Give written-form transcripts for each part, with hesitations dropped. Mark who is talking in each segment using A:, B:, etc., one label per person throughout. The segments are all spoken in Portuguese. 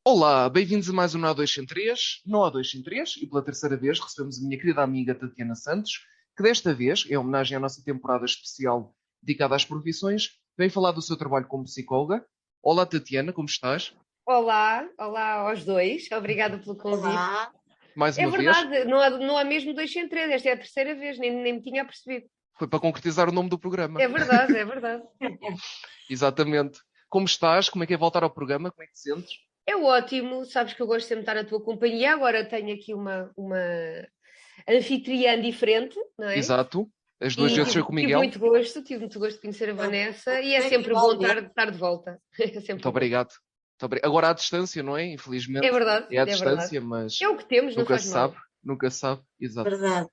A: Olá, bem-vindos a mais um Não há dois sem três. Não há dois sem três, e pela terceira vez recebemos a minha querida amiga Tatiana Santos, que desta vez, em homenagem à nossa temporada especial dedicada às profissões, vem falar do seu trabalho como psicóloga. Olá, Tatiana, como estás?
B: Olá, olá aos dois, obrigada pelo convite.
C: Olá.
A: Mais
B: É
A: uma vez,
B: verdade, não há mesmo dois sem três, esta é a terceira vez, nem me tinha percebido.
A: foi para concretizar o nome do programa.
B: É verdade, é verdade.
A: Exatamente. Como estás? Como é que é voltar ao programa? Como é que te sentes?
B: É ótimo, sabes que eu gosto sempre de estar na tua companhia, agora tenho aqui uma anfitriã diferente, não é?
A: Exato. As duas
B: E
A: vezes foi
B: tive,
A: com o
B: tive
A: Miguel.
B: muito gosto de conhecer a Vanessa e é sempre bom estar de volta. É sempre
A: Muito
B: bom.
A: obrigado. Agora à distância, não é? Infelizmente
B: É verdade,
A: é à
B: é verdade.
A: distância, mas
B: É o que temos, não
A: nunca
B: faz
A: se
B: mal.
A: sabe. Nunca se sabe. Exato.
C: Verdade.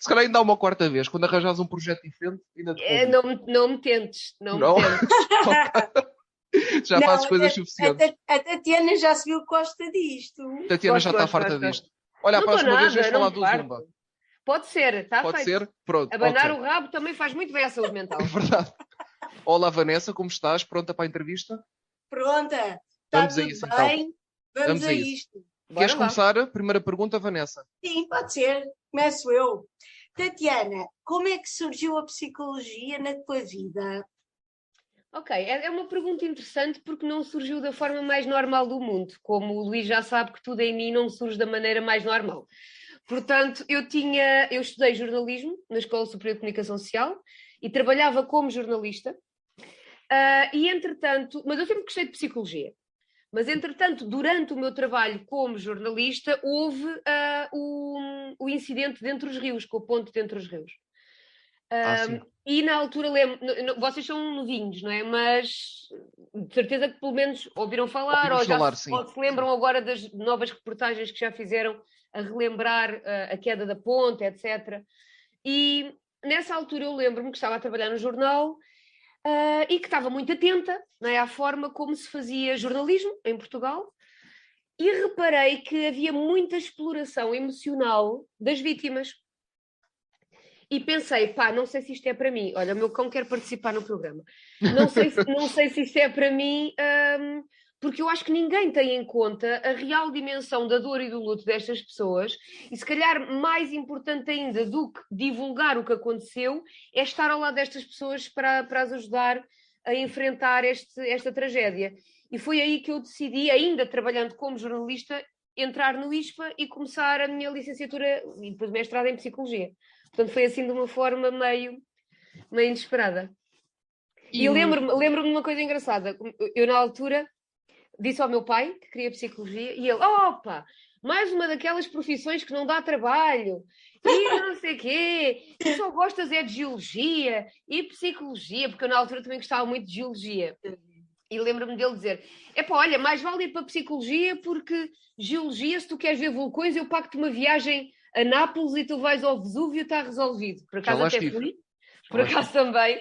A: Se calhar ainda há uma quarta vez, quando arranjares um projeto diferente, ainda te convido.
B: Não me tentes, não me
A: Não?
B: tentes.
A: Já fazes coisas suficientes.
C: A Tatiana já se viu que gosta disto.
A: Tatiana já está
B: Gosto,
A: farta
B: gosto.
A: disto. Olha, a
B: Não estou
A: próxima vez vais
B: nada, não
A: falar
B: me
A: do
B: farto.
A: Zumba.
B: Pode ser, está
A: Pode
B: feito.
A: ser? Pronto,
B: Abanar
A: ok.
B: o rabo também faz muito bem à saúde mental.
A: É verdade. Olá, Vanessa, como estás? Pronta para a entrevista?
C: Pronta, está
A: Vamos a
C: tudo
A: isso, então.
C: bem? Vamos a
A: isso.
C: isto.
A: Queres
B: Bora lá.
A: começar? Primeira pergunta, Vanessa.
C: Sim, pode ser. Começo eu. Tatiana, como é que surgiu a psicologia na tua vida?
B: Ok, é uma pergunta interessante porque não surgiu da forma mais normal do mundo. Como o Luís já sabe que tudo em mim não surge da maneira mais normal. Portanto, eu estudei jornalismo na Escola Superior de Comunicação Social e trabalhava como jornalista. E entretanto, mas eu sempre gostei de psicologia. Mas, entretanto, durante o meu trabalho como jornalista, houve o incidente de Entre os Rios, com a ponte de Entre os Rios.
A: Sim.
B: E na altura lembro, vocês são novinhos, não é? Mas de certeza que pelo menos ouviram falar
A: Ouvimos falar, sim.
B: ou se lembram agora das novas reportagens que já fizeram a relembrar a queda da ponte, etc. E nessa altura eu lembro-me que estava a trabalhar no jornal e que estava muito atenta, não é, à forma como se fazia jornalismo em Portugal e reparei que havia muita exploração emocional das vítimas. E pensei, pá, não sei se isto é para mim. Olha, o meu cão quer participar no programa. Não sei se isto é para mim, porque eu acho que ninguém tem em conta a real dimensão da dor e do luto destas pessoas. E se calhar mais importante ainda do que divulgar o que aconteceu, é estar ao lado destas pessoas para as ajudar a enfrentar esta tragédia. E foi aí que eu decidi, ainda trabalhando como jornalista, entrar no ISPA e começar a minha licenciatura e depois mestrado em Psicologia. Portanto, foi assim de uma forma meio inesperada. E lembro-me de uma coisa engraçada. Eu, na altura, disse ao meu pai que queria psicologia e ele, opa, mais uma daquelas profissões que não dá trabalho e não sei o quê, tu só gostas é de geologia e psicologia, porque eu na altura também gostava muito de geologia. E lembro-me dele dizer, epá, olha, mais vale ir para psicologia porque geologia, se tu queres ver vulcões, eu pago-te uma viagem a Nápoles e tu vais ao Vesúvio, está resolvido. Por acaso até fui, por acaso também,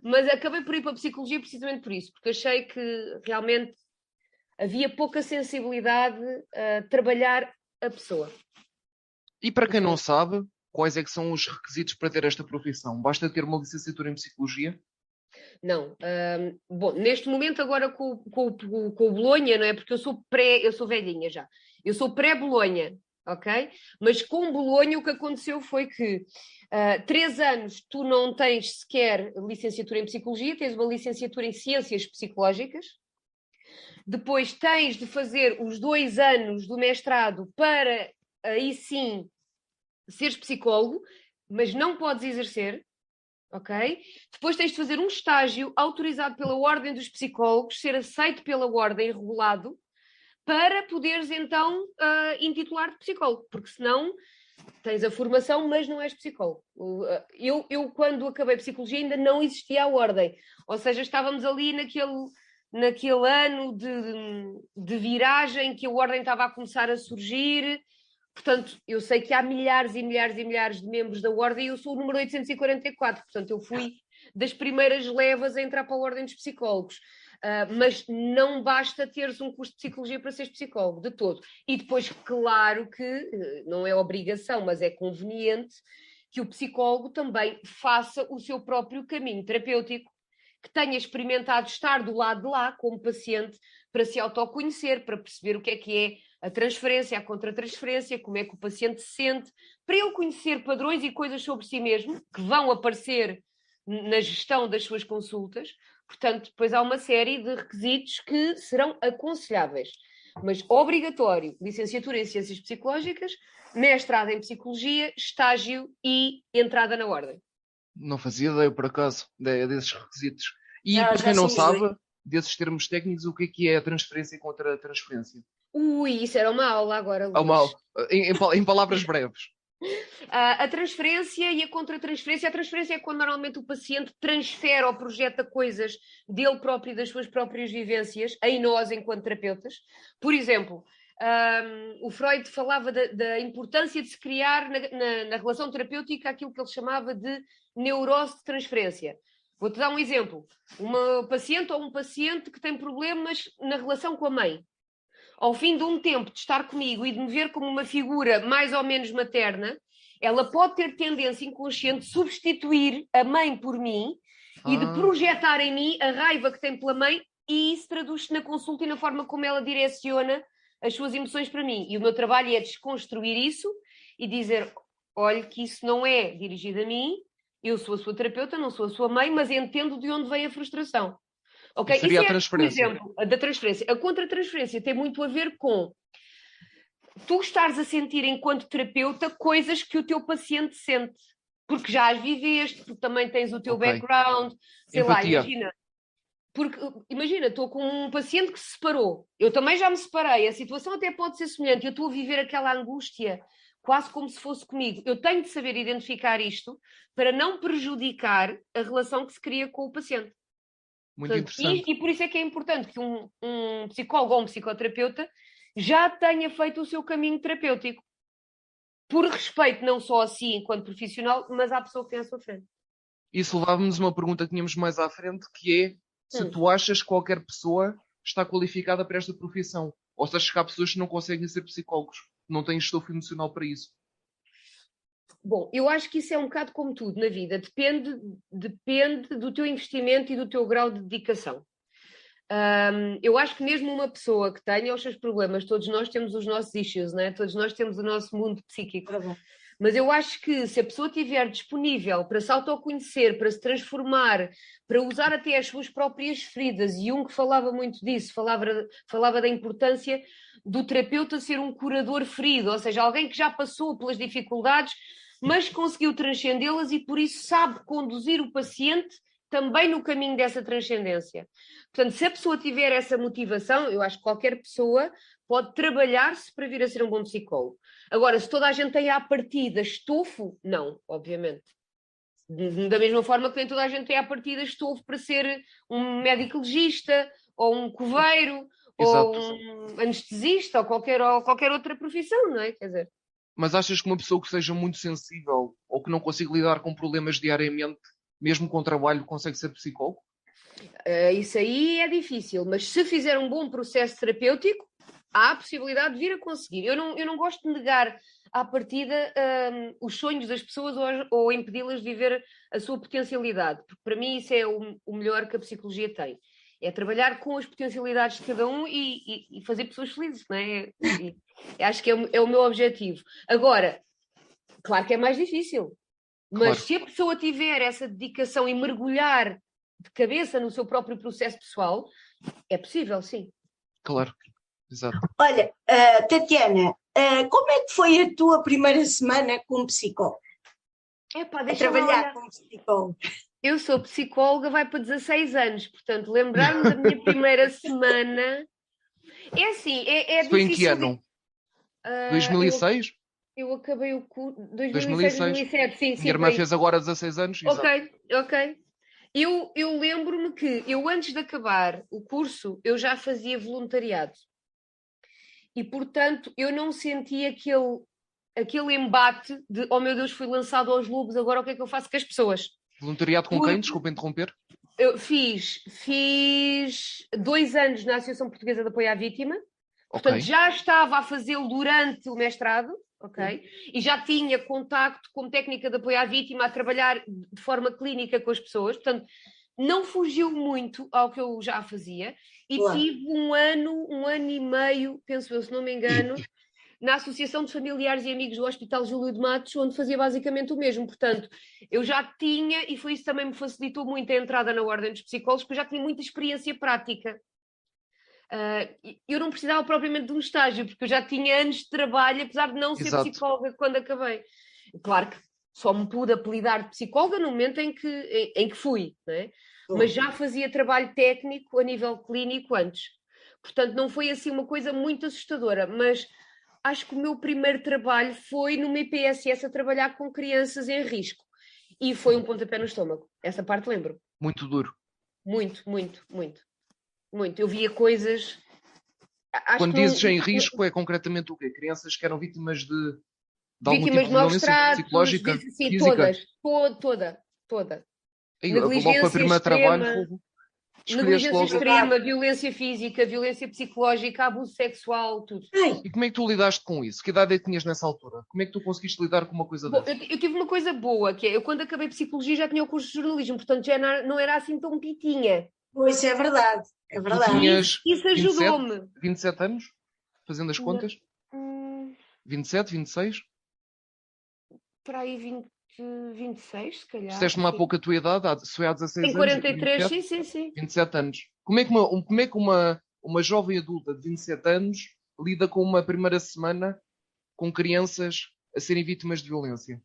B: mas acabei por ir para a psicologia precisamente por isso, porque achei que realmente havia pouca sensibilidade a trabalhar a pessoa.
A: E para quem não sabe, quais é que são os requisitos para ter esta profissão? Basta ter uma licenciatura em Psicologia?
B: Não. Bom, neste momento agora com o Bolonha, não é? Porque eu sou velhinha já. Eu sou pré-Bolonha, ok? Mas com Bolonha o que aconteceu foi que 3 anos tu não tens sequer licenciatura em Psicologia, tens uma licenciatura em Ciências Psicológicas. Depois tens de fazer os 2 anos do mestrado para aí sim seres psicólogo, mas não podes exercer. Ok? Depois tens de fazer um estágio autorizado pela Ordem dos Psicólogos, ser aceito pela Ordem, regulado, para poderes então intitular-te psicólogo, porque senão tens a formação, mas não és psicólogo. Eu, quando acabei Psicologia, ainda não existia a Ordem, ou seja, estávamos ali naquele ano de viragem que a Ordem estava a começar a surgir. Portanto, eu sei que há milhares e milhares e milhares de membros da Ordem e eu sou o número 844. Portanto, eu fui das primeiras levas a entrar para a Ordem dos Psicólogos. Mas não basta teres um curso de Psicologia para seres psicólogo, de todo. E depois, claro que não é obrigação, mas é conveniente que o psicólogo também faça o seu próprio caminho terapêutico, que tenha experimentado estar do lado de lá, como paciente, para se autoconhecer, para perceber o que é a transferência, a contratransferência, como é que o paciente se sente, para ele conhecer padrões e coisas sobre si mesmo, que vão aparecer na gestão das suas consultas. Portanto, depois há uma série de requisitos que serão aconselháveis. Mas obrigatório, licenciatura em Ciências Psicológicas, mestrado em Psicologia, estágio e entrada na ordem.
A: Não fazia ideia, por acaso, desses requisitos. E
C: Ah,
A: para
C: já
A: quem não
C: sim,
A: sabe, desses termos técnicos, o que é a transferência e contra-transferência?
B: Ui, isso era uma aula agora,
A: Ou
B: Luís.
A: mal, em palavras breves.
B: A transferência e a contratransferência. A transferência é quando normalmente o paciente transfere ou projeta coisas dele próprio e das suas próprias vivências em nós, enquanto terapeutas. Por exemplo, o Freud falava da importância de se criar na relação terapêutica aquilo que ele chamava de neurose de transferência. Vou-te dar um exemplo. Uma paciente ou um paciente que tem problemas na relação com a mãe. Ao fim de um tempo de estar comigo e de me ver como uma figura mais ou menos materna, ela pode ter tendência inconsciente de substituir a mãe por mim e de projetar em mim a raiva que tem pela mãe, e isso traduz-se na consulta e na forma como ela direciona as suas emoções para mim. E o meu trabalho é desconstruir isso e dizer, olha que isso não é dirigido a mim, eu sou a sua terapeuta, não sou a sua mãe, mas entendo de onde vem a frustração. Okay?
A: Seria
B: Isso
A: a transferência.
B: por exemplo, da transferência. A contratransferência tem muito a ver com tu estares a sentir, enquanto terapeuta, coisas que o teu paciente sente. Porque já as viveste, porque também tens o teu background. Sei
A: Empatia.
B: lá, imagina, estou com um paciente que se separou. Eu também já me separei. A situação até pode ser semelhante. Eu estou a viver aquela angústia quase como se fosse comigo. Eu tenho de saber identificar isto para não prejudicar a relação que se cria com o paciente.
A: Muito interessante.
B: E por isso é que é importante que um psicólogo ou um psicoterapeuta já tenha feito o seu caminho terapêutico. Por respeito não só a si enquanto profissional, mas à pessoa que tem à sua frente.
A: Isso levava-nos a uma pergunta que tínhamos mais à frente, que é se tu achas que qualquer pessoa está qualificada para esta profissão. Ou se achas que há pessoas que não conseguem ser psicólogos, não têm estofo emocional para isso.
B: Bom, eu acho que isso é um bocado como tudo na vida. Depende do teu investimento e do teu grau de dedicação. Eu acho que mesmo uma pessoa que tenha os seus problemas, todos nós temos os nossos issues, né? Todos nós temos o nosso mundo psíquico. Mas eu acho que se a pessoa estiver disponível para se autoconhecer, para se transformar, para usar até as suas próprias feridas, e Jung falava muito disso, falava da importância do terapeuta ser um curador ferido, ou seja, alguém que já passou pelas dificuldades, mas conseguiu transcendê-las e por isso sabe conduzir o paciente também no caminho dessa transcendência. Portanto, se a pessoa tiver essa motivação, eu acho que qualquer pessoa pode trabalhar-se para vir a ser um bom psicólogo. Agora, se toda a gente tem à partida estofo, não, obviamente. Da mesma forma que nem toda a gente tem à partida estofo para ser um médico legista, ou um coveiro,
A: Exato.
B: ou um anestesista, ou qualquer outra profissão, não é? Quer dizer...
A: Mas achas que uma pessoa que seja muito sensível ou que não consiga lidar com problemas diariamente, mesmo com trabalho, consegue ser psicólogo?
B: Isso aí é difícil, mas se fizer um bom processo terapêutico, há a possibilidade de vir a conseguir. Eu não gosto de negar à partida os sonhos das pessoas ou impedi-las de viver a sua potencialidade, porque para mim isso é o melhor que a psicologia tem. É trabalhar com as potencialidades de cada um e fazer pessoas felizes, não é? Acho que é o meu objetivo. Agora, claro que é mais difícil, mas se a pessoa tiver essa dedicação e mergulhar de cabeça no seu próprio processo pessoal, é possível, sim.
A: Claro, exato.
C: Olha, Tatiana, como é que foi a tua primeira semana como psicóloga? A trabalhar como psicóloga.
B: Eu sou psicóloga, vai para 16 anos, portanto, lembrar-me da minha primeira semana... É assim, é difícil...
A: Foi em que ano? 2006?
B: Eu acabei o curso... 2006, 2007, sim.
A: Minha irmã fez agora 16 anos.
B: Ok. Eu lembro-me que eu, antes de acabar o curso, eu já fazia voluntariado. E, portanto, eu não senti aquele embate de, oh meu Deus, fui lançado aos lobos, agora o que é que eu faço com as pessoas?
A: Voluntariado com quem? Desculpa interromper.
B: Eu fiz 2 anos na Associação Portuguesa de Apoio à Vítima. Portanto, já estava a fazê-lo durante o mestrado. E já tinha contacto como técnica de apoio à vítima, a trabalhar de forma clínica com as pessoas. Portanto, não fugiu muito ao que eu já fazia e tive um ano e meio, penso eu, se não me engano, na Associação de Familiares e Amigos do Hospital Júlio de Matos, onde fazia basicamente o mesmo. Portanto, eu já tinha, e foi isso que também me facilitou muito a entrada na Ordem dos Psicólogos, porque eu já tinha muita experiência prática. Eu não precisava propriamente de um estágio, porque eu já tinha anos de trabalho, apesar de não ser psicóloga quando acabei. Claro que só me pude apelidar de psicóloga no momento em que fui, não é? Mas já fazia trabalho técnico a nível clínico antes. Portanto, não foi assim uma coisa muito assustadora, mas acho que o meu primeiro trabalho foi numa IPSS a trabalhar com crianças em risco. E foi um pontapé no estômago. Essa parte lembro.
A: Muito duro.
B: Muito, muito, muito. Muito. Eu via coisas...
A: Quando dizes em risco, é concretamente o quê? Crianças que eram vítimas de algum
B: vítimas
A: tipo de violência psicológica?
B: Sim,
A: física?
B: toda.
A: Logo para o primeiro trabalho,
B: negligência extrema, violência física, violência psicológica, abuso sexual, tudo.
A: E como é que tu lidaste com isso? Que idade é que tinhas nessa altura? Como é que tu conseguiste lidar com uma coisa dessa?
B: Eu tive uma coisa boa, que é, eu quando acabei psicologia já tinha o curso de jornalismo, portanto já não era assim tão pitinha.
C: Pois, é verdade, é verdade.
A: Tu tinhas
B: isso ajudou-me.
A: 27 anos? Fazendo as contas? 27, 26?
B: Para aí 26, se calhar.
A: Disseste-me há pouco a tua idade, se foi há 16
B: anos. Tem 43,
A: 27,
B: sim.
A: 27 anos. Como é que uma jovem adulta de 27 anos lida com uma primeira semana com crianças a serem vítimas de violência?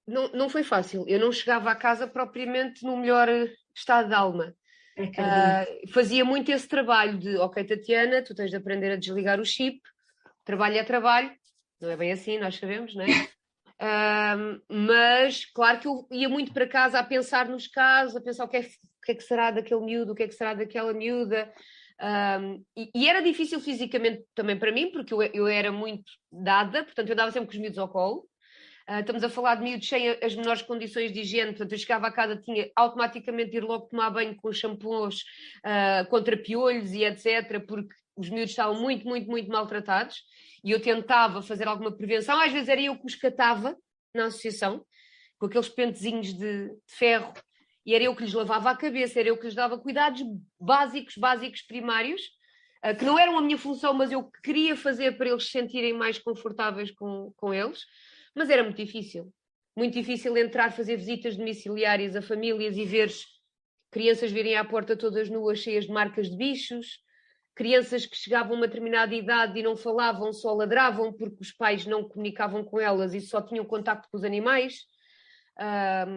B: Não foi fácil. Eu não chegava à casa propriamente no melhor estado de alma. Fazia muito esse trabalho de, ok, Tatiana, tu tens de aprender a desligar o chip, trabalho é trabalho, não é bem assim, nós sabemos, não é? Mas claro que eu ia muito para casa a pensar nos casos, a pensar o que é que será daquele miúdo, o que é que será daquela miúda. E era difícil fisicamente também para mim, porque eu era muito dada, portanto eu andava sempre com os miúdos ao colo. Estamos a falar de miúdos sem as menores condições de higiene, portanto eu chegava a casa, tinha automaticamente de ir logo tomar banho com shampoos contra piolhos e etc, porque os miúdos estavam muito, muito, muito maltratados e eu tentava fazer alguma prevenção, às vezes era eu que os catava na associação, com aqueles pentezinhos de ferro, e era eu que lhes lavava a cabeça, era eu que lhes dava cuidados básicos, primários, que não eram a minha função, mas eu queria fazer para eles se sentirem mais confortáveis com eles. Mas era muito difícil entrar, fazer visitas domiciliárias a famílias e ver crianças virem à porta todas nuas, cheias de marcas de bichos, crianças que chegavam a uma determinada idade e não falavam, só ladravam porque os pais não comunicavam com elas e só tinham contacto com os animais. Era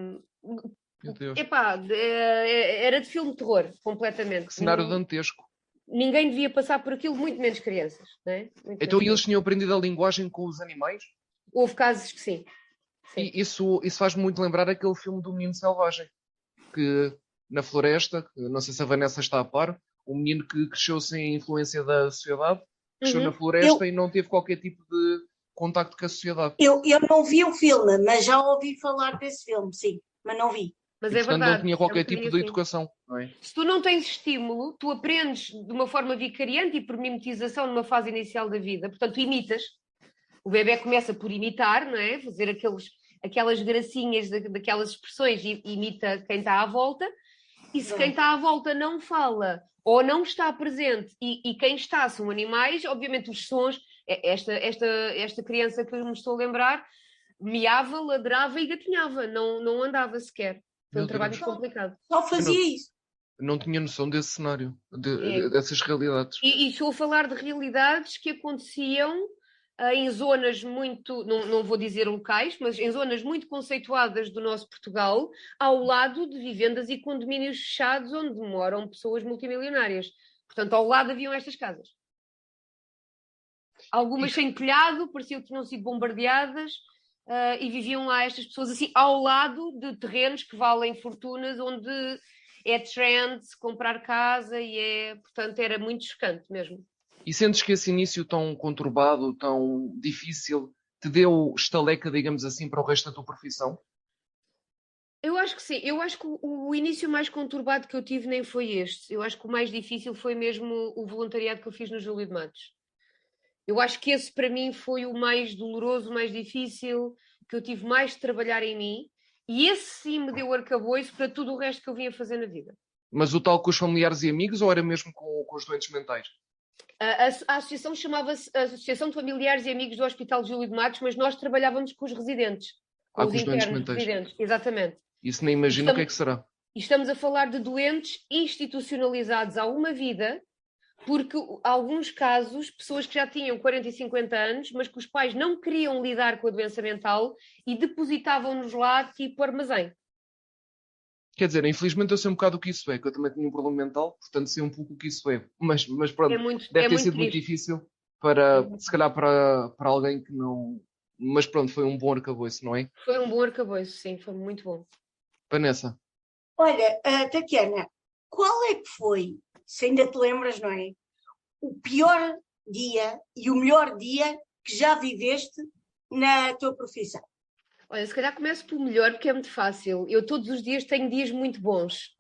B: de filme de terror, completamente.
A: Que cenário dantesco.
B: Ninguém devia passar por aquilo, muito menos crianças. Não é?
A: Então eles tinham aprendido a linguagem com os animais?
B: Houve casos que sim.
A: E isso faz-me muito lembrar aquele filme do Menino Selvagem, que na floresta, que não sei se a Vanessa está a par, um menino que cresceu sem influência da sociedade, cresceu na floresta e não teve qualquer tipo de contacto com a sociedade.
C: Eu não vi o filme, mas já ouvi falar desse filme, sim, mas não vi.
B: Mas
A: e, portanto, não tinha qualquer tipo de educação. Não é?
B: Se tu não tens estímulo, tu aprendes de uma forma vicariante e por mimetização numa fase inicial da vida, portanto, tu imitas. O bebê começa por imitar, não é? Fazer aquelas gracinhas daquelas expressões e imita quem está à volta. E se quem está à volta não fala ou não está presente e quem está são animais, obviamente os sons, esta criança que eu me estou a lembrar, miava, ladrava e gatinhava, não andava sequer. Foi um trabalho complicado.
C: Só fazia isso.
A: Não tinha noção desse cenário, dessas realidades.
B: E estou a falar de realidades que aconteciam em zonas muito, não vou dizer locais, mas em zonas muito conceituadas do nosso Portugal, ao lado de vivendas e condomínios fechados onde moram pessoas multimilionárias. Portanto, ao lado haviam estas casas. Algumas sem telhado, pareciam que tinham sido bombardeadas e viviam lá estas pessoas assim, ao lado de terrenos que valem fortunas, onde é trend comprar casa e portanto, era muito chocante mesmo.
A: E sentes que esse início tão conturbado, tão difícil, te deu estaleca, digamos assim, para o resto da tua profissão?
B: Eu acho que sim. Eu acho que o início mais conturbado que eu tive nem foi este. Eu acho que o mais difícil foi mesmo o voluntariado que eu fiz no Júlio de Matos. Eu acho que esse para mim foi o mais doloroso, o mais difícil, que eu tive mais de trabalhar em mim E esse sim me deu arcabouço para tudo o resto que eu vinha fazer na vida.
A: Mas o tal com os familiares e amigos ou era mesmo com os doentes mentais?
B: A associação chamava-se Associação de Familiares e Amigos do Hospital Júlio de Matos, mas nós trabalhávamos com os residentes, com os
A: Com os doentes
B: internos
A: mentais.
B: residentes, exatamente.
A: Isso nem imagino o que é que será.
B: E estamos a falar de doentes institucionalizados há uma vida, porque alguns casos, pessoas que já tinham 40 e 50 anos, mas que os pais não queriam lidar com a doença mental e depositavam-nos lá tipo armazém.
A: Quer dizer, infelizmente eu sei um bocado o que isso é, que eu também tinha um problema mental, portanto sei um pouco o que isso é. Mas pronto, deve ter sido muito difícil se calhar para alguém que não... Mas pronto, foi um bom arcabouço, não é?
B: Foi um bom arcabouço, sim, foi muito bom.
A: Vanessa.
C: Olha, Tatiana, qual é que foi, se ainda te lembras, não é? O pior dia e o melhor dia que já viveste na tua profissão?
B: Olha, se calhar começo pelo melhor, porque é muito fácil. Eu todos os dias tenho dias muito bons,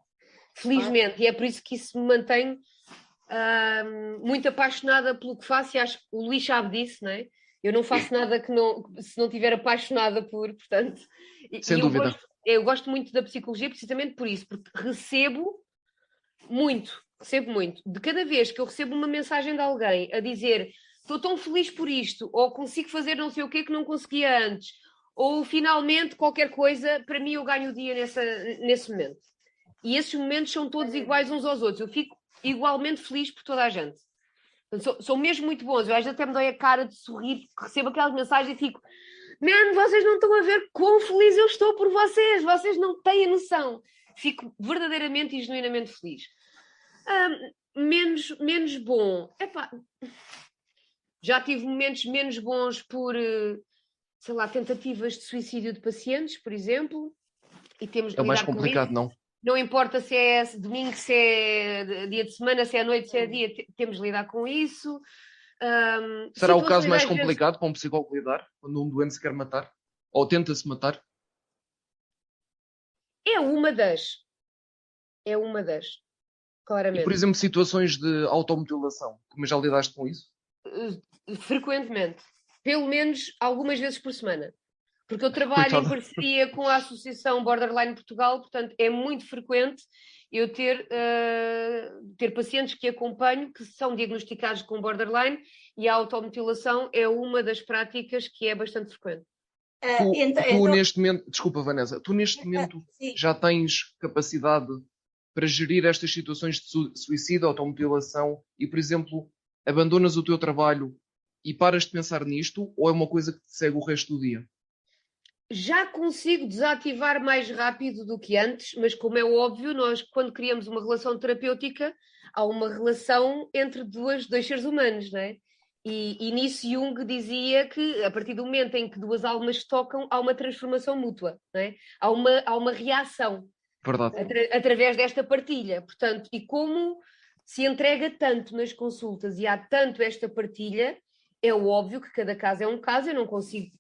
B: felizmente, e é por isso que isso me mantém muito apaixonada pelo que faço, e acho que o Luís sabe disso, não é? Eu não faço nada se não estiver apaixonada portanto...
A: Sem dúvida.
B: Eu gosto muito da psicologia precisamente por isso, porque recebo muito. De cada vez que eu recebo uma mensagem de alguém a dizer estou tão feliz por isto, ou consigo fazer não sei o que não conseguia antes, ou finalmente qualquer coisa, para mim eu ganho o dia nesse momento. E esses momentos são todos iguais uns aos outros. Eu fico igualmente feliz por toda a gente. São mesmo muito bons. Eu às vezes até me dói a cara de sorrir, porque recebo aquelas mensagens e fico vocês não estão a ver quão feliz eu estou por vocês não têm a noção. Fico verdadeiramente e genuinamente feliz. Menos bom. Epá, já tive momentos menos bons por, sei lá, tentativas de suicídio de pacientes, por exemplo, e temos de lidar
A: mais complicado,
B: com isso.
A: Não?
B: Não importa se é domingo, se é dia de semana, se é noite, se é dia, temos de lidar com isso.
A: Será o caso mais complicado para um psicólogo lidar, quando um doente se quer matar? Ou tenta-se matar?
B: É uma das. Claramente.
A: E, por exemplo, situações de automutilação, como já lidaste com isso?
B: Frequentemente. Pelo menos algumas vezes por semana. Porque eu trabalho em parceria com a Associação Borderline Portugal, portanto é muito frequente eu ter pacientes que acompanho que são diagnosticados com borderline, e a automutilação é uma das práticas que é bastante frequente.
A: Tu neste momento, desculpa Vanessa, tu neste momento já tens capacidade para gerir estas situações de suicídio, automutilação e, por exemplo, abandonas o teu trabalho e paras de pensar nisto, ou é uma coisa que te segue o resto do dia?
B: Já consigo desativar mais rápido do que antes, mas como é óbvio, nós quando criamos uma relação terapêutica, há uma relação entre dois seres humanos, não é? E nisso Jung dizia que a partir do momento em que duas almas se tocam, há uma transformação mútua, não é? Há uma reação.
A: Verdade.
B: Através desta partilha. Portanto, e como se entrega tanto nas consultas e há tanto esta partilha, é óbvio que cada caso é um caso, eu não consigo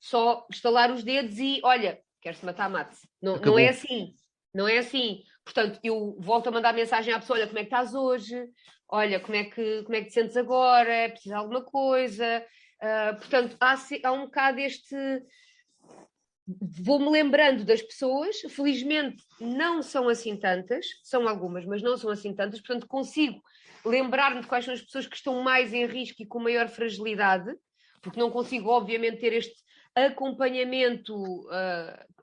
B: só estalar os dedos e, olha, quer-se matar, mate-se. Não é assim. Não é assim. Portanto, eu volto a mandar mensagem à pessoa, olha, como é que estás hoje? Olha, como é que te sentes agora? É preciso alguma coisa? Portanto, há um bocado este... Vou-me lembrando das pessoas, felizmente não são assim tantas, são algumas, mas não são assim tantas, portanto consigo lembrar-me de quais são as pessoas que estão mais em risco e com maior fragilidade, porque não consigo, obviamente, ter este acompanhamento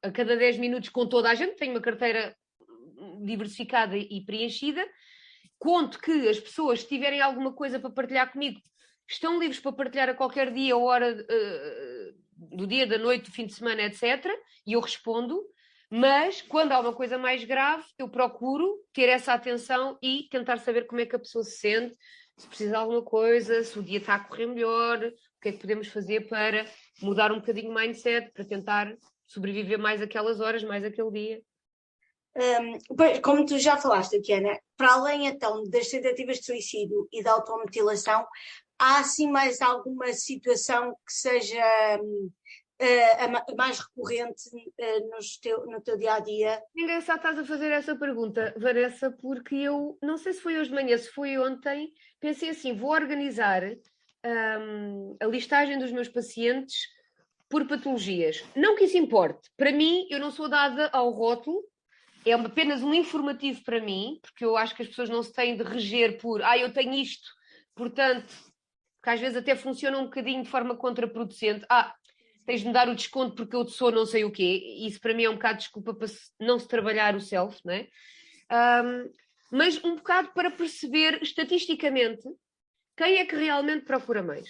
B: a cada 10 minutos com toda a gente, tenho uma carteira diversificada e preenchida, conto que as pessoas, se tiverem alguma coisa para partilhar comigo, estão livres para partilhar a qualquer dia ou hora do dia, da noite, do fim de semana, etc. E eu respondo, mas quando há uma coisa mais grave, eu procuro ter essa atenção e tentar saber como é que a pessoa se sente, se precisa de alguma coisa, se o dia está a correr melhor, o que é que podemos fazer para mudar um bocadinho o mindset, para tentar sobreviver mais aquelas horas, mais aquele dia.
C: Como tu já falaste, Tatiana, para além então das tentativas de suicídio e da automutilação, há assim mais alguma situação que seja a mais recorrente no teu dia-a-dia?
B: Engraçado estás a fazer essa pergunta, Vanessa, porque eu, não sei se foi hoje de manhã, se foi ontem, pensei assim, vou organizar a listagem dos meus pacientes por patologias. Não que isso importe. Para mim, eu não sou dada ao rótulo, é apenas um informativo para mim, porque eu acho que as pessoas não se têm de reger por eu tenho isto, portanto, que às vezes até funciona um bocadinho de forma contraproducente. Tens de me dar o desconto porque eu sou não sei o quê. Isso para mim é um bocado de desculpa para não se trabalhar o self, não é? Mas um bocado para perceber estatisticamente quem é que realmente procura mais.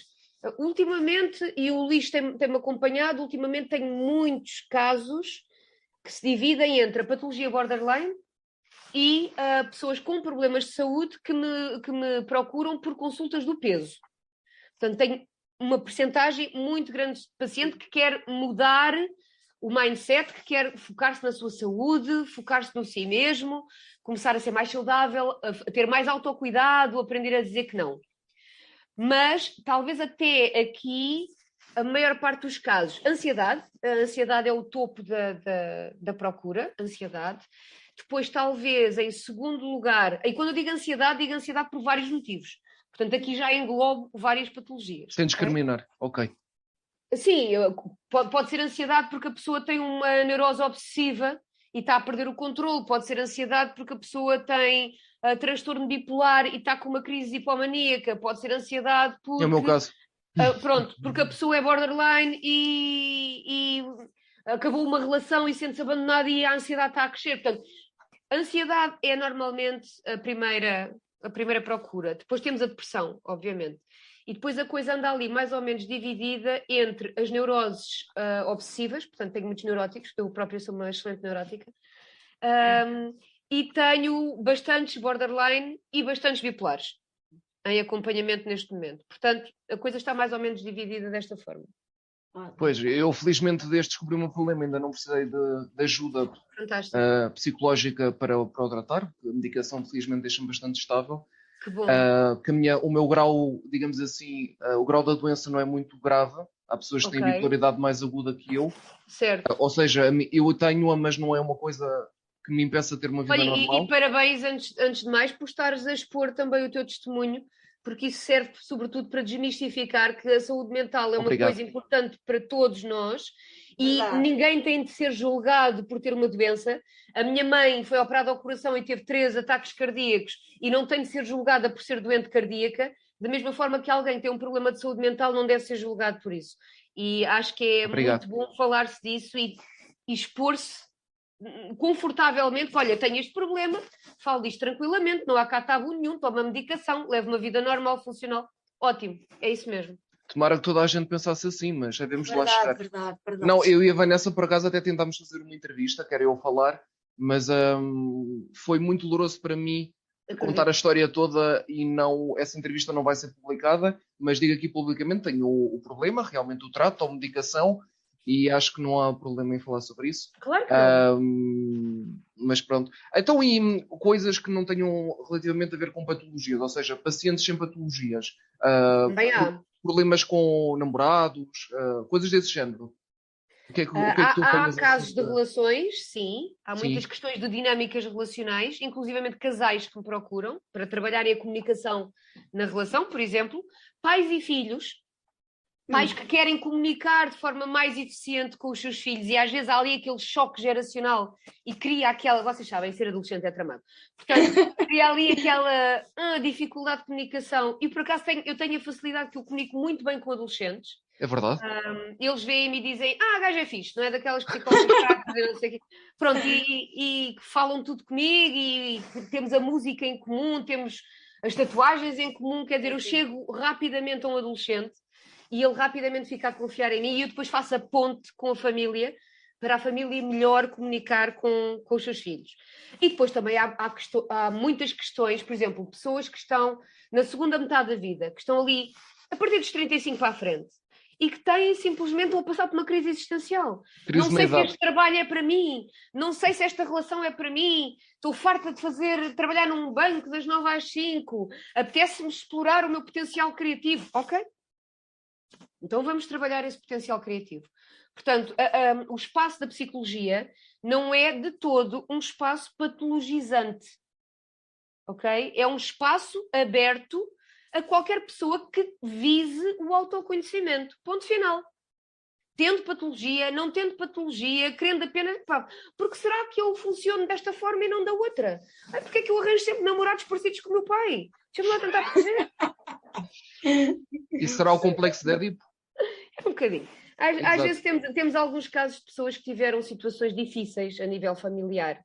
B: Ultimamente, e o Luís tem-me acompanhado, ultimamente tenho muitos casos que se dividem entre a patologia borderline e pessoas com problemas de saúde que me procuram por consultas do peso. Portanto, tenho uma percentagem muito grande de paciente que quer mudar o mindset, que quer focar-se na sua saúde, focar-se no si mesmo, começar a ser mais saudável, a ter mais autocuidado, aprender a dizer que não. Mas, talvez até aqui, a maior parte dos casos, ansiedade. A ansiedade é o topo da procura, ansiedade. Depois, talvez, em segundo lugar, e quando eu digo ansiedade por vários motivos. Portanto, aqui já englobo várias patologias.
A: Sem discriminar, ok.
B: Sim, pode ser ansiedade porque a pessoa tem uma neurose obsessiva e está a perder o controle. Pode ser ansiedade porque a pessoa tem transtorno bipolar e está com uma crise hipomaníaca. Pode ser ansiedade porque...
A: É o meu caso.
B: Porque a pessoa é borderline e acabou uma relação e sente-se abandonada e a ansiedade está a crescer. Portanto, a ansiedade é normalmente a primeira procura. Depois temos a depressão, obviamente. E depois a coisa anda ali mais ou menos dividida entre as neuroses obsessivas, portanto tenho muitos neuróticos, eu própria sou uma excelente neurótica, e tenho bastantes borderline e bastantes bipolares em acompanhamento neste momento. Portanto, a coisa está mais ou menos dividida desta forma.
A: Pois, eu felizmente desde descobri o meu problema ainda não precisei de ajuda psicológica para o tratar, porque a medicação felizmente deixa-me bastante estável.
B: Que bom.
A: O meu grau, digamos assim, o grau da doença não é muito grave. Há pessoas que têm bipolaridade mais aguda que eu.
B: Certo.
A: Ou seja, eu tenho-a, mas não é uma coisa que me impeça de ter uma vida normal.
B: E parabéns, antes de mais, por estares a expor também o teu testemunho, porque isso serve sobretudo para desmistificar que a saúde mental é uma coisa importante para todos nós e ninguém tem de ser julgado por ter uma doença. A minha mãe foi operada ao coração e teve 3 ataques cardíacos e não tem de ser julgada por ser doente cardíaca, da mesma forma que alguém que tem um problema de saúde mental não deve ser julgado por isso. E acho que é muito bom falar-se disso e expor-se confortavelmente. Olha, tenho este problema, falo disto tranquilamente, não há cá tabu nenhum, tomo a medicação, levo uma vida normal, funcional. Ótimo, é isso mesmo.
A: Tomara que toda a gente pensasse assim, mas devemos lá chegar.
C: Verdade.
A: Não, eu e a Vanessa, por acaso, até tentámos fazer uma entrevista, quero eu falar, mas foi muito doloroso para mim contar a história toda e essa entrevista não vai ser publicada, mas digo aqui publicamente, tenho o problema, realmente o trato, tomo medicação e acho que não há problema em falar sobre isso.
B: Claro que não.
A: Mas pronto. Então, e coisas que não tenham relativamente a ver com patologias, ou seja, pacientes sem patologias.
B: Bem há.
A: Problemas com namorados, coisas desse género. O que é que tu
B: há casos de relações, sim. Há muitas questões de dinâmicas relacionais, inclusivamente casais que me procuram para trabalharem a comunicação na relação, por exemplo, pais e filhos. Pais que querem comunicar de forma mais eficiente com os seus filhos e às vezes há ali aquele choque geracional e cria aquela... Vocês sabem, ser adolescente é tramado. Portanto, cria ali aquela dificuldade de comunicação. E por acaso eu tenho a facilidade que eu comunico muito bem com adolescentes.
A: É verdade.
B: Eles veem-me e dizem, a gaja é fixe, não é daquelas psicólogas práticas, não sei o quê. Pronto, e falam tudo comigo e temos a música em comum, temos as tatuagens em comum. Quer dizer, eu chego rapidamente a um adolescente e ele rapidamente fica a confiar em mim e eu depois faço a ponte com a família para a família melhor comunicar com os seus filhos. E depois também há muitas questões, por exemplo, pessoas que estão na segunda metade da vida, que estão ali a partir dos 35 para a frente e que têm simplesmente a passar por uma crise existencial. Não sei se este trabalho é para mim, não sei se esta relação é para mim, estou farta de trabalhar num banco das 9 às 5, apetece-me explorar o meu potencial criativo. Ok? Então vamos trabalhar esse potencial criativo. Portanto, o espaço da psicologia não é de todo um espaço patologizante. Ok? É um espaço aberto a qualquer pessoa que vise o autoconhecimento. Ponto final. tendo patologia, não tendo patologia, querendo apenas... Pá, porque será que eu funciono desta forma e não da outra? Porque é que eu arranjo sempre namorados parecidos com o meu pai? Deixa-me lá tentar perceber.
A: Isso será o complexo de Édipo?
B: É um bocadinho. Às vezes temos alguns casos de pessoas que tiveram situações difíceis a nível familiar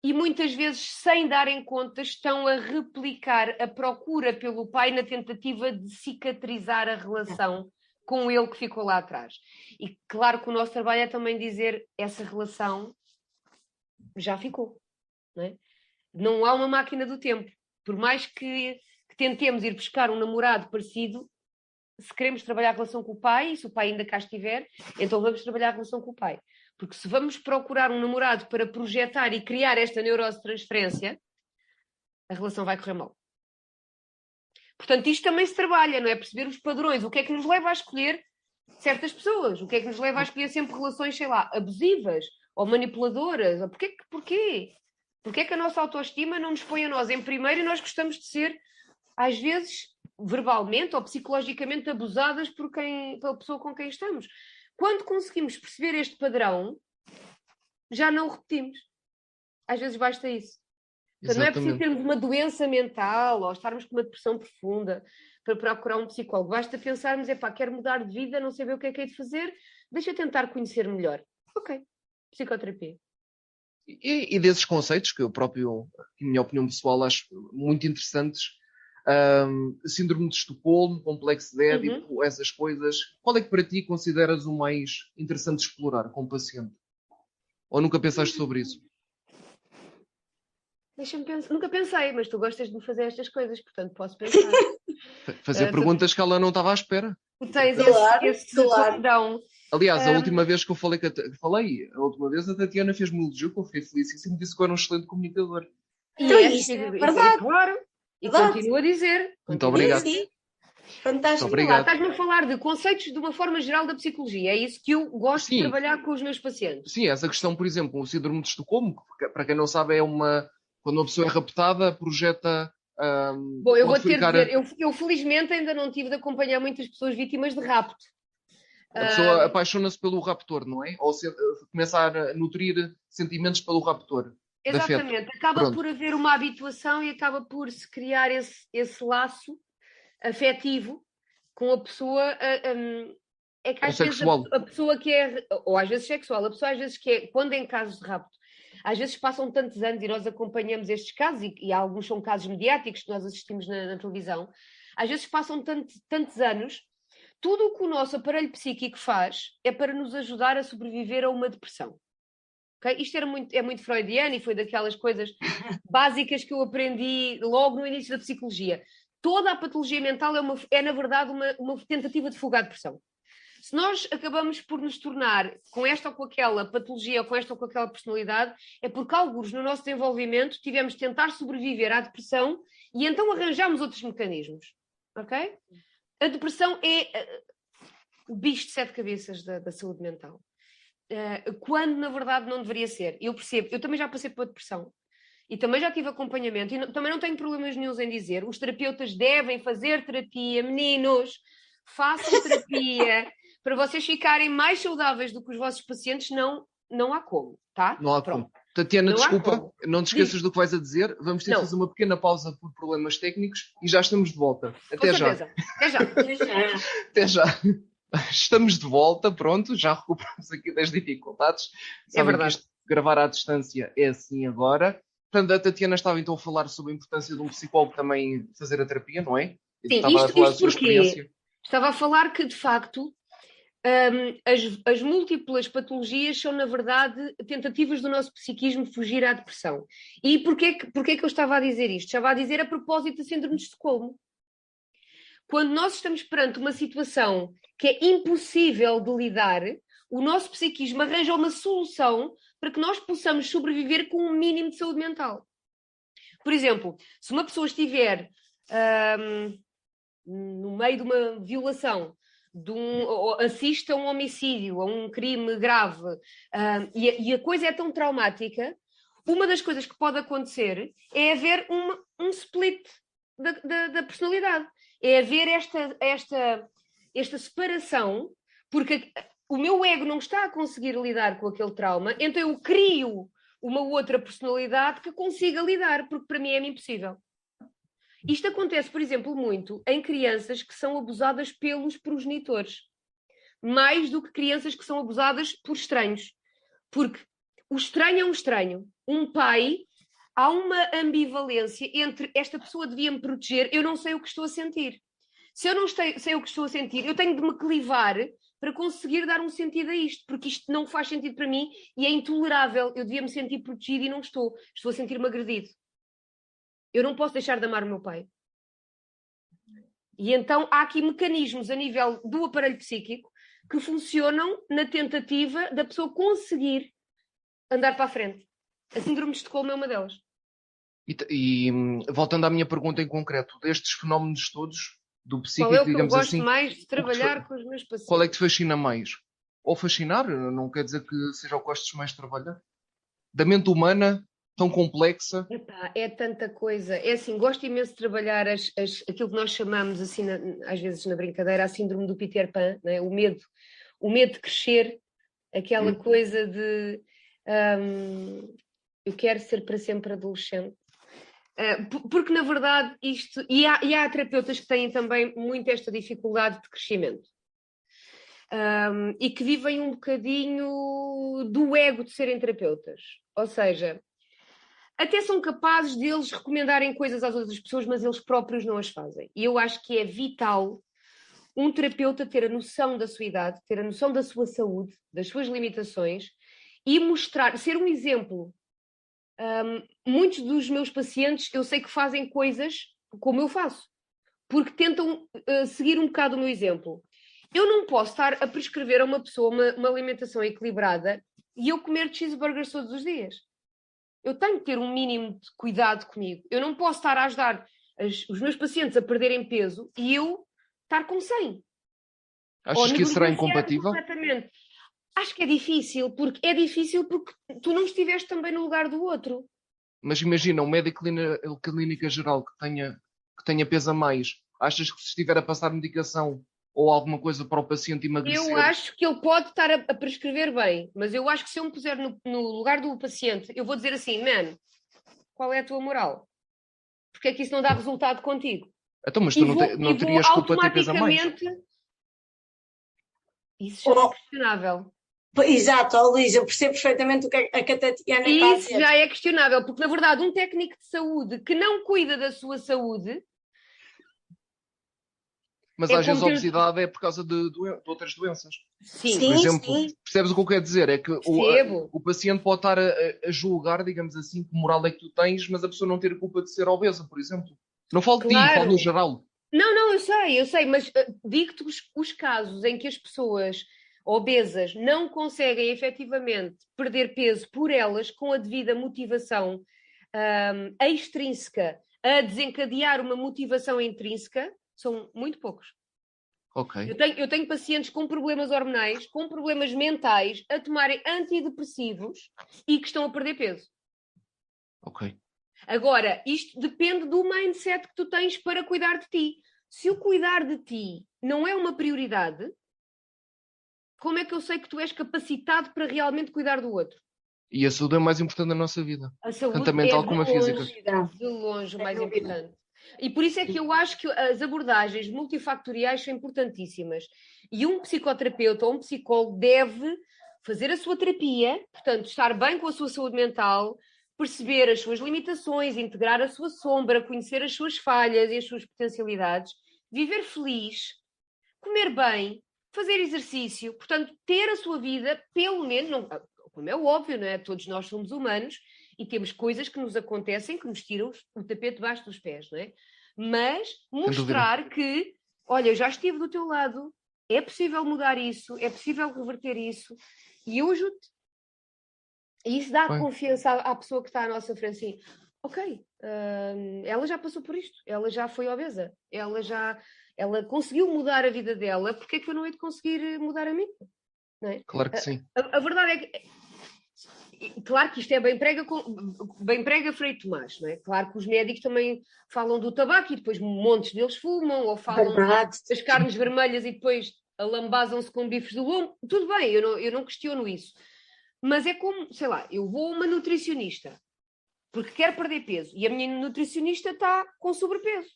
B: e muitas vezes, sem darem conta, estão a replicar a procura pelo pai na tentativa de cicatrizar a relação com ele que ficou lá atrás. E claro que o nosso trabalho é também dizer essa relação já ficou. Não é? Não há uma máquina do tempo. Por mais que tentemos ir buscar um namorado parecido, se queremos trabalhar a relação com o pai, e se o pai ainda cá estiver, então vamos trabalhar a relação com o pai. Porque se vamos procurar um namorado para projetar e criar esta neurose de transferência, a relação vai correr mal. Portanto, isto também se trabalha, não é? Perceber os padrões, o que é que nos leva a escolher certas pessoas, o que é que nos leva a escolher sempre relações, sei lá, abusivas ou manipuladoras. Ou porquê? Porquê é que a nossa autoestima não nos põe a nós em primeiro e nós gostamos de ser, às vezes, verbalmente ou psicologicamente abusadas pela pessoa com quem estamos? Quando conseguimos perceber este padrão, já não o repetimos. Às vezes basta isso. Portanto, não é preciso termos uma doença mental ou estarmos com uma depressão profunda para procurar um psicólogo. Basta pensarmos, quero mudar de vida, não sei bem o que é de fazer, deixa eu tentar conhecer melhor. Ok, psicoterapia.
A: E desses conceitos, que eu próprio, em minha opinião pessoal, acho muito interessantes, síndrome de Estocolmo, complexo de Édipo, essas coisas, qual é que para ti consideras o mais interessante de explorar com o paciente? Ou nunca pensaste sobre isso?
B: Deixa-me pensar. Nunca pensei, mas tu gostas de me fazer estas coisas, portanto posso pensar.
A: Fazer perguntas que ela não estava à espera.
B: Tu tens esse padrão.
A: Aliás, a última vez que eu falei, a última vez a Tatiana fez-me um elogio, que eu fiquei felicíssimo, disse que eu era um excelente comunicador.
C: Isso é verdade.
B: Claro. E continuo a dizer.
A: Muito obrigado.
C: Sim. Fantástico.
A: Muito obrigado.
B: Estás-me a falar de conceitos de uma forma geral da psicologia. É isso que eu gosto de trabalhar com os meus pacientes.
A: Sim, essa questão, por exemplo, o síndrome de Estocolmo, que, para quem não sabe, é quando uma pessoa é raptada, projeta...
B: Bom, eu vou ter de dizer, eu felizmente ainda não tive de acompanhar muitas pessoas vítimas de rapto.
A: A pessoa apaixona-se pelo raptor, não é? Ou começa a nutrir sentimentos pelo raptor.
B: Exatamente. Acaba por haver uma habituação e acaba por se criar esse laço afetivo com a pessoa. É que às vezes a pessoa que é, ou às vezes sexual, a pessoa às vezes que é, quando em casos de rapto, às vezes passam tantos anos e nós acompanhamos estes casos, e alguns são casos mediáticos que nós assistimos na televisão, às vezes passam tantos anos, tudo o que o nosso aparelho psíquico faz é para nos ajudar a sobreviver a uma depressão. Okay? Isto é muito freudiano e foi daquelas coisas básicas que eu aprendi logo no início da psicologia. Toda a patologia mental é na verdade, uma tentativa de fuga à depressão. Se nós acabamos por nos tornar com esta ou com aquela patologia ou com esta ou com aquela personalidade, é porque alguns no nosso desenvolvimento tivemos de tentar sobreviver à depressão e então arranjamos outros mecanismos. Ok? A depressão é o bicho de 7 cabeças da saúde mental. Quando na verdade não deveria ser. Eu percebo, eu também já passei por depressão. E também já tive acompanhamento, e também não tenho problemas nenhums em dizer, os terapeutas devem fazer terapia, meninos, façam terapia, para vocês ficarem mais saudáveis do que os vossos pacientes, não há como, tá?
A: Não há como. Tatiana, desculpa, não te esqueças do que vais a dizer, vamos ter que fazer uma pequena pausa por problemas técnicos e já estamos de volta. Até já. Até já. Estamos de volta, pronto, já recuperamos aqui das dificuldades. Sabem que isto, gravar à distância é assim agora. Portanto, a Tatiana estava então a falar sobre a importância de um psicólogo também fazer a terapia, não é?
B: Sim, estava a falar da sua experiência. Estava a falar que, de facto, as múltiplas patologias são, na verdade, tentativas do nosso psiquismo fugir à depressão. E porquê que eu estava a dizer isto? Estava a dizer a propósito da síndrome de Estocolmo. Quando nós estamos perante uma situação que é impossível de lidar, o nosso psiquismo arranja uma solução para que nós possamos sobreviver com um mínimo de saúde mental. Por exemplo, se uma pessoa estiver no meio de uma violação, ou assiste a um homicídio, a um crime grave, e a coisa é tão traumática, uma das coisas que pode acontecer é haver um split da personalidade. É haver esta separação, porque o meu ego não está a conseguir lidar com aquele trauma, então eu crio uma outra personalidade que consiga lidar, porque para mim é impossível. Isto acontece, por exemplo, muito em crianças que são abusadas pelos progenitores, mais do que crianças que são abusadas por estranhos. Porque o estranho é um estranho. Um pai, há uma ambivalência entre esta pessoa devia me proteger, eu não sei o que estou a sentir. Se eu não sei o que estou a sentir, eu tenho de me clivar para conseguir dar um sentido a isto, porque isto não faz sentido para mim e é intolerável. Eu devia me sentir protegido e não estou. Estou a sentir-me agredido. Eu não posso deixar de amar o meu pai. E então há aqui mecanismos a nível do aparelho psíquico que funcionam na tentativa da pessoa conseguir andar para a frente. A síndrome de Estocolmo é uma delas.
A: Voltando à minha pergunta em concreto, destes fenómenos todos, do psíquico,
B: Qual é o que
A: digamos
B: eu gosto
A: assim,
B: mais de trabalhar com os meus pacientes?
A: qual é que te fascina mais? Ou fascinar, não quer dizer que seja o que gostes mais de trabalhar? Da mente humana, tão complexa?
B: Epá, é tanta coisa. É assim, gosto imenso de trabalhar aquilo que nós chamamos, assim, às vezes na brincadeira, a síndrome do Peter Pan, né? O medo de crescer, aquela coisa de eu quero ser para sempre adolescente. Porque, na verdade, isto... E há terapeutas que têm também muito esta dificuldade de crescimento. E que vivem um bocadinho do ego de serem terapeutas. Ou seja, até são capazes de eles recomendarem coisas às outras pessoas, mas eles próprios não as fazem. E eu acho que é vital um terapeuta ter a noção da sua idade, ter a noção da sua saúde, das suas limitações e mostrar, ser um exemplo. Muitos dos meus pacientes eu sei que fazem coisas como eu faço, porque tentam seguir um bocado o meu exemplo. Eu não posso estar a prescrever a uma pessoa uma alimentação equilibrada e eu comer cheeseburgers todos os dias. Eu tenho que ter um mínimo de cuidado comigo. Eu não posso estar a ajudar os meus pacientes a perderem peso e eu estar com 100.
A: Achas que isso será incompatível?
B: Completamente. Acho que é difícil porque tu não estiveste também no lugar do outro.
A: Mas imagina, um médico de clínica geral que tenha peso a mais, achas que se estiver a passar medicação ou alguma coisa para o paciente emagrecer...
B: Eu acho que ele pode estar a prescrever bem, mas eu acho que se eu me puser no lugar do paciente, eu vou dizer assim, man, qual é a tua moral? Porque é que isso não dá resultado contigo?
A: Então, mas tu não terias culpa de ter peso a mais?
B: Isso já é questionável.
C: Exato, Luís, eu percebo perfeitamente o que a Tatiana está a dizer.
B: Isso já é questionável, porque na verdade um técnico de saúde que não cuida da sua saúde...
A: Mas às vezes a obesidade é por causa de outras doenças.
B: Sim.
A: Por exemplo,
C: sim.
A: percebes o que eu quero dizer? É que o paciente pode estar a julgar, digamos assim, que moral é que tu tens, mas a pessoa não ter culpa de ser obesa, por exemplo. Não falo de ti, falo no geral.
B: Não, eu sei, mas digo-te os casos em que as pessoas obesas não conseguem efetivamente perder peso por elas com a devida motivação extrínseca a desencadear uma motivação intrínseca, são muito poucos.
A: Okay.
B: Eu tenho pacientes com problemas hormonais, com problemas mentais, a tomarem antidepressivos e que estão a perder peso.
A: Ok.
B: Agora, isto depende do mindset que tu tens para cuidar de ti. Se o cuidar de ti não é uma prioridade, como é que eu sei que tu és capacitado para realmente cuidar do outro?
A: E a saúde é o mais importante da nossa vida.
B: A saúde
A: tanto a mental como a física.
B: De longe o mais importante. E por isso é que eu acho que as abordagens multifactoriais são importantíssimas. E um psicoterapeuta ou um psicólogo deve fazer a sua terapia, portanto, estar bem com a sua saúde mental, perceber as suas limitações, integrar a sua sombra, conhecer as suas falhas e as suas potencialidades, viver feliz, comer bem, fazer exercício, portanto, ter a sua vida, pelo menos, não, como é óbvio, não é? Todos nós somos humanos e temos coisas que nos acontecem que nos tiram o tapete debaixo dos pés, não é? Mas mostrar que, olha, eu já estive do teu lado, é possível mudar isso, é possível reverter isso e eu ajudo-te. E isso dá confiança à pessoa que está à nossa frente, assim, ok, ela já passou por isto, ela já foi obesa, ela conseguiu mudar a vida dela, porque é que eu não hei de conseguir mudar a mim? Não é?
A: Claro que sim.
B: A verdade é que, claro que isto é bem prega Frei Tomás, não é? Claro que os médicos também falam do tabaco e depois montes deles fumam, ou falam das carnes vermelhas e depois alambazam-se com bifes do lombo, tudo bem, eu não questiono isso. Mas é como, sei lá, eu vou a uma nutricionista porque quero perder peso e a minha nutricionista está com sobrepeso.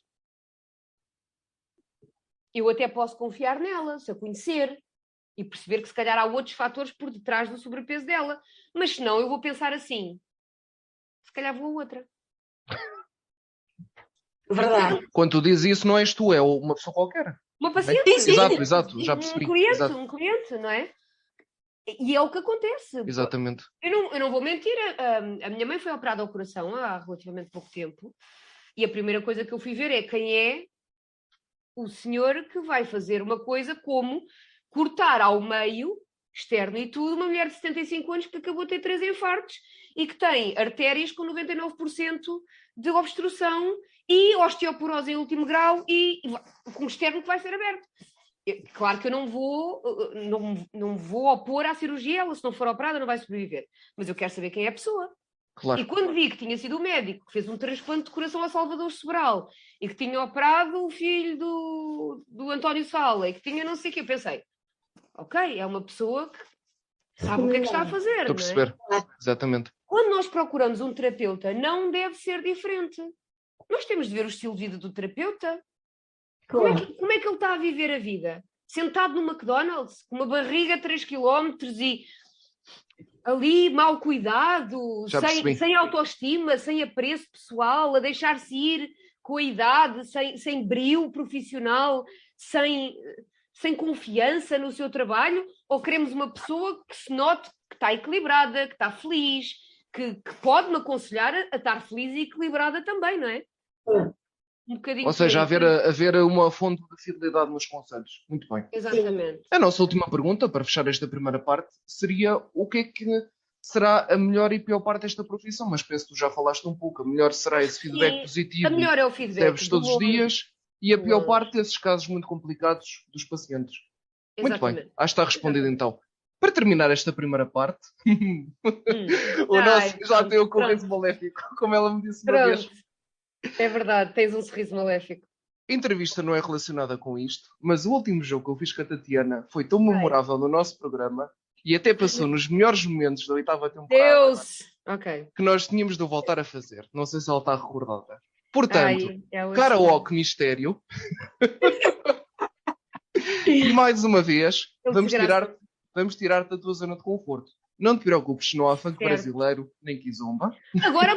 B: Eu até posso confiar nela, se a conhecer, e perceber que se calhar há outros fatores por detrás do sobrepeso dela. Mas se não, eu vou pensar assim, se calhar vou a outra.
C: Verdade.
A: Quando tu dizes isso, não és tu, é uma pessoa qualquer.
B: Uma paciente.
A: Exato, já percebi.
B: Um cliente, não é? E é o que acontece.
A: Exatamente.
B: Eu não vou mentir, a minha mãe foi operada ao coração há relativamente pouco tempo e a primeira coisa que eu fui ver é quem é o senhor que vai fazer uma coisa como cortar ao meio, externo e tudo, uma mulher de 75 anos que acabou de ter 3 infartos e que tem artérias com 99% de obstrução e osteoporose em último grau e com o externo que vai ser aberto. Claro que eu não vou opor à cirurgia, ela se não for operada não vai sobreviver, mas eu quero saber quem é a pessoa.
A: Claro.
B: E quando vi que tinha sido o médico que fez um transplante de coração a Salvador Sobral e que tinha operado o filho do António Sala e que tinha não sei o que, eu pensei, ok, é uma pessoa que sabe o que é que está a fazer.
A: Estou a perceber,
B: não é?
A: Exatamente.
B: Quando nós procuramos um terapeuta, não deve ser diferente. Nós temos de ver o estilo de vida do terapeuta.
C: Claro.
B: Como é que ele está a viver a vida? Sentado no McDonald's, com uma barriga 3 km e ali mal cuidado, sem autoestima, sem apreço pessoal, a deixar-se ir com a idade, sem brio profissional, sem confiança no seu trabalho? Ou queremos uma pessoa que se note que está equilibrada, que está feliz, que pode me aconselhar a estar feliz e equilibrada também, não é? Um bocadinho.
A: Ou seja, haver uma fonte de fidelidade nos conselhos. Muito bem.
B: Exatamente.
A: A nossa última pergunta, para fechar esta primeira parte, seria o que é que será a melhor e pior parte desta profissão? Mas penso que tu já falaste um pouco. A melhor será esse feedback positivo.
B: A melhor é o feedback.
A: Recebes todos os dias. E a pior parte, esses casos muito complicados dos pacientes.
B: Exatamente.
A: Muito bem. Acho que está respondido então. Para terminar esta primeira parte, o nosso já tem o sorriso maléfico, como ela me disse uma vez.
B: É verdade, tens um sorriso maléfico.
A: A entrevista não é relacionada com isto, mas o último jogo que eu fiz com a Tatiana foi tão memorável no nosso programa e até passou nos melhores momentos da 8ª temporada.
B: Deus! Ok.
A: Que nós tínhamos de voltar a fazer. Não sei se ela está recordada. Portanto, karaoke mistério. E mais uma vez, vamos tirar-te da tua zona de conforto. Não te preocupes, não há funk brasileiro, nem kizomba.
B: Agora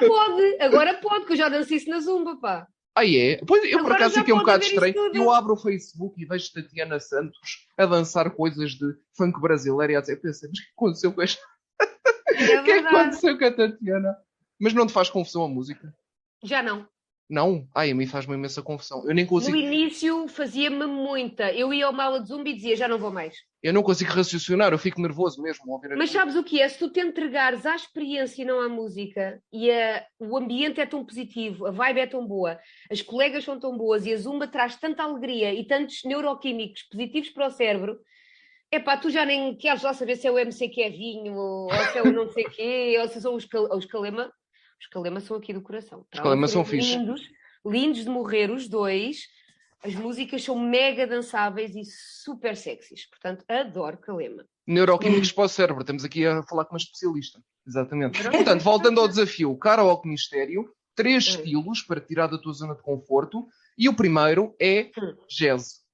B: pode, que eu já dancei isso na Zumba, pá.
A: É? Pois, eu por acaso fiquei um bocado estranho. Eu abro o Facebook e vejo Tatiana Santos a dançar coisas de funk brasileiro e a dizer, pensei, mas o que aconteceu com esta? O que aconteceu com a Tatiana? Mas não te faz confusão a música?
B: Já não.
A: Não? A mim faz-me imensa confusão. Eu nem consigo...
B: No início fazia-me muita. Eu ia ao Mala de Zumba e dizia, já não vou mais.
A: Eu não consigo raciocinar, eu fico nervoso mesmo. Ao ouvir
B: Mas sabes o que é? Se tu te entregares à experiência e não à música, e o ambiente é tão positivo, a vibe é tão boa, as colegas são tão boas e a Zumba traz tanta alegria e tantos neuroquímicos positivos para o cérebro, epá, tu já nem queres lá saber se é o MC Kevinho, ou se é o não sei quê, ou se são os Calema. Os Calema são aqui do coração.
A: Os Calema são fixos.
B: Lindos de morrer os dois. As músicas são mega dançáveis e super sexys. Portanto, adoro Calema.
A: Neuroquímicos para o cérebro. Estamos aqui a falar com uma especialista. Exatamente. Portanto, voltando ao desafio. Karaoke mistério. 3 estilos para tirar da tua zona de conforto. E o primeiro é jazz.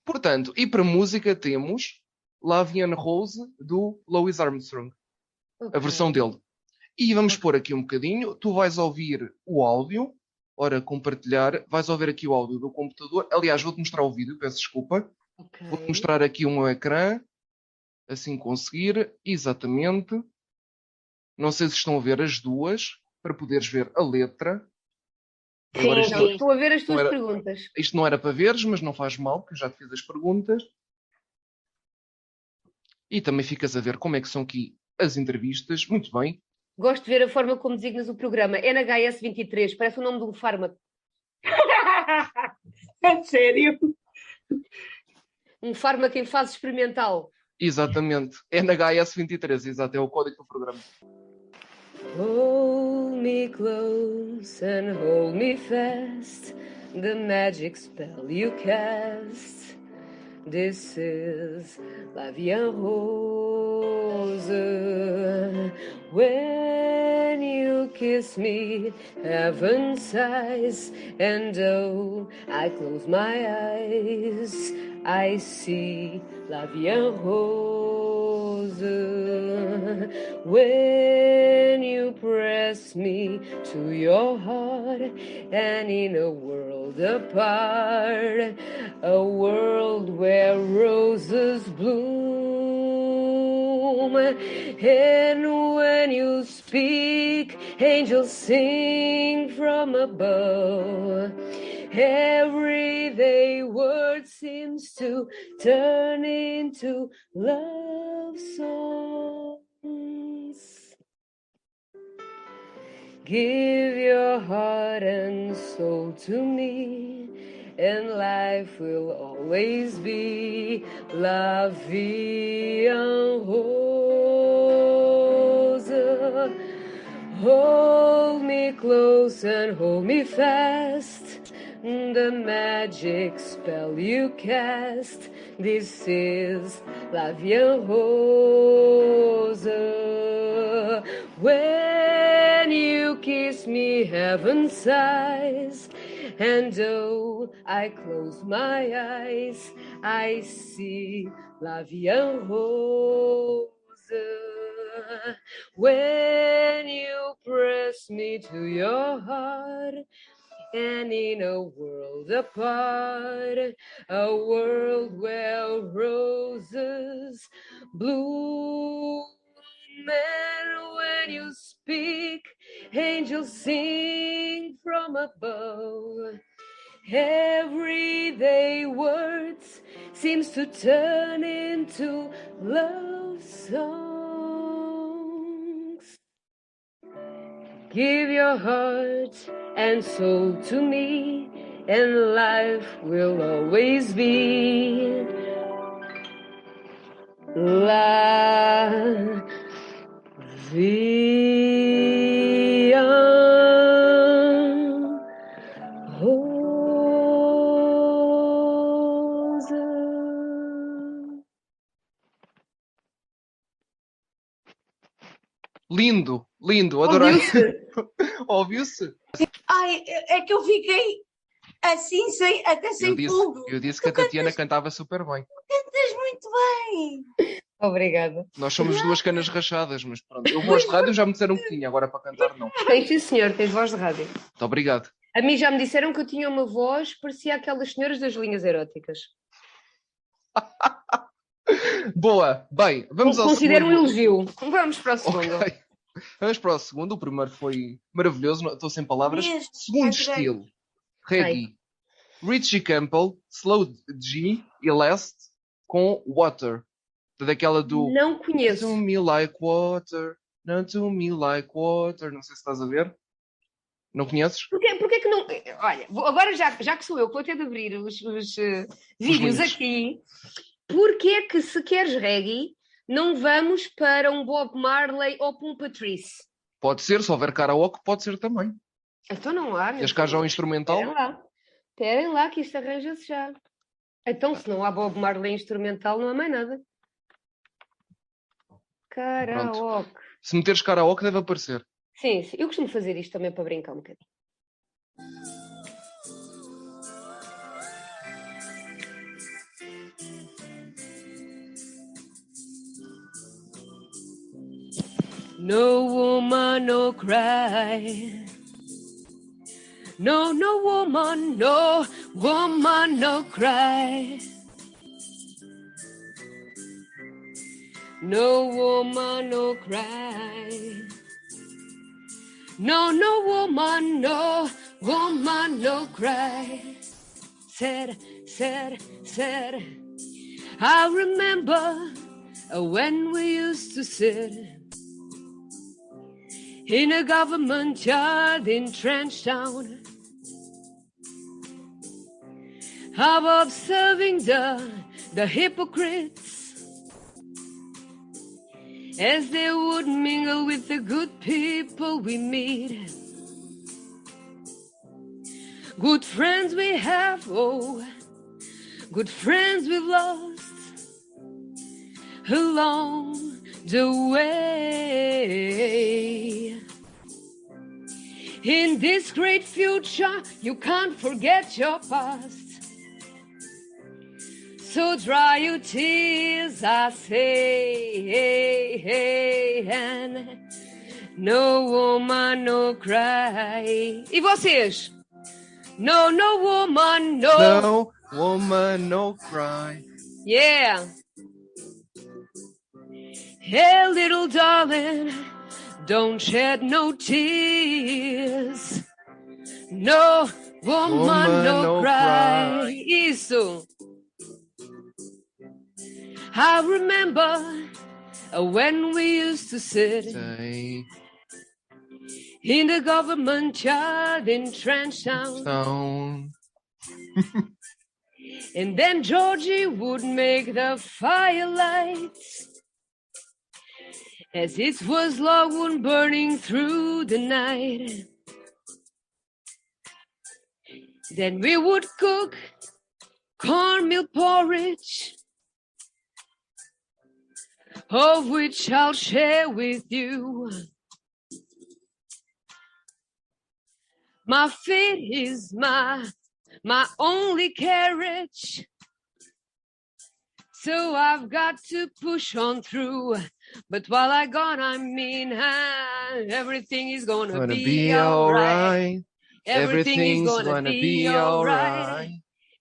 A: Portanto, e para música temos Lavian Rose do Louis Armstrong. A versão dele. E vamos pôr aqui um bocadinho. Tu vais ouvir o áudio. Ora, compartilhar. Vais ouvir aqui o áudio do computador. Aliás, vou-te mostrar o vídeo. Peço desculpa. Vou-te mostrar aqui um ecrã. Assim conseguir. Exatamente. Não sei se estão a ver as duas. Para poderes ver a letra.
B: Agora, estou a ver as tuas perguntas.
A: Isto não era para veres, mas não faz mal, porque eu já te fiz as perguntas. E também ficas a ver como é que são aqui as entrevistas. Muito bem.
B: Gosto de ver a forma como designas o programa. NHS23, parece o nome de um fármaco.
C: É sério?
B: Um fármaco em fase experimental.
A: Exatamente. NHS23, exato, é o código do programa.
B: Hold me close and hold me fast, the magic spell you cast This is La Vie en Rose. When you kiss me, heaven sighs, and oh, I close my eyes, I see La Vie en Rose. When you press me to your heart, and in a world apart, a world where roses bloom, and when you speak, angels sing from above. Everyday word seems to turn into love songs. Give your heart and soul to me, and life will always be La Vie en Rose. Hold me close and hold me fast, the magic spell you cast. This is La Vie en Rose. When you kiss me, heaven sighs, and oh, I close my eyes, I see La Vie en Rose. When you press me to your heart, and in a world apart, a world where roses bloom, and when you speak, angels sing from above. Everyday words seems to turn into love songs. Give your heart and soul to me, and life will always be La Vie en Rose.
A: Lindo, lindo, adorei.
B: Ouviu-se?
A: Ouviu-se?
C: Ai, é que eu fiquei assim, até sem pulo.
A: Eu disse que a Tatiana cantava super bem.
C: Cantas muito bem.
B: Obrigada.
A: Nós somos duas canas rachadas, mas pronto. Eu voz de rádio já me disseram que tinha, agora para cantar não.
B: Tens, sim, senhor, tens voz de rádio.
A: Muito obrigado.
B: A mim já me disseram que eu tinha uma voz, parecia aquelas senhoras das linhas eróticas.
A: Boa, bem, vamos ao
B: Considero um
A: segundo.
B: elogio. Vamos para o segundo.
A: Ok. Vamos para o segundo. O primeiro foi maravilhoso, estou sem palavras.
C: Mesmo,
A: Segundo
C: adorei.
A: estilo, reggae. Richie Campbell, Slow G e Last com Water. Daquela do
B: Não conheço.
A: To me like water, not to me like water. Não sei se estás a ver. Não conheces?
B: Porquê que não... Olha, agora já que sou eu que vou ter de abrir os vídeos
A: links.
B: aqui, porquê que se queres reggae, não vamos para um Bob Marley ou para um Patrice?
A: Pode ser, se houver karaoke, pode ser também.
B: Então não há, meu
A: Queres cá já um
B: filho.
A: instrumental?
B: Esperem lá que isto arranja-se já. Então se não há Bob Marley instrumental, não há mais nada. Karaoke.
A: Se meteres karaoke, deve aparecer.
B: Sim, eu costumo fazer isto também para brincar um bocadinho. No woman, no cry. No, no woman, no woman, no cry. No woman, no cry. No, no woman, no woman, no cry. Said. I remember when we used to sit in a government yard in Trenchtown, observing the hypocrites as they would mingle with the good people we meet. Good friends we have, oh, good friends we've lost along the way. In this great future, you can't forget your past. So dry your tears, I say, and no woman, no cry. E vocês? No, no woman, no.
A: No woman, no cry.
B: Yeah. Hey, little darling, don't shed no tears. No woman, no cry. Isso. I remember when we used to sit
A: Say,
B: in the government yard in Trenchtown.
A: Stone.
B: And then Georgie would make the firelights as it was logwood burning through the night. Then we would cook cornmeal porridge, of which I'll share with you. My feet is my only carriage, so I've got to push on through. But while I gone, I mean, everything is gonna be alright. Everything is gonna be alright.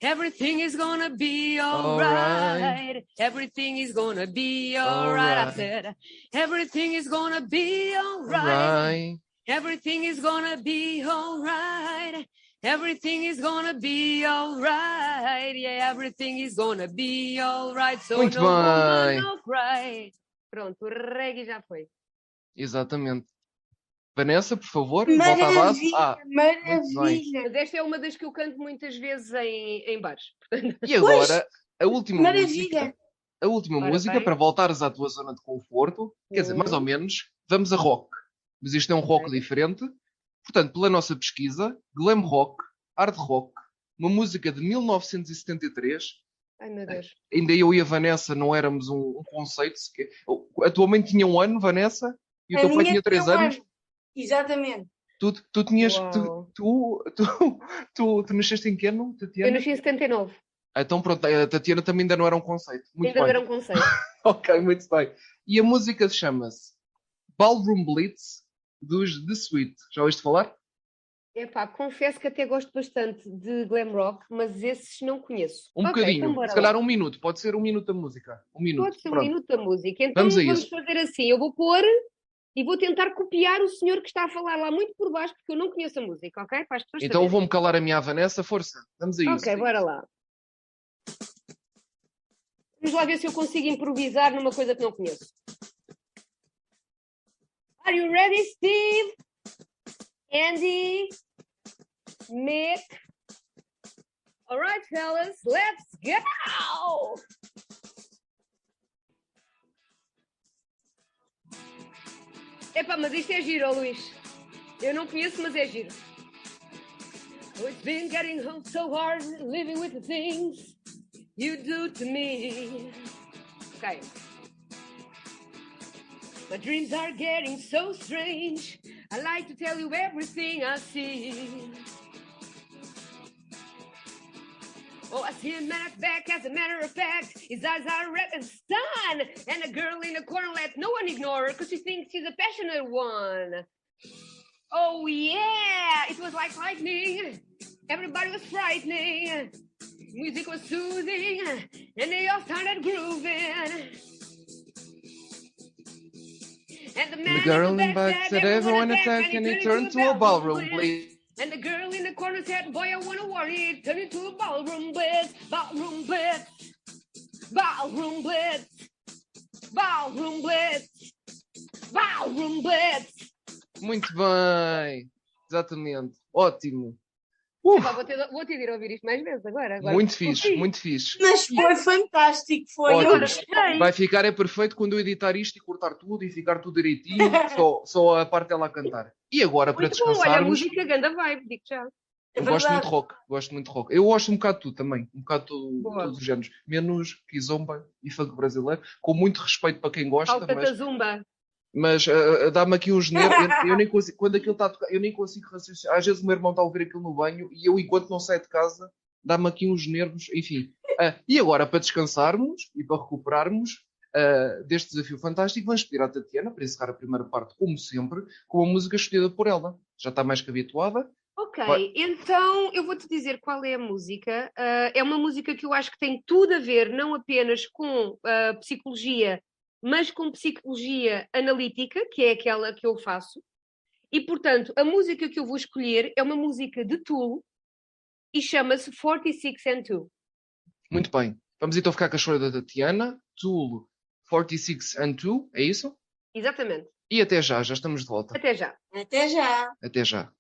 B: Everything is gonna be alright. Everything is gonna be alright. I said, everything is gonna be alright. Everything is gonna be alright. Everything is gonna be alright. Yeah, everything is gonna be alright. So
A: Muito
B: no woman,
A: bem.
B: no cry. Pronto, o reggae já foi.
A: Exatamente. Vanessa, por favor, volta à base.
C: Maravilha.
B: Mas esta é uma das que eu canto muitas vezes em bares. Portanto,
A: E agora, a última
C: Maravilha.
A: música. A última
B: Ora
A: música,
B: bem.
A: para voltares à tua zona de conforto, quer dizer, mais ou menos, vamos a rock. Mas isto é um rock
B: Ok.
A: diferente. Portanto, pela nossa pesquisa, glam rock, hard rock, uma música de 1973.
B: ai meu Deus.
A: Ainda eu e a Vanessa não éramos um conceito sequer. A tua mãe tinha 1 ano, Vanessa, e o
C: A
A: teu pai
C: minha
A: tinha 3
C: tinha um
A: anos.
C: ano. Exatamente.
A: Tu tinhas.
B: Uau.
A: Tu nasceste em que ano,
B: Eu
A: Tatiana?
B: nasci em 79.
A: Então pronto, a Tatiana também ainda não era um conceito. Muito
B: Ainda não
A: bem.
B: era um conceito.
A: Ok, muito bem. E a música chama-se Ballroom Blitz dos The Sweet. Já ouviste falar?
B: Epá, confesso que até gosto bastante de glam rock, mas esses não conheço.
A: Um
B: Ok,
A: bocadinho.
B: então bora
A: Se calhar
B: lá.
A: 1 minuto. Pode ser 1 minuto da música. 1 minuto.
B: Pode ser um
A: Pronto.
B: minuto da música. Então
A: Vamos a
B: vamos
A: isso.
B: fazer assim. Eu vou pôr e vou tentar copiar o senhor que está a falar lá muito por baixo, porque eu não conheço a música, ok? Para as pessoas
A: Então
B: saberem.
A: vou-me calar a minha Vanessa. Força. Vamos a isso.
B: Ok, bora lá. Vamos lá ver se eu consigo improvisar numa coisa que não conheço. Are you ready, Steve? Andy? Mick? All right, fellas, let's go! Epá, mas isto é giro, ó, Luís. Eu não conheço, mas é giro. Oh, it's been getting so hard living with the things you do to me. Okay. My dreams are getting so strange. I like to tell you everything I see. Oh, I see a man back, as a matter of fact. His eyes are red and stunned. And a girl in the corner lets no one ignore her because she thinks she's a passionate one. Oh, yeah! It was like lightning. Everybody was frightening. Music was soothing. And they all started grooving. And the man
A: The girl
B: in the
A: in back
B: back
A: said everyone attack and it turned to a ballroom blitz.
B: And the girl in the corner said, boy, I wanna worry. It turned into a ballroom blitz. Ballroom blitz. Ballroom blitz. Ballroom blitz. Ballroom blitz.
A: Muito bem. Exatamente. Ótimo.
B: Epá, vou ter de ir ouvir isto mais vezes agora.
A: Muito fixe,
B: Confio.
A: muito fixe.
C: Mas foi fantástico, foi.
A: Ótimo.
C: Eu
B: Agora
C: gostei.
B: sei.
A: Vai ficar é perfeito quando eu editar isto e cortar tudo e ficar tudo direitinho, só a parte dela a cantar. E agora, para
B: Muito bom, olha, a
A: descansarmos,
B: música ganda vibe, digo já.
A: Eu gosto muito de rock, gosto muito de rock. Eu gosto um bocado de tudo também, um bocado de
B: Boa.
A: todos os géneros, menos kizomba e funk brasileiro, com muito respeito para quem gosta,
B: Falta da zumba.
A: mas dá-me aqui uns nervos. Eu nem consigo, quando aquilo está a tocar, eu nem consigo raciocinar. Às vezes o meu irmão está a ouvir aquilo no banho e eu, enquanto não saio de casa, dá-me aqui uns nervos, enfim. E agora, para descansarmos e para recuperarmos deste desafio fantástico, vamos pedir à Tatiana para encerrar a primeira parte, como sempre, com a música escolhida por ela. Já está mais que habituada.
B: Ok,
A: Vai.
B: então eu vou-te dizer qual é a música. É uma música que eu acho que tem tudo a ver, não apenas com psicologia, mas com psicologia analítica, que é aquela que eu faço. E, portanto, a música que eu vou escolher é uma música de Tool e chama-se 46 and 2.
A: Muito bem. Vamos então ficar com a escolha da Tatiana. Tool 46 and 2, é isso?
B: Exatamente.
A: E até já, já estamos de volta.
B: Até já.
C: Até já.
A: Até já.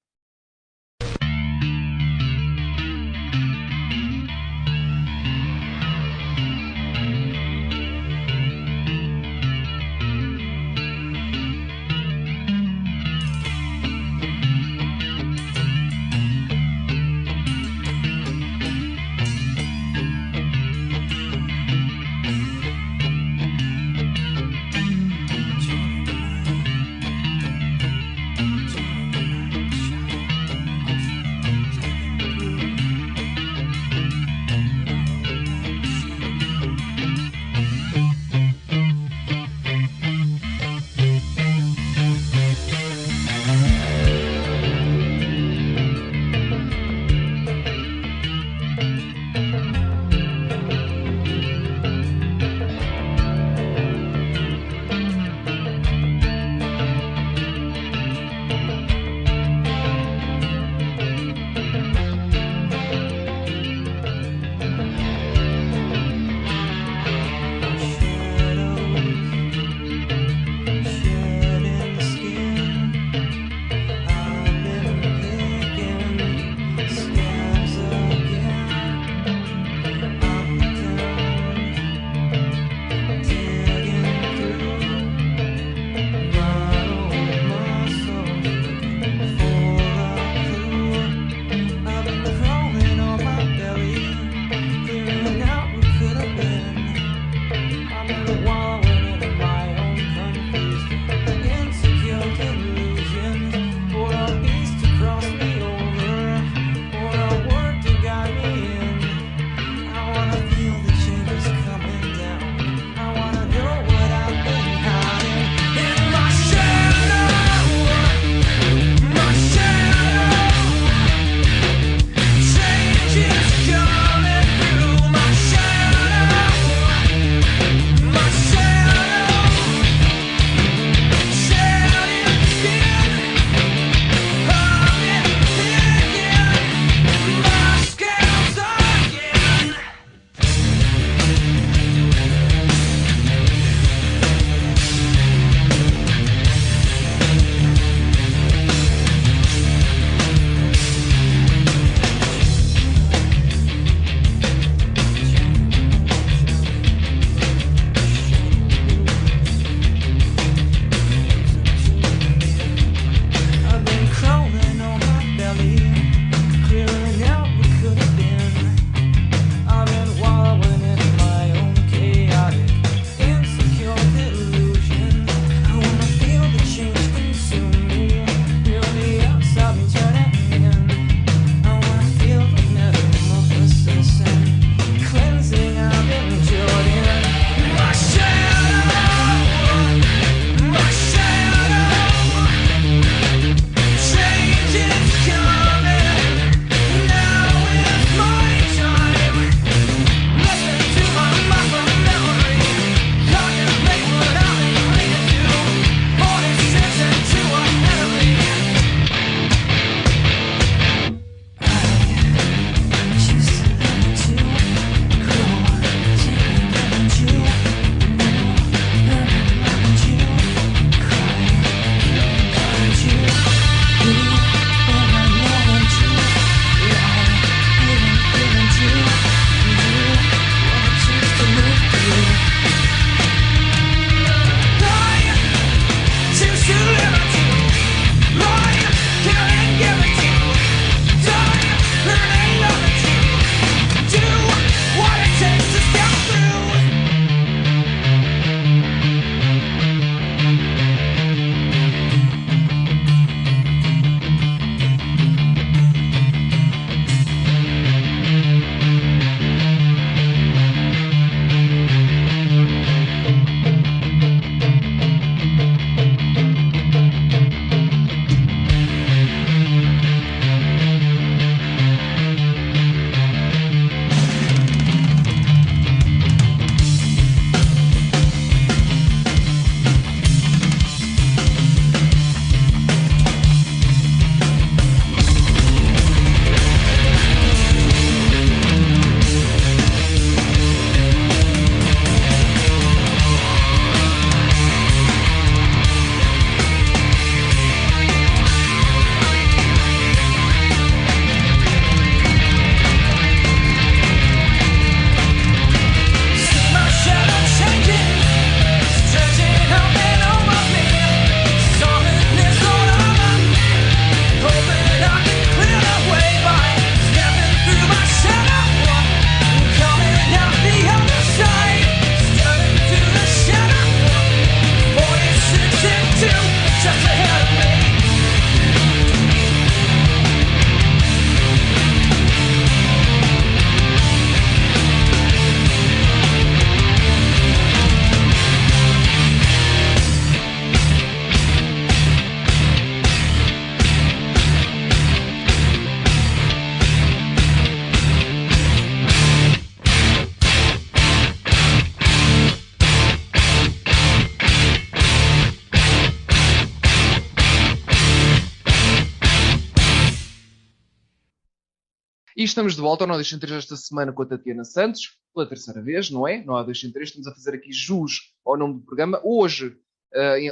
A: E estamos de volta ao Nó 2 em 3 esta semana com a Tatiana Santos, pela terceira vez, não é? Nó a 2 em 3, estamos a fazer aqui jus ao nome do programa. Hoje,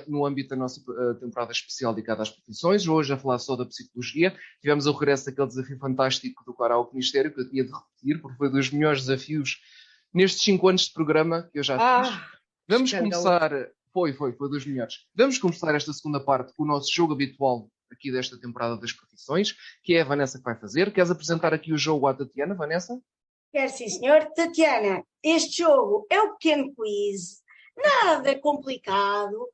A: no âmbito da nossa temporada especial dedicada às profissões, hoje a falar só da psicologia. Tivemos o regresso daquele desafio fantástico do Karaoke Ministério, que eu tinha de repetir, porque foi dos melhores desafios nestes 5 anos de programa que eu já fiz. Vamos começar... Foi dos melhores. Vamos começar esta segunda parte com o nosso jogo habitual aqui desta temporada das profissões, que é a Vanessa que vai fazer. Queres apresentar aqui o jogo à Tatiana, Vanessa?
C: Quero sim, senhor. Tatiana, este jogo é um pequeno quiz, nada complicado.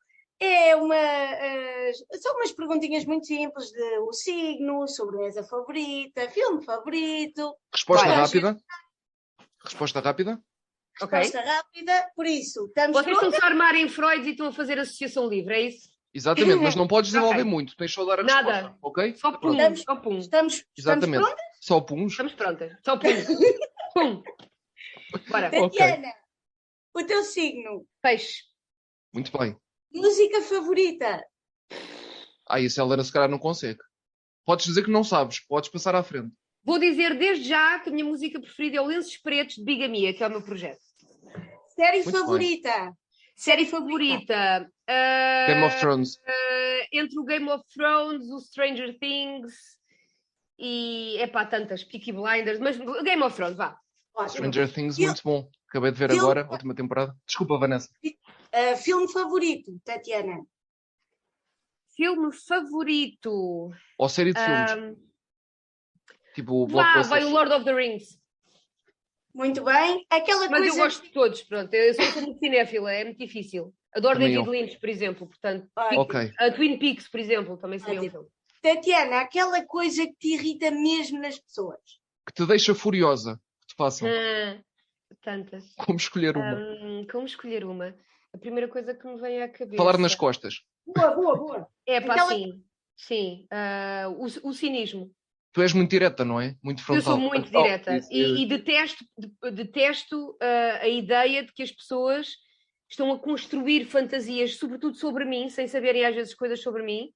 C: São umas perguntinhas muito simples de o signo, sobremesa favorita, filme favorito.
A: Resposta rápida. Resposta rápida.
C: Resposta rápida, por isso, estamos
B: Vocês estão-se a armar em Freud e estão a fazer associação livre, é isso?
A: Exatamente, mas não podes desenvolver muito, tens só de dar a
B: Nada.
A: resposta, ok?
B: Só pum, só pum.
C: Estamos
A: Exatamente,
C: prontas?
A: só puns.
B: Estamos prontas, só pum. Pum. Bora.
C: Tatiana, o teu signo,
B: Peixe.
A: Muito bem.
C: música favorita,
A: Isso ela se calhar não consegue. Podes dizer que não sabes, podes passar à frente.
B: Vou dizer desde já que a minha música preferida é o Lenços Pretos de Bigamia, que é o meu projeto.
C: série
A: Muito
C: favorita.
B: Série favorita.
A: Game of Thrones.
B: Entre o Game of Thrones, o Stranger Things e tantas, Peaky Blinders, mas Game of Thrones, vá.
C: Ótimo.
A: Stranger Things, muito bom. Acabei de ver agora, última temporada. Desculpa, Vanessa.
C: Filme favorito, Tatiana.
B: Filme favorito.
A: Ou série de filmes. Tipo,
B: Vai o Lord of the Rings.
C: Muito bem. Aquela
B: Mas
C: coisa...
B: eu gosto de todos, pronto. Eu sou muito cinéfila, é muito difícil. Adoro
A: Também
B: David
A: eu.
B: Lynch, por exemplo, portanto.
A: Ok.
B: A Twin Peaks, por exemplo, também seria um filme.
C: Tatiana, aquela coisa que te irrita mesmo nas pessoas.
A: Que te deixa furiosa, que te façam.
B: Tantas.
A: Como escolher uma?
B: Como escolher uma? A primeira coisa que me vem à cabeça.
A: Falar nas costas.
C: Boa.
B: Sim. O cinismo.
A: Tu és muito direta, não é? Muito frontal.
B: Eu sou muito direta e detesto a ideia de que as pessoas estão a construir fantasias, sobretudo sobre mim, sem saberem às vezes coisas sobre mim,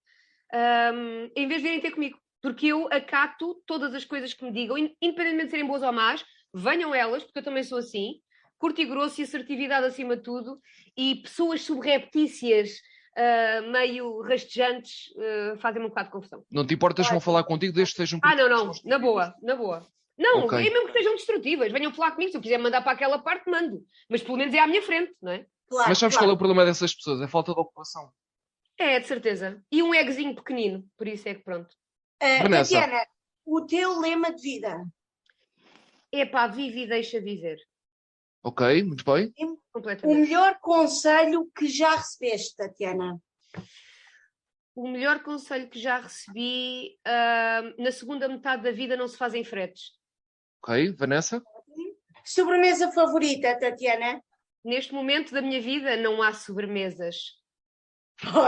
B: em vez de virem ter comigo. Porque eu acato todas as coisas que me digam, independentemente de serem boas ou más, venham elas, porque eu também sou assim, curto e grosso e assertividade acima de tudo, e pessoas subreptícias, meio rastejantes, fazem-me um bocado de confusão.
A: Não te importas se vão falar contigo desde que sejam...
B: Não, na boa. Não,
A: Ok.
B: é mesmo que sejam destrutivas, venham falar comigo, se eu quiser mandar para aquela parte, mando, mas pelo menos é à minha frente, não é?
C: Claro,
A: Mas sabes qual é o problema dessas pessoas? É a falta de ocupação.
B: É, de certeza. E um egozinho pequenino, por isso é que pronto.
A: Vanessa.
C: Tatiana, o teu lema de vida.
B: Vive e deixa viver.
A: Ok, muito bem.
C: O
B: Completamente.
C: melhor conselho que já recebeste, Tatiana.
B: O melhor conselho que já recebi, na segunda metade da vida não se fazem fretes.
A: Ok, Vanessa?
C: Sobremesa favorita, Tatiana.
B: Neste momento da minha vida não há sobremesas.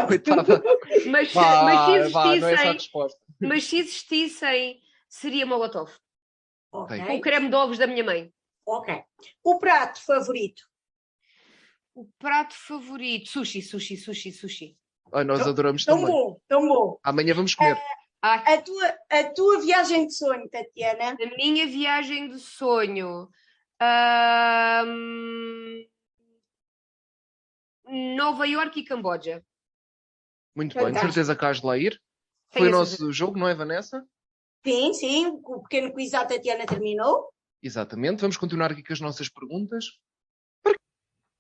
A: Coitada.
B: Mas
A: Não é essa a resposta.
B: mas se existissem, seria molotov.
C: Ok.
B: Com o creme de ovos da minha mãe.
C: Ok. O prato favorito.
B: O prato favorito, sushi.
A: Ai, nós adoramos
C: Tão
A: também.
C: tão bom.
A: Amanhã vamos comer.
C: A tua viagem de sonho, Tatiana.
B: A minha viagem de sonho. Nova Iorque e Camboja.
A: Muito bem, de
C: Fantástico.
A: certeza que has de lá ir. Foi
B: Tenho
A: o
B: a
A: nosso jogo, não é, Vanessa?
C: Sim, o pequeno quiz da Tatiana terminou.
A: Exatamente. Vamos continuar aqui com as nossas perguntas.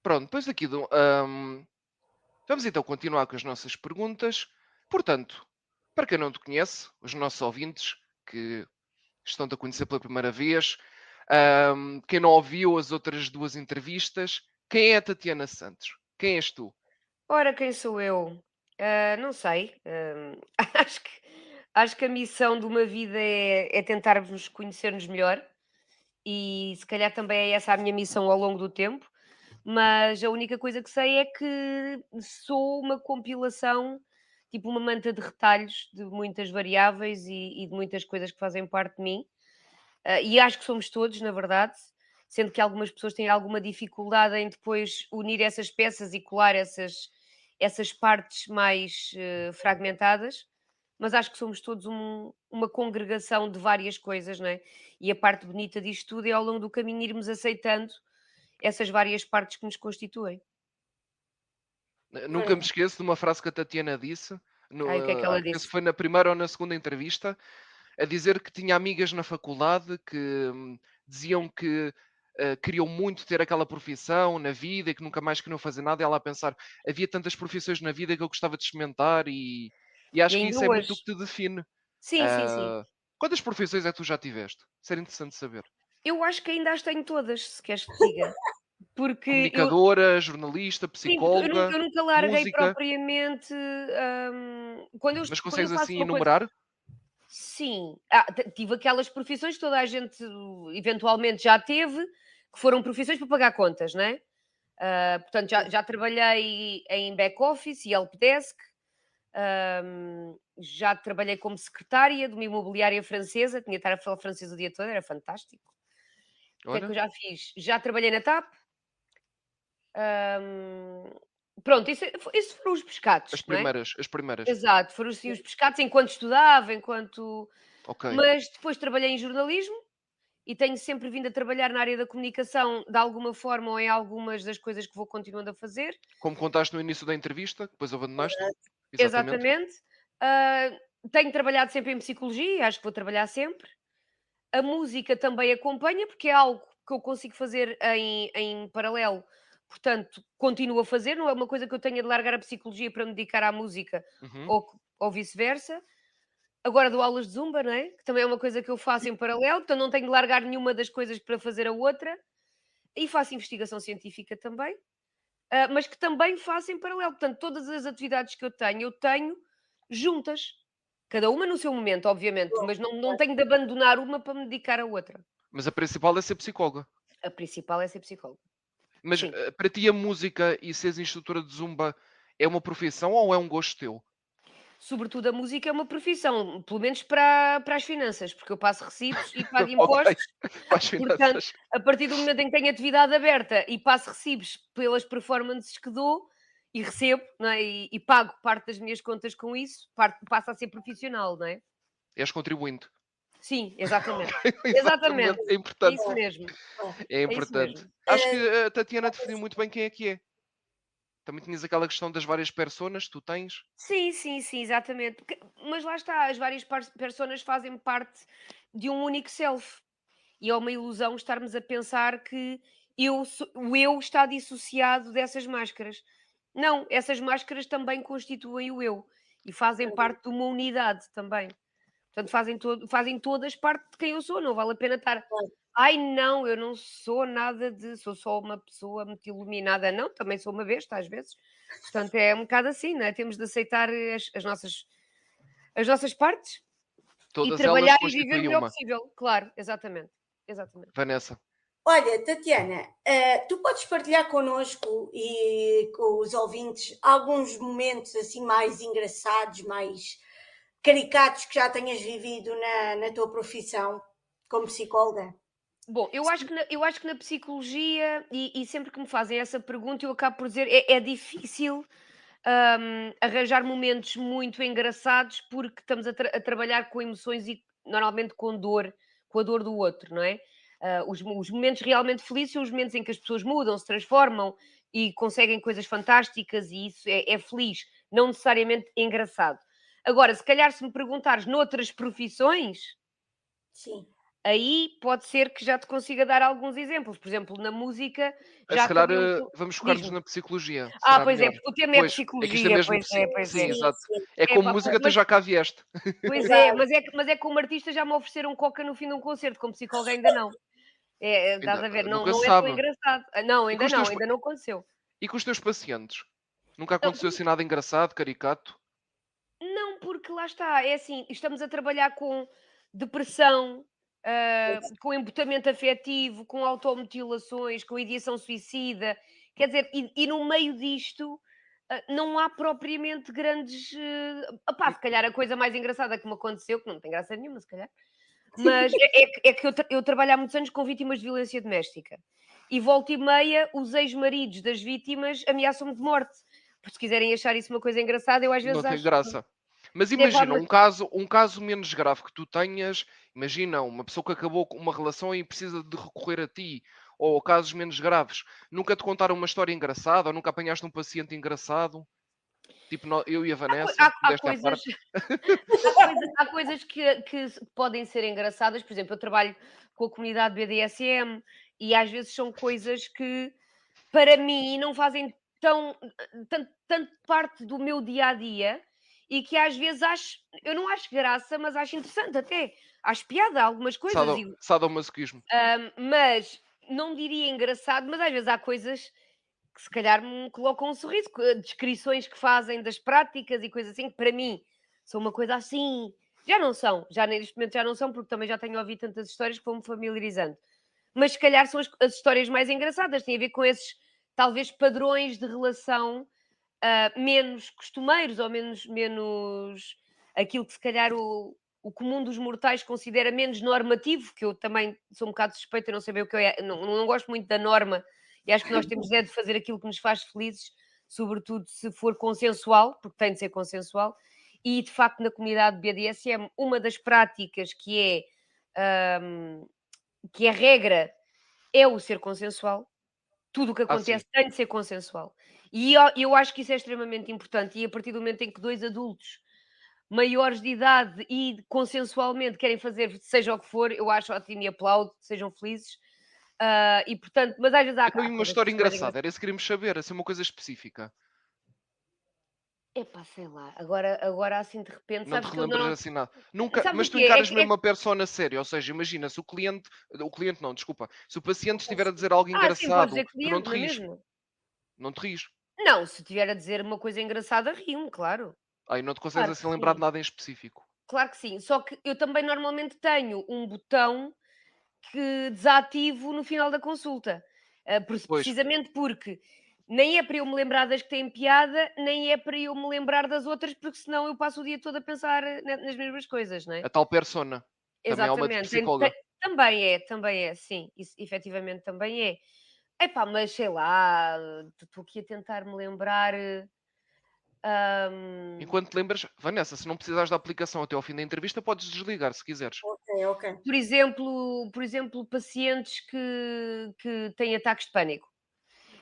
A: Pronto, depois aqui vamos então continuar com as nossas perguntas. Portanto, para quem não te conhece, os nossos ouvintes que estão-te a conhecer pela primeira vez, quem não ouviu as outras 2 entrevistas, quem é a Tatiana Santos? Quem és tu?
B: Ora, quem sou eu? Não sei. Acho que a missão de uma vida é tentarmos conhecer-nos melhor e se calhar também é essa a minha missão ao longo do tempo, mas a única coisa que sei é que sou uma compilação, tipo uma manta de retalhos de muitas variáveis e de muitas coisas que fazem parte de mim. E acho que somos todos, na verdade, sendo que algumas pessoas têm alguma dificuldade em depois unir essas peças e colar essas partes mais fragmentadas. mas acho que somos todos uma congregação de várias coisas, não é? E a parte bonita disto tudo é ao longo do caminho irmos aceitando essas várias partes que nos constituem.
A: Nunca me esqueço de uma frase que a Tatiana disse,
B: Ai, o que é que ela
A: penso
B: disse?
A: que foi na primeira ou na segunda entrevista, a dizer que tinha amigas na faculdade que diziam que queriam muito ter aquela profissão na vida e que nunca mais queriam fazer nada. E ela a pensar, havia tantas profissões na vida que eu gostava de experimentar e
B: E
A: acho que
B: ainda
A: isso é muito o
B: hoje.
A: que te define.
B: Sim, sim, sim.
A: Ah, quantas profissões é que tu já tiveste? Isso era interessante saber.
B: Eu acho que ainda as tenho todas, se queres que te diga. Porque eu
A: Comunicadora, jornalista,
B: sim, porque
A: psicóloga,
B: eu nunca larguei
A: música,
B: propriamente,
A: mas
B: quando eu
A: consegues
B: faço
A: assim
B: uma coisa
A: enumerar?
B: sim. Tive aquelas profissões que toda a gente eventualmente já teve, que foram profissões para pagar contas, não é? Portanto, já trabalhei em back-office e helpdesk, já trabalhei como secretária de uma imobiliária francesa, tinha de estar a falar francês o dia todo, era fantástico. O que é que
A: Olha,
B: eu já fiz? Já trabalhei na TAP. hum, Pronto, isso foram os pescados,
A: as
B: não é?
A: primeiras, as primeiras.
B: Exato, foram assim os pescados enquanto estudava, enquanto.
A: Ok.
B: Mas depois trabalhei em jornalismo e tenho sempre vindo a trabalhar na área da comunicação de alguma forma ou em algumas das coisas que vou continuando a fazer.
A: Como contaste no início da entrevista, que depois abandonaste. Exatamente.
B: Exatamente. Ah, Tenho trabalhado sempre em psicologia e acho que vou trabalhar sempre. A música também acompanha, porque é algo que eu consigo fazer em paralelo, portanto, continuo a fazer, não é uma coisa que eu tenha de largar a psicologia para me dedicar à música
A: Uhum.
B: ou vice-versa. Agora dou aulas de zumba, não é? Que também é uma coisa que eu faço em paralelo, portanto não tenho de largar nenhuma das coisas para fazer a outra. E faço investigação científica também, mas que também faço em paralelo. Portanto, todas as atividades que eu tenho juntas. Cada uma no seu momento, obviamente, mas não tenho de abandonar uma para me dedicar à outra.
A: Mas a principal é ser psicóloga.
B: A principal é ser psicóloga.
A: Mas
B: Sim.
A: para ti a música e seres instrutora de zumba é uma profissão ou é um gosto teu?
B: Sobretudo a música é uma profissão, pelo menos para as finanças, porque eu passo recibos e pago
A: Ok,
B: impostos.
A: para as
B: Portanto,
A: finanças.
B: a partir do momento em que tenho atividade aberta e passo recibos pelas performances que dou e recebo, não é? E pago parte das minhas contas com isso, passa a ser profissional, não é?
A: És contribuinte.
B: Sim, exatamente.
A: Exatamente,
B: Exatamente.
A: é
B: É
A: importante.
B: isso mesmo.
A: É
B: É isso
A: importante.
B: mesmo.
A: Acho que a Tatiana definiu muito bem quem é que é. Também tinhas aquela questão das várias personas que tu tens.
B: Sim, sim, sim, exatamente. Mas lá está, as várias personas fazem parte de um único self. E é uma ilusão estarmos a pensar que o eu está dissociado dessas máscaras. Não, essas máscaras também constituem o eu e fazem parte de uma unidade também. Portanto, fazem todas parte de quem eu sou. Não vale a pena estar. Ai, não, eu não sou nada de. Sou só uma pessoa muito iluminada. Não, também sou uma besta às vezes. Portanto, é um bocado assim, não é? Temos de aceitar as nossas partes e
A: Todas elas
B: trabalhar e viver o
A: constituem
B: melhor
A: uma.
B: possível. Claro, exatamente. Exatamente.
A: Vanessa.
C: Olha, Tatiana, tu podes partilhar connosco e com os ouvintes alguns momentos assim mais engraçados, mais caricatos que já tenhas vivido na tua profissão como psicóloga?
B: Bom, eu acho que na psicologia, e sempre que me fazem essa pergunta, eu acabo por dizer é difícil arranjar momentos muito engraçados porque estamos a trabalhar com emoções e normalmente com a dor do outro, não é? Os momentos realmente felizes são os momentos em que as pessoas mudam, se transformam e conseguem coisas fantásticas, e isso é feliz, não necessariamente engraçado. Agora, se calhar, se me perguntares noutras profissões,
C: Sim.
B: aí pode ser que já te consiga dar alguns exemplos. Por exemplo, na música
A: Se
B: já
A: calhar
B: trabalhei
A: vamos focar-nos
B: diz-me.
A: na psicologia. Será
B: Pois é,
A: melhor.
B: porque o tema é
A: Pois, é que isto é
B: psicologia,
A: mesmo.
B: pois é, pois
A: Sim,
B: é.
C: Sim,
A: exato.
C: sim.
A: É como
B: Epá,
A: música, tu
B: mas
A: já cá vieste.
B: pois é,
C: Exato.
B: mas é como artista já me ofereceram coca no fim de um concerto, como psicóloga ainda não. Estás
A: Ainda,
B: a ver? Não
A: nunca se
B: não é tão
A: sabe.
B: engraçado. Não,
A: E com os teus,
B: ainda não aconteceu.
A: e com os teus pacientes? Nunca
B: Não,
A: aconteceu assim nada engraçado, caricato?
B: não, porque lá está, é assim, estamos a trabalhar com depressão, com embotamento afetivo, com automutilações, com ideação suicida, quer dizer, e no meio disto, não há propriamente grandes, opá, se calhar a coisa mais engraçada que me aconteceu, que não tem graça nenhuma, se calhar, mas é que eu trabalho há muitos anos com vítimas de violência doméstica. E volta e meia, os ex-maridos das vítimas ameaçam-me de morte. Porque se quiserem achar isso uma coisa engraçada, eu às
A: Não
B: vezes
A: tem
B: acho.
A: graça. Mas
B: Epá,
A: imagina,
B: mas
A: um caso menos grave que tu tenhas, imagina uma pessoa que acabou com uma relação e precisa de recorrer a ti, ou casos menos graves. Nunca te contaram uma história engraçada, ou nunca apanhaste um paciente engraçado, tipo eu e a Vanessa,
B: há
A: desta à
B: coisas,
A: parte.
B: há coisas que podem ser engraçadas. Por exemplo, eu trabalho com a comunidade BDSM e às vezes são coisas que para mim não fazem tanto parte do meu dia a dia e que às vezes eu não acho graça, mas acho interessante até. Acho piada a algumas coisas,
A: Sadomasoquismo.
B: mas não diria engraçado, mas às vezes há coisas que se calhar me colocam um sorriso, descrições que fazem das práticas e coisas assim, que para mim são uma coisa assim. Já não são, já neste momento já não são, porque também já tenho ouvido tantas histórias que vou-me familiarizando. Mas se calhar são as histórias mais engraçadas, têm a ver com esses, talvez, padrões de relação menos costumeiros ou menos aquilo que se calhar o comum dos mortais considera menos normativo, que eu também sou um bocado suspeita, não sei bem o que não gosto muito da norma e acho que nós temos de fazer aquilo que nos faz felizes, sobretudo se for consensual, porque tem de ser consensual, e de facto na comunidade BDSM uma das práticas que é regra é o ser consensual, tudo o que
A: Sim.
B: acontece tem de ser consensual. E eu acho que isso é extremamente importante. E a partir do momento em que dois adultos maiores de idade e consensualmente querem fazer seja o que for, eu acho ótimo e aplaudo, sejam felizes. E portanto, mas às vezes
A: Então,
B: há
A: e uma
B: coisas
A: história
B: que são mais
A: engraçada,
B: engraçadas.
A: era isso que queríamos saber, assim, uma coisa específica.
B: Epá, sei lá, agora assim de repente,
A: Não te
B: sabes que eu
A: relembras
B: não.
A: assim nada. Nunca,
B: Sabes
A: mas
B: o
A: tu
B: quê?
A: encaras mesmo uma persona séria, ou seja, imagina, se o cliente não, desculpa, se o paciente estiver a dizer algo
B: Sim, pode
A: engraçado,
B: dizer
A: tu não
B: cliente,
A: te
B: não é
A: rires,
B: mesmo?
A: não te rires.
B: Não, se tiver a dizer uma coisa engraçada, rio-me, claro.
A: Aí não te consegues
B: Claro que
A: assim lembrar de
B: sim.
A: nada em específico.
B: Claro que sim. Só que eu também normalmente tenho um botão que desativo no final da consulta.
A: Pois,
B: Precisamente porque nem é para eu me lembrar das que têm piada, nem é para eu me lembrar das outras, porque senão eu passo o dia todo a pensar nas mesmas coisas, não é?
A: a tal persona. Também há uma de
B: Exatamente.
A: psicóloga.
B: Também é, sim, isso efetivamente também é. Epá, mas sei lá, estou aqui a tentar me lembrar. hum,
A: Enquanto te lembras, Vanessa, se não precisares da aplicação até ao fim da entrevista, podes desligar se quiseres.
C: Ok, ok.
B: por exemplo, pacientes que têm ataques de pânico.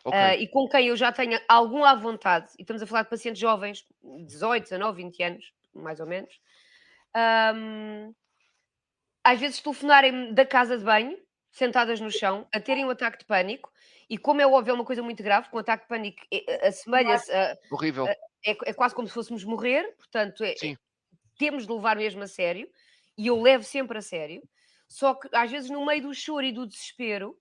A: Ok.
B: E com quem eu já tenho algum à vontade, e estamos a falar de pacientes jovens, 18, 19, 20 anos, mais ou menos, hum, às vezes telefonarem-me da casa de banho, sentadas no chão, a terem um ataque de pânico, e como é óbvio, é uma coisa muito grave, com um ataque de pânico assemelha-se
A: Horrível.
B: é quase como se fôssemos morrer, portanto,
A: Sim.
B: temos de levar mesmo a sério, e eu levo sempre a sério, só que às vezes no meio do choro e do desespero,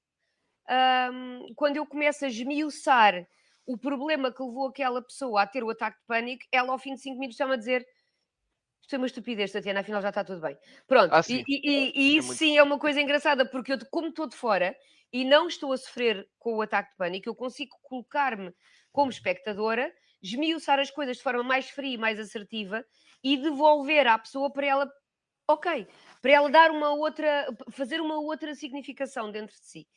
B: quando eu começo a esmiuçar o problema que levou aquela pessoa a ter o ataque de pânico, ela ao fim de 5 minutos está-me a dizer: "Isto é uma estupidez, Tatiana, afinal já está tudo bem". Pronto,
A: Sim.
B: e
A: É
B: isso
A: muito.
B: sim é uma coisa engraçada, porque eu, como estou de fora e não estou a sofrer com o ataque de pânico, eu consigo colocar-me como espectadora, esmiuçar as coisas de forma mais fria e mais assertiva e devolver à pessoa para ela, ok, para ela dar uma outra, fazer uma outra significação dentro de si.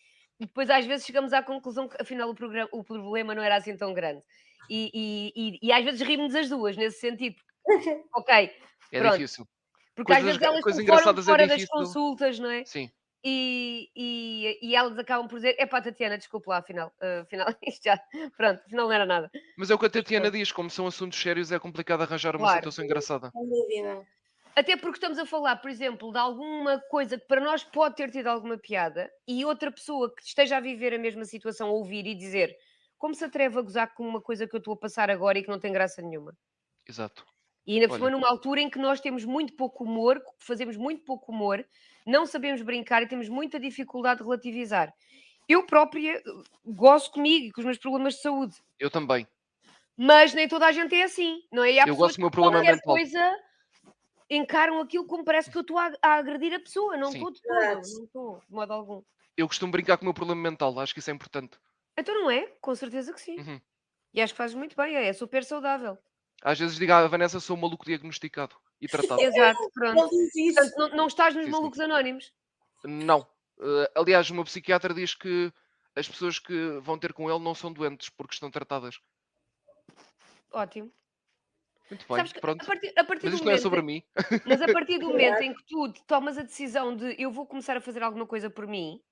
B: E depois às vezes chegamos à conclusão que afinal o problema não era assim tão grande. E às vezes rimos as duas nesse sentido. Ok,
A: É
B: pronto.
A: difícil.
B: Porque às vezes elas
A: Coisas
B: telefonam
A: engraçadas é
B: fora das
A: difícil.
B: consultas, não é?
A: Sim.
B: E elas acabam por dizer: "Epá, Tatiana, desculpe lá, afinal isto já pronto, afinal não era nada".
A: Mas é o que a
B: Mas
A: Tatiana
B: pronto,
A: diz, como são assuntos sérios, é complicado arranjar uma
B: claro.
A: situação engraçada.
C: Sem dúvida.
B: Até porque estamos a falar, por exemplo, de alguma coisa que para nós pode ter tido alguma piada e outra pessoa que esteja a viver a mesma situação ouvir e dizer: "Como se atreve a gozar com uma coisa que eu estou a passar agora e que não tem graça nenhuma?".
A: Exato.
B: E ainda por cima
A: Olha,
B: numa altura em que nós temos muito pouco humor, fazemos muito pouco humor, não sabemos brincar e temos muita dificuldade de relativizar. Eu própria gosto comigo e com os meus problemas de saúde,
A: eu também.
B: mas nem toda a gente é assim, não é? E há
A: Eu gosto
B: pessoas
A: do
B: que
A: meu problema
B: qualquer
A: mental.
B: coisa encaram aquilo como parece que eu estou a agredir a pessoa. Não
A: Sim.
B: estou de todo,
C: Verdade.
B: não estou, de modo algum.
A: Eu costumo brincar com o meu problema mental, acho que isso é importante.
B: Então não é? Com certeza que sim.
A: Uhum.
B: E acho que fazes muito bem, é super saudável.
A: Às vezes digo à Vanessa, sou um maluco diagnosticado e tratado.
B: Exato,
C: Ele
B: pronto.
C: diz
B: Portanto,
C: isso.
B: não estás nos
A: Sim, sim.
B: malucos anónimos.
A: Não. Aliás, o meu psiquiatra diz que as pessoas que vão ter com ele não são doentes porque estão tratadas.
B: Ótimo.
A: Muito bem,
B: Sabes que
A: pronto.
B: a partir
A: Mas
B: do
A: isto não é
B: momento
A: sobre mim.
B: mas a partir do momento em que tu tomas a decisão de eu vou começar a fazer alguma coisa por mim,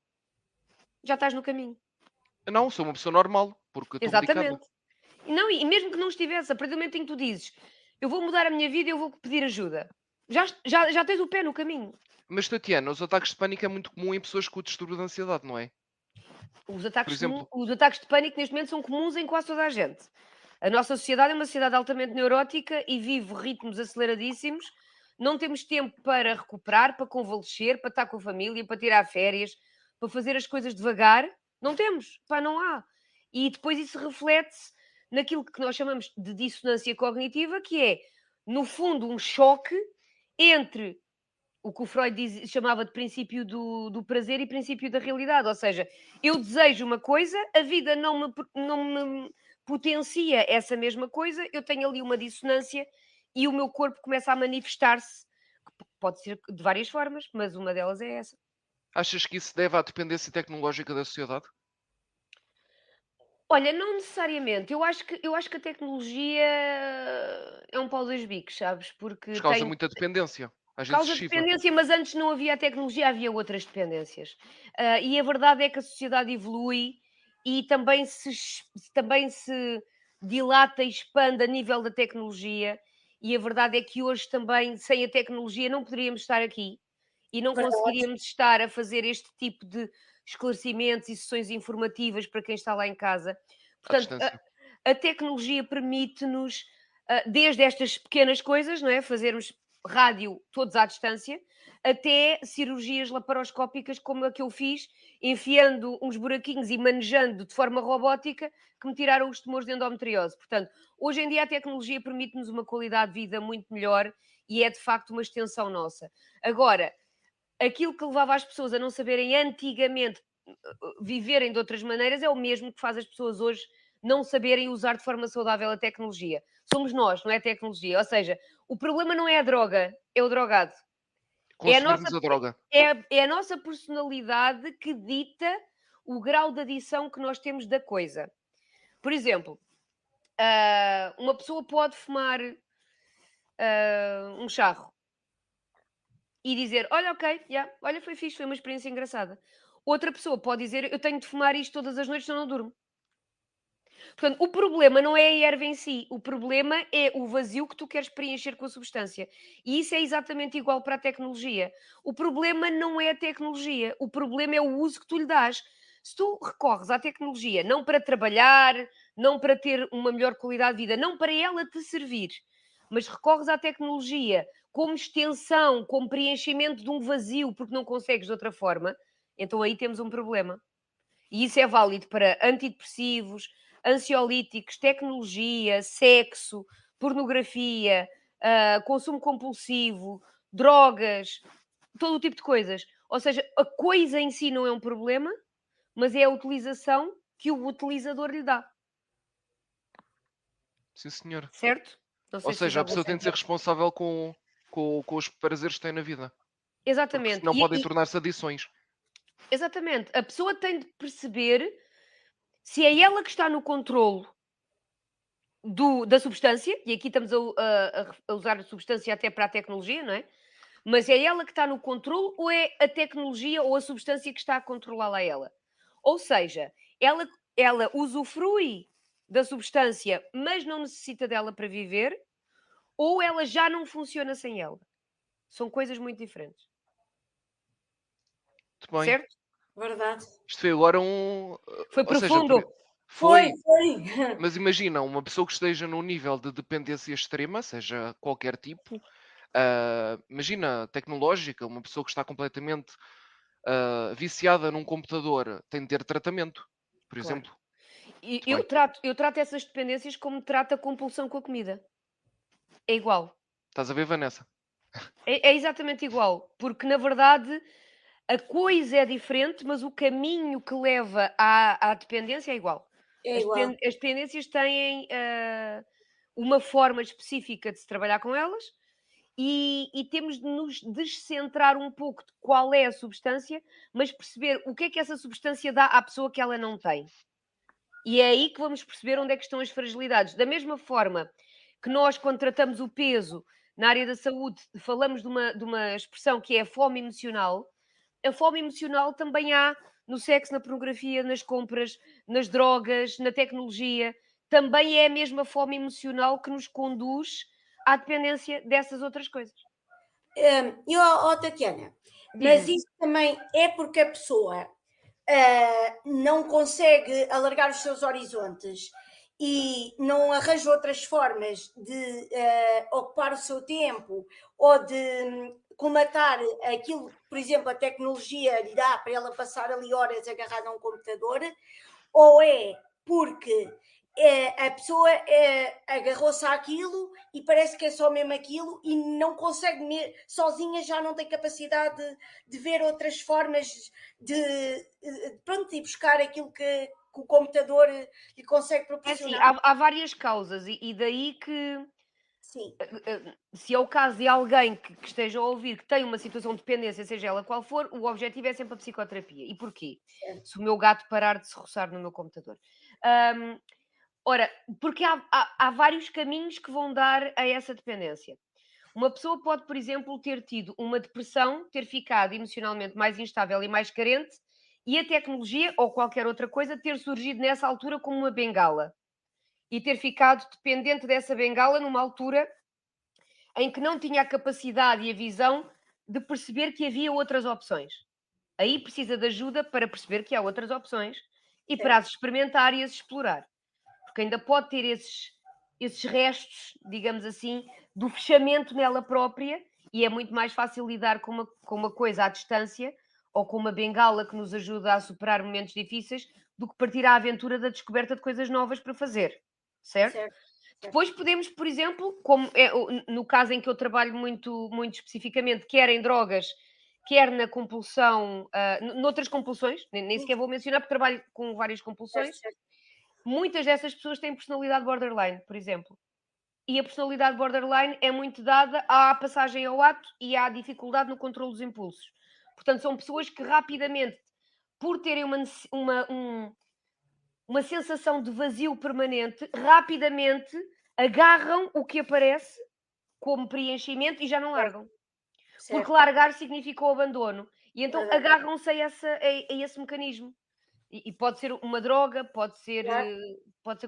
B: já estás no caminho.
A: Não, sou uma pessoa normal, porque estou medicado.
B: Exatamente. Não, e mesmo que não estivesse, a partir do momento em que tu dizes eu vou mudar a minha vida, eu vou pedir ajuda, já tens o pé no caminho.
A: Mas, Tatiana, os ataques de pânico é muito comum em pessoas com distúrbio de ansiedade, não é?
B: Os
A: Por
B: ataques,
A: exemplo,
B: os ataques de pânico neste momento são comuns em quase toda a gente. A nossa sociedade é uma sociedade altamente neurótica e vive ritmos aceleradíssimos. Não temos tempo para recuperar, para convalescer, para estar com a família, para tirar férias, para fazer as coisas devagar. Não temos, pá, não há. E depois isso reflete-se naquilo que nós chamamos de dissonância cognitiva, que é, no fundo, um choque entre o que o Freud chamava de princípio do prazer e princípio da realidade. Ou seja, eu desejo uma coisa, a vida não me potencia essa mesma coisa, eu tenho ali uma dissonância e o meu corpo começa a manifestar-se. Pode ser de várias formas, mas uma delas é essa.
A: achas que isso se deve à dependência tecnológica da sociedade?
B: Olha, não necessariamente. Eu acho que a tecnologia é um pau dois bicos, sabes? Porque
A: Mas causa
B: tem
A: muita dependência, às vezes
B: causa
A: excessiva.
B: dependência, mas antes não havia a tecnologia, havia outras dependências. E a verdade é que a sociedade evolui e também se dilata e expande a nível da tecnologia. E a verdade é que hoje também, sem a tecnologia, não poderíamos estar aqui e não
C: Verdade.
B: conseguiríamos estar a fazer este tipo de esclarecimentos e sessões informativas para quem está lá em casa.
A: À
B: Portanto,
A: distância.
B: a tecnologia permite-nos, desde estas pequenas coisas, não é? Fazermos rádio todos à distância, até cirurgias laparoscópicas como a que eu fiz, enfiando uns buraquinhos e manejando de forma robótica, que me tiraram os tumores de endometriose. Portanto, hoje em dia a tecnologia permite-nos uma qualidade de vida muito melhor e é de facto uma extensão nossa. Agora, aquilo que levava as pessoas a não saberem antigamente viverem de outras maneiras é o mesmo que faz as pessoas hoje não saberem usar de forma saudável a tecnologia. Somos nós, não é a tecnologia. Ou seja, o problema não é a droga, é o drogado. É a nossa,
A: Consumirmos a droga.
B: é a nossa personalidade que dita o grau de adição que nós temos da coisa. Por exemplo, uma pessoa pode fumar um charro e dizer: olha, ok, yeah, olha, foi fixe, foi uma experiência engraçada. Outra pessoa pode dizer: eu tenho de fumar isto todas as noites, senão não durmo. Portanto, o problema não é a erva em si, o problema é o vazio que tu queres preencher com a substância. E isso é exatamente igual para a tecnologia. O problema não é a tecnologia, o problema é o uso que tu lhe dás. Se tu recorres à tecnologia não para trabalhar, não para ter uma melhor qualidade de vida, não para ela te servir, mas recorres à tecnologia como extensão, como preenchimento de um vazio, porque não consegues de outra forma, então aí temos um problema. E isso é válido para antidepressivos, ansiolíticos, tecnologia, sexo, pornografia, consumo compulsivo, drogas, todo o tipo de coisas. Ou seja, a coisa em si não é um problema, mas é a utilização que o utilizador lhe dá.
A: Sim, senhor.
B: Certo? Não
A: Ou
B: sei se fiz
A: seja, a
B: algum
A: pessoa tem de ser
B: sentido.
A: responsável com os prazeres que tem na vida. Porque
B: Exatamente.
A: senão podem tornar-se adições.
B: Exatamente. A pessoa tem de perceber se é ela que está no controle da substância, e aqui estamos a usar a substância até para a tecnologia, não é? Mas é ela que está no controle ou é a tecnologia ou a substância que está a controlá-la a ela? Ou seja, ela usufrui da substância, mas não necessita dela para viver, ou ela já não funciona sem ela? São coisas muito diferentes.
A: Muito bem.
B: Certo?
C: Verdade.
A: Isto foi agora um.
B: Foi
A: Ou seja,
B: profundo.
C: Foi.
A: Mas imagina, uma pessoa que esteja num nível de dependência extrema, seja qualquer tipo, imagina, tecnológica, uma pessoa que está completamente viciada num computador, tem de ter tratamento, por
B: Claro.
A: exemplo.
B: E
A: Muito
B: eu
A: bem.
B: trato essas dependências como trato a compulsão com a comida. É igual.
A: Estás a ver, Vanessa?
B: É exatamente igual, porque na verdade a coisa é diferente, mas o caminho que leva à dependência é igual.
C: É igual.
B: As dependências têm uma forma específica de se trabalhar com elas e temos de nos descentrar um pouco de qual é a substância, mas perceber o que é que essa substância dá à pessoa que ela não tem. E é aí que vamos perceber onde é que estão as fragilidades. Da mesma forma que nós, quando tratamos o peso na área da saúde, falamos de uma expressão que é a fome emocional. A fome emocional também há no sexo, na pornografia, nas compras, nas drogas, na tecnologia. Também é a mesma fome emocional que nos conduz à dependência dessas outras coisas.
C: Tatiana, mas
B: Diz-me.
C: isso também é porque a pessoa não consegue alargar os seus horizontes e não arranja outras formas de ocupar o seu tempo ou de colmatar aquilo, por exemplo, a tecnologia lhe dá para ela passar ali horas agarrada a um computador, ou é porque a pessoa agarrou-se àquilo e parece que é só mesmo aquilo e não consegue, sozinha já não tem capacidade de ver outras formas pronto, de buscar aquilo que o computador lhe consegue
B: É assim,
C: proporcionar.
B: há várias causas e daí que,
C: Sim,
B: se é o caso de alguém que esteja a ouvir que tem uma situação de dependência, seja ela qual for, o objetivo é sempre a psicoterapia. E porquê?
C: certo.
B: Se o meu gato parar de se roçar no meu computador. Ora, porque há vários caminhos que vão dar a essa dependência. Uma pessoa pode, por exemplo, ter tido uma depressão, ter ficado emocionalmente mais instável e mais carente, e a tecnologia ou qualquer outra coisa ter surgido nessa altura como uma bengala. E ter ficado dependente dessa bengala numa altura em que não tinha a capacidade e a visão de perceber que havia outras opções. Aí precisa de ajuda para perceber que há outras opções e para as experimentar e as explorar. Porque ainda pode ter esses restos, digamos assim, do fechamento nela própria, e é muito mais fácil lidar com uma coisa à distância ou com uma bengala que nos ajuda a superar momentos difíceis do que partir à aventura da descoberta de coisas novas para fazer, certo?
C: Certo.
B: Depois podemos, por exemplo, como é no caso em que eu trabalho muito especificamente, quer em drogas, quer na compulsão, noutras compulsões, nem sequer vou mencionar porque trabalho com várias compulsões.
C: Certo.
B: Muitas dessas pessoas têm personalidade borderline, por exemplo. E a personalidade borderline é muito dada à passagem ao ato e à dificuldade no controle dos impulsos. Portanto, são pessoas que rapidamente, por terem uma sensação de vazio permanente, rapidamente agarram o que aparece como preenchimento e já não largam. Porque largar significa o abandono. E então agarram-se a esse mecanismo. E pode ser uma droga, pode ser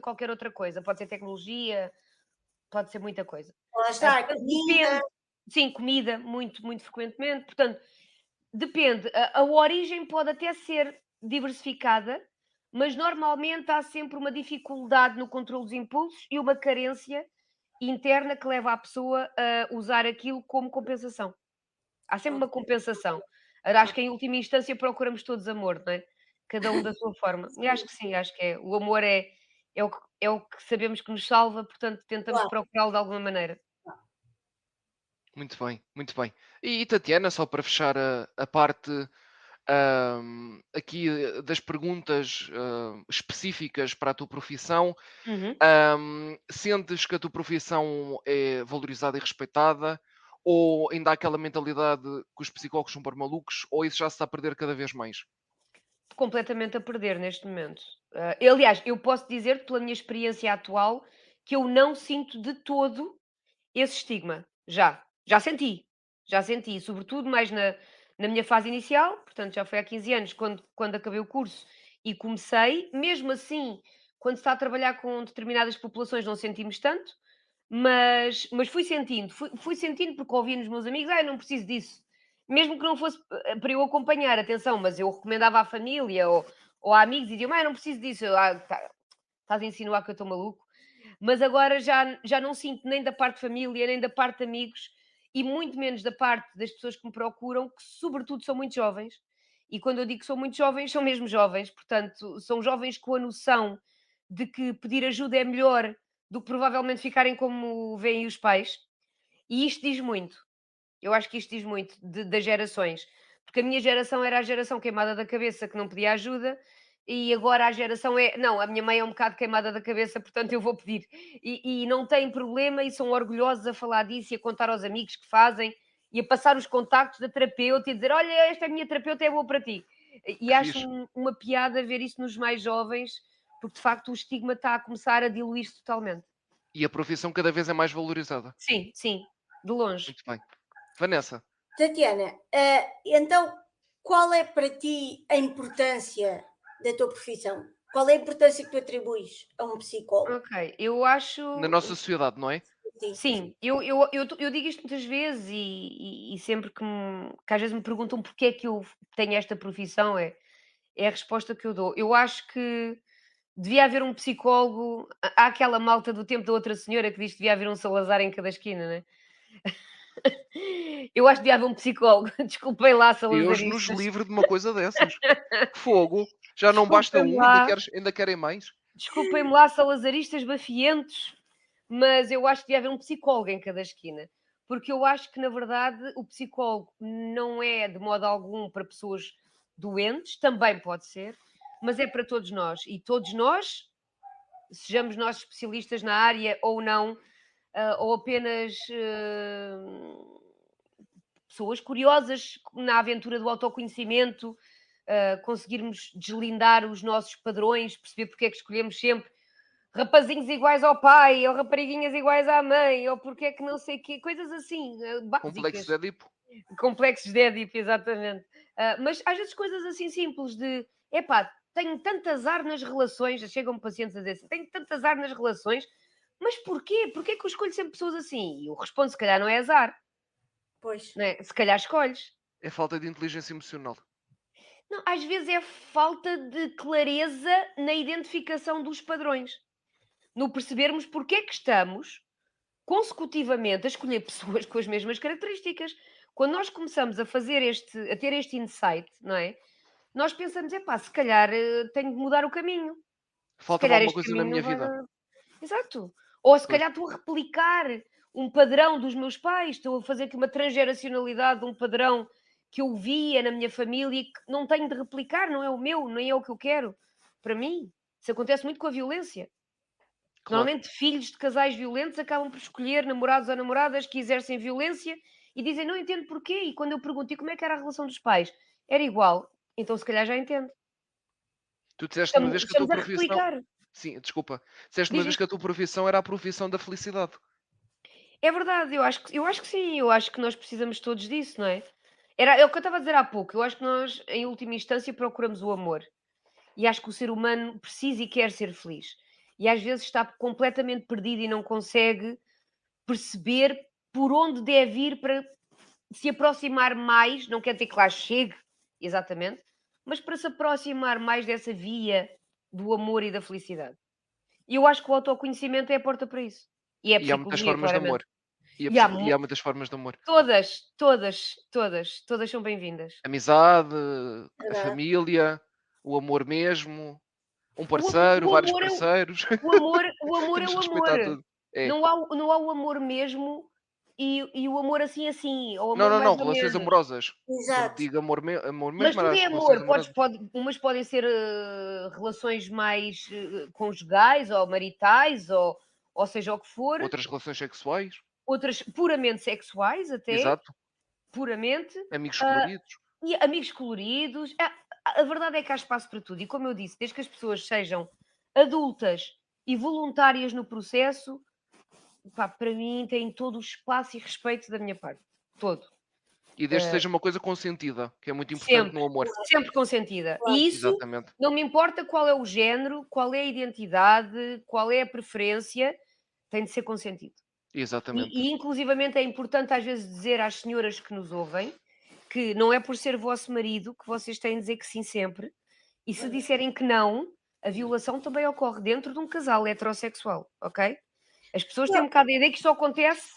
B: qualquer outra coisa, pode ser tecnologia, pode ser muita coisa.
C: Lá está,
B: Portanto,
C: comida.
B: depende. Sim, comida, muito frequentemente. Portanto, depende. A origem pode até ser diversificada, mas normalmente há sempre uma dificuldade no controle dos impulsos e uma carência interna que leva a pessoa a usar aquilo como compensação. Há sempre uma compensação. Acho que em última instância procuramos todos amor, não é? Cada um da sua forma. E acho que sim, acho que é. O amor é o que sabemos que nos salva, portanto tentamos
C: Claro.
B: procurá-lo de alguma maneira.
A: Muito bem, muito bem. E Tatiana, só para fechar a parte aqui das perguntas específicas para a tua profissão,
B: Uhum.
A: sentes que a tua profissão é valorizada e respeitada? Ou ainda há aquela mentalidade que os psicólogos são para malucos? Ou isso já se está a perder cada vez mais?
B: Completamente a perder neste momento. Aliás, eu posso dizer pela minha experiência atual que eu não sinto de todo esse estigma. Já senti, sobretudo mais na minha fase inicial, portanto já foi há 15 anos quando acabei o curso e comecei. Mesmo assim, quando se está a trabalhar com determinadas populações não sentimos tanto, mas fui sentindo porque ouvi nos meus amigos, eu não preciso disso. Mesmo que não fosse para eu acompanhar, atenção, mas eu recomendava à família ou a amigos e diziam, não preciso disso. Estás a insinuar que eu estou maluco? Mas agora já não sinto nem da parte de família, nem da parte de amigos, e muito menos da parte das pessoas que me procuram, que sobretudo são muito jovens. E quando eu digo que são muito jovens, são mesmo jovens. Portanto, são jovens com a noção de que pedir ajuda é melhor do que provavelmente ficarem como veem os pais. E isto diz muito. Eu acho que isto diz muito das gerações. Porque a minha geração era a geração queimada da cabeça que não pedia ajuda, e agora a geração é: não, a minha mãe é um bocado queimada da cabeça, portanto eu vou pedir. E não têm problema e são orgulhosos a falar disso e a contar aos amigos que fazem e a passar os contactos da terapeuta e dizer: olha, esta é a minha terapeuta, é boa para ti. E
A: Que
B: acho
A: fixe.
B: uma piada ver isso nos mais jovens, porque de facto o estigma está a começar a diluir-se totalmente.
A: E a profissão cada vez é mais valorizada.
B: Sim, sim, de longe.
A: Muito bem. Vanessa,
C: Tatiana, então qual é para ti a importância da tua profissão? Qual é a importância que tu atribuis a um psicólogo?
B: Ok, eu acho.
A: na nossa sociedade, não é?
B: Sim, eu digo isto muitas vezes e sempre que às vezes me perguntam porque é que eu tenho esta profissão, é a resposta que eu dou. Eu acho que devia haver um psicólogo. Há aquela malta do tempo da outra senhora que diz que devia haver um Salazar em cada esquina, né? Eu acho que devia haver um psicólogo. Desculpem lá,
A: Deus nos
B: salazaristas.
A: livre de uma coisa dessas. Fogo. Já não basta
B: Desculpem
A: um,
B: lá.
A: ainda querem mais.
B: Desculpem-me lá, salazaristas bafientos, mas eu acho que devia haver um psicólogo em cada esquina. Porque eu acho que, na verdade, o psicólogo não é de modo algum para pessoas doentes, também pode ser, mas é para todos nós. E todos nós, sejamos nós especialistas na área ou não, ou apenas pessoas curiosas na aventura do autoconhecimento, conseguirmos deslindar os nossos padrões, perceber porque é que escolhemos sempre rapazinhos iguais ao pai, ou rapariguinhas iguais à mãe, ou porque é que não sei o quê, coisas assim,
A: Complexo
B: básicas.
A: de Édipo.
B: Complexos de Édipo, exatamente. Mas às vezes coisas assim simples de, epá, tenho tanto azar nas relações, chegam-me pacientes a dizer assim, tenho tanto azar nas relações, mas porquê? Porquê que eu escolho sempre pessoas assim? E eu respondo, se calhar não é azar,
C: Pois.
B: né? Se calhar escolhes.
A: É falta de inteligência emocional.
B: Não, às vezes é falta de clareza na identificação dos padrões. No percebermos porque é que estamos consecutivamente a escolher pessoas com as mesmas características. Quando nós começamos a ter este insight, não é? Nós pensamos, epá, se calhar tenho de mudar o caminho. Se
A: Falta-me
B: calhar
A: alguma
B: este
A: coisa na
B: caminho
A: minha
B: não vai
A: vida.
B: dar. Exato. Ou se
A: Pois.
B: calhar estou a replicar um padrão dos meus pais, estou a fazer aqui uma transgeracionalidade de um padrão que eu via na minha família e que não tenho de replicar, não é o meu, nem é o que eu quero. Para mim, isso acontece muito com a violência.
A: Claro.
B: Normalmente, filhos de casais violentos acabam por escolher namorados ou namoradas que exercem violência e dizem não entendo porquê. E quando eu pergunto e como é que era a relação dos pais, era igual, então se calhar já entendo.
A: Tu disseste uma
B: Estamos,
A: vez que a tua
B: estamos a
A: profissão.
B: replicar.
A: Sim, desculpa. Disseste uma
B: Diz
A: vez que a
B: isto.
A: tua profissão era a profissão da felicidade.
B: É verdade, eu acho que sim, eu acho que nós precisamos todos disso, não é? É o que eu estava a dizer há pouco, eu acho que nós, em última instância, procuramos o amor. E acho que o ser humano precisa e quer ser feliz. E às vezes está completamente perdido e não consegue perceber por onde deve ir para se aproximar mais, não quer dizer que lá chegue, exatamente, mas para se aproximar mais dessa via do amor e da felicidade. E eu acho que o autoconhecimento é a porta para isso. E é a
A: E há muitas
B: psicologia,
A: formas de
B: claramente.
A: amor. E,
B: E há
A: e há muitas formas de amor.
B: todas são bem-vindas.
A: Amizade, a
C: Verdade.
A: família, o amor mesmo, um
B: O, am-
A: parceiro,
B: o
A: vários
B: amor é
A: parceiros.
B: o amor é
A: Temos
B: o
A: que
B: amor.
A: respeitar tudo. É.
B: Não há o amor mesmo e o amor assim, ou o
A: Não,
B: amor
A: não, não.
B: mais ou
A: Relações
B: menos.
A: amorosas. Quando
C: Exato.
A: digo amor
B: Mas
A: mesmo, era
B: tudo
A: as
B: é
A: relações
B: amor,
A: amorosas.
B: umas podem ser relações mais conjugais ou maritais, ou seja o que for,
A: Outras relações sexuais.
B: outras puramente sexuais, até,
A: Exato.
B: puramente,
A: Amigos
B: ah,
A: coloridos.
B: e amigos coloridos. A verdade é que há espaço para tudo, e como eu disse, desde que as pessoas sejam adultas e voluntárias no processo, pá, para mim tem todo o espaço e respeito da minha parte. Todo.
A: E desde que seja uma coisa consentida, que é muito importante
B: Sempre,
A: no amor.
B: sempre consentida.
C: Claro.
B: E isso
A: Exatamente.
B: não me importa qual é o género, qual é a identidade, qual é a preferência, tem de ser consentido.
A: Exatamente.
B: E inclusivamente é importante às vezes dizer às senhoras que nos ouvem que não é por ser vosso marido que vocês têm de dizer que sim sempre. E se disserem que não, a violação também ocorre dentro de um casal heterossexual, ok? As pessoas têm um bocado a ideia que isto só acontece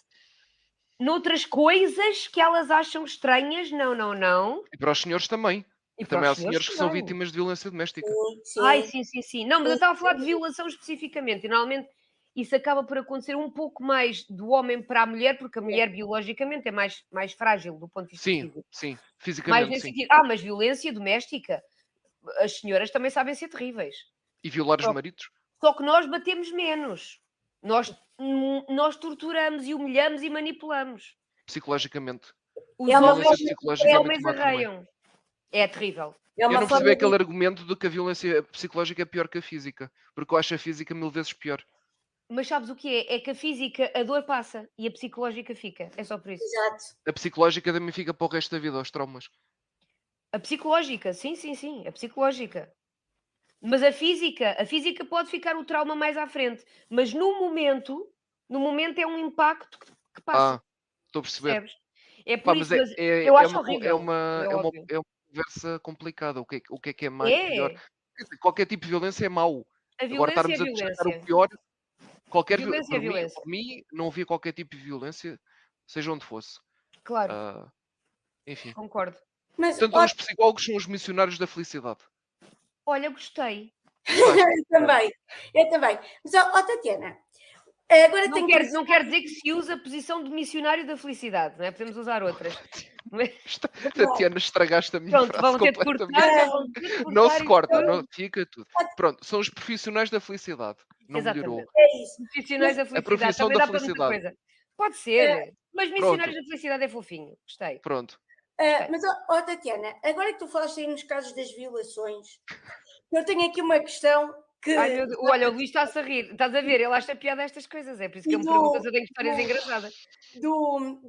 B: noutras coisas que elas acham estranhas. Não, não, não.
A: E para os senhores também.
B: E
A: Que
B: para
A: também
B: os
A: há
B: senhores
A: senhores que são
B: também.
A: vítimas de violência doméstica.
C: Sim,
B: Ai,
C: sim.
B: sim. Não, mas eu estava a falar de violação especificamente. E normalmente isso acaba por acontecer um pouco mais do homem para a mulher, porque a mulher biologicamente é mais frágil do ponto de vista
A: Sim,
B: físico.
A: sim.
B: Mais
A: Fisicamente,
B: nesse
A: sim.
B: sentido. Mas violência doméstica, as senhoras também sabem ser terríveis.
A: E violar os
B: Só,
A: maridos.
B: só que nós batemos menos. Nós torturamos e humilhamos e manipulamos.
A: Psicologicamente.
B: Os
C: É uma
A: Violência
B: homens,
C: forma,
A: psicológica é
B: os
A: muito
B: homens
A: má também.
B: arreiam. É terrível.
C: é
A: Eu
C: uma
A: não percebi
C: forma
A: aquele
C: de.
A: argumento de que a violência psicológica é pior que a física. Porque eu acho a física 1000 vezes pior.
B: Mas sabes o que é? É que a física, a dor passa e a psicológica fica. É só por isso.
C: Exato.
A: A psicológica também fica para o resto da vida, aos traumas.
B: A psicológica, sim, sim, sim, a psicológica. Mas a física pode ficar o trauma mais à frente, mas no momento é um impacto que passa,
A: Ah, estou a perceber.
B: percebes? É
A: Pá,
B: por
A: mas
B: isso, mas eu
A: é
B: acho
A: uma, é
B: horrível, como
A: uma,
B: é
A: é uma,
B: óbvio.
A: é uma conversa complicada. O que é pior?
B: É,
A: Quer dizer, qualquer tipo de violência é mau.
B: a
A: Agora,
B: violência é
A: estarmos a destacar o
B: violência.
A: pior,
B: Violência é
A: por
B: violência,
A: mim, não havia qualquer tipo de violência, seja onde fosse.
B: claro,
A: Ah, enfim.
B: concordo.
C: Mas,
A: Portanto, os psicólogos são os missionários da felicidade.
B: Olha, gostei.
A: Gostaste?
C: eu
A: Bom,
C: também, eu também. Mas, Tatiana, agora
B: Não
C: tenho
B: quer, não quer
C: curiosidade.
B: dizer que se use a posição de missionário da felicidade, não é? Podemos usar outras. Mas,
C: Não,
A: Tatiana, estragaste a minha
B: pronto,
A: frase
B: vão ter de cortar,
A: completamente.
C: não,
B: vão ter de
A: Não
B: cortar
A: se
B: isto
A: corta,
B: tudo.
A: não, fica tudo. Pronto, são os profissionais da felicidade. Não melhorou.
B: Exatamente.
C: é isso.
B: Profissionais
C: Mas,
B: da
A: A
B: felicidade,
A: profissão
B: também
A: da
B: dá para muita
A: felicidade.
B: coisa. Pode
C: eh,
B: ser, mas missionários
A: Pronto,
B: da felicidade é fofinho. Gostei,
A: pronto.
B: gostei.
C: mas Tatiana, agora que tu falaste aí nos casos das violações, eu tenho aqui uma questão
B: Ai
C: que
B: meu Deus, olha, o Luís está-se a rir. Estás a ver? Ele acha piada a estas coisas. É por isso que
C: e
B: ele me pergunta se eu tenho histórias
C: do,
B: engraçadas.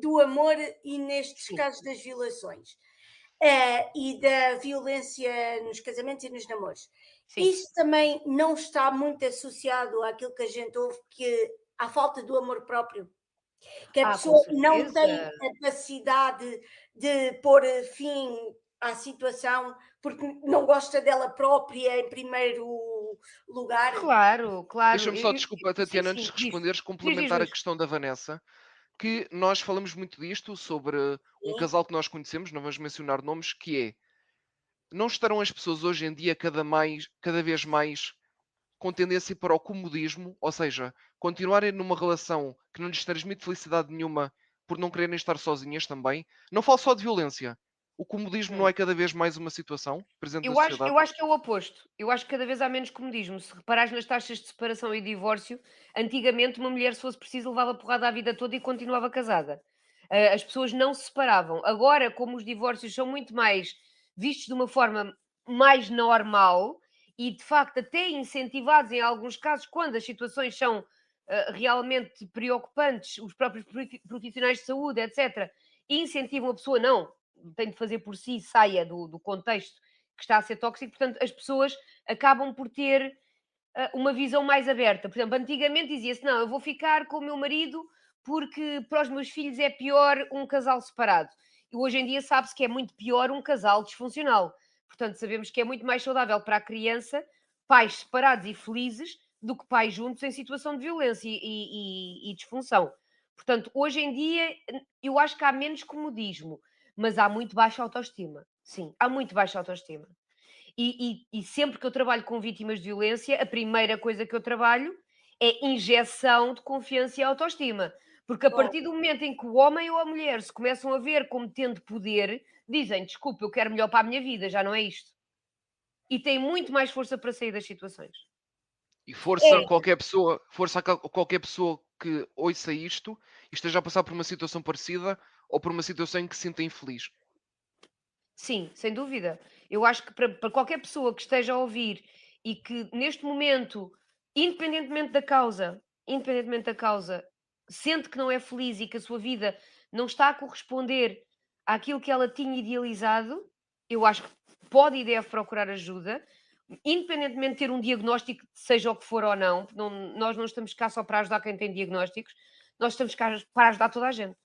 C: do amor e nestes
B: Sim,
C: casos das violações. E da violência nos casamentos e nos namoros.
B: sim.
C: Isso também não está muito associado àquilo que a gente ouve, que à falta do amor próprio, que a
B: Ah, com
C: pessoa não tem
B: certeza.
C: capacidade de pôr fim à situação porque não gosta dela própria em primeiro lugar.
B: Claro, claro.
A: Deixa-me só, desculpa,
B: Sim,
A: Tatiana, antes
B: sim,
A: de
B: diz.
A: responderes,
B: Diz,
A: complementar a
B: Luís.
A: questão da Vanessa, que nós falamos muito disto sobre um
C: Sim,
A: casal que nós conhecemos, não vamos mencionar nomes, que é, não estarão as pessoas hoje em dia cada vez mais com tendência para o comodismo, ou seja, continuarem numa relação que não lhes transmite felicidade nenhuma por não quererem estar sozinhas também. Não falo só de violência. O comodismo não
B: Hum.
A: é cada vez mais uma situação presente na
B: Eu
A: sociedade?
B: acho que é o oposto. Eu acho que cada vez há menos comodismo. Se reparares nas taxas de separação e divórcio, antigamente uma mulher, se fosse preciso, levava porrada a vida toda e continuava casada. As pessoas não se separavam. Agora, como os divórcios são muito mais vistos de uma forma mais normal e, de facto, até incentivados em alguns casos, quando as situações são realmente preocupantes, os próprios profissionais de saúde, etc., incentivam a pessoa, não, tem de fazer por si, saia do contexto que está a ser tóxico, portanto, as pessoas acabam por ter uma visão mais aberta. Por exemplo, antigamente dizia-se: não, eu vou ficar com o meu marido porque para os meus filhos é pior um casal separado. E hoje em dia sabe-se que é muito pior um casal disfuncional. Portanto, sabemos que é muito mais saudável para a criança pais separados e felizes do que pais juntos em situação de violência e disfunção. Portanto, hoje em dia, eu acho que há menos comodismo, mas há muito baixa autoestima. Sim, há muito baixa autoestima. E sempre que eu trabalho com vítimas de violência, a primeira coisa que eu trabalho é injeção de confiança e autoestima. Porque a
C: bom,
B: partir do momento em que o homem ou a mulher se começam a ver como tendo poder, dizem: desculpa, eu quero melhor para a minha vida, já não é isto. E têm muito mais força para sair das situações.
A: E força a
C: é,
A: qualquer pessoa, qualquer pessoa que ouça isto e esteja a passar por uma situação parecida ou por uma situação em que se sinta infeliz.
B: Sim, sem dúvida. Eu acho que para qualquer pessoa que esteja a ouvir e que neste momento, independentemente da causa, sente que não é feliz e que a sua vida não está a corresponder àquilo que ela tinha idealizado, eu acho que pode e deve procurar ajuda, independentemente de ter um diagnóstico, seja o que for ou não, nós não estamos cá só para ajudar quem tem diagnósticos, nós estamos cá para ajudar toda a gente.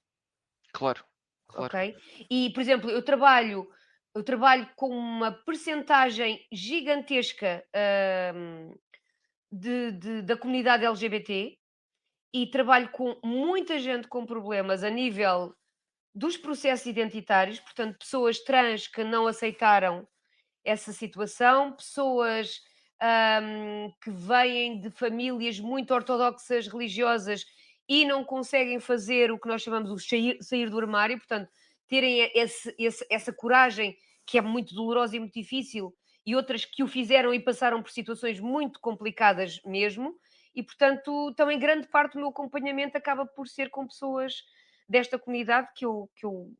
A: Claro, claro.
B: Ok? E, por exemplo, eu trabalho com uma percentagem gigantesca, da comunidade LGBT e trabalho com muita gente com problemas a nível dos processos identitários, portanto, pessoas trans que não aceitaram essa situação, pessoas, que vêm de famílias muito ortodoxas religiosas e não conseguem fazer o que nós chamamos o sair do armário, portanto, terem essa coragem que é muito dolorosa e muito difícil, e outras que o fizeram e passaram por situações muito complicadas mesmo, e portanto, também grande parte do meu acompanhamento acaba por ser com pessoas desta comunidade que eu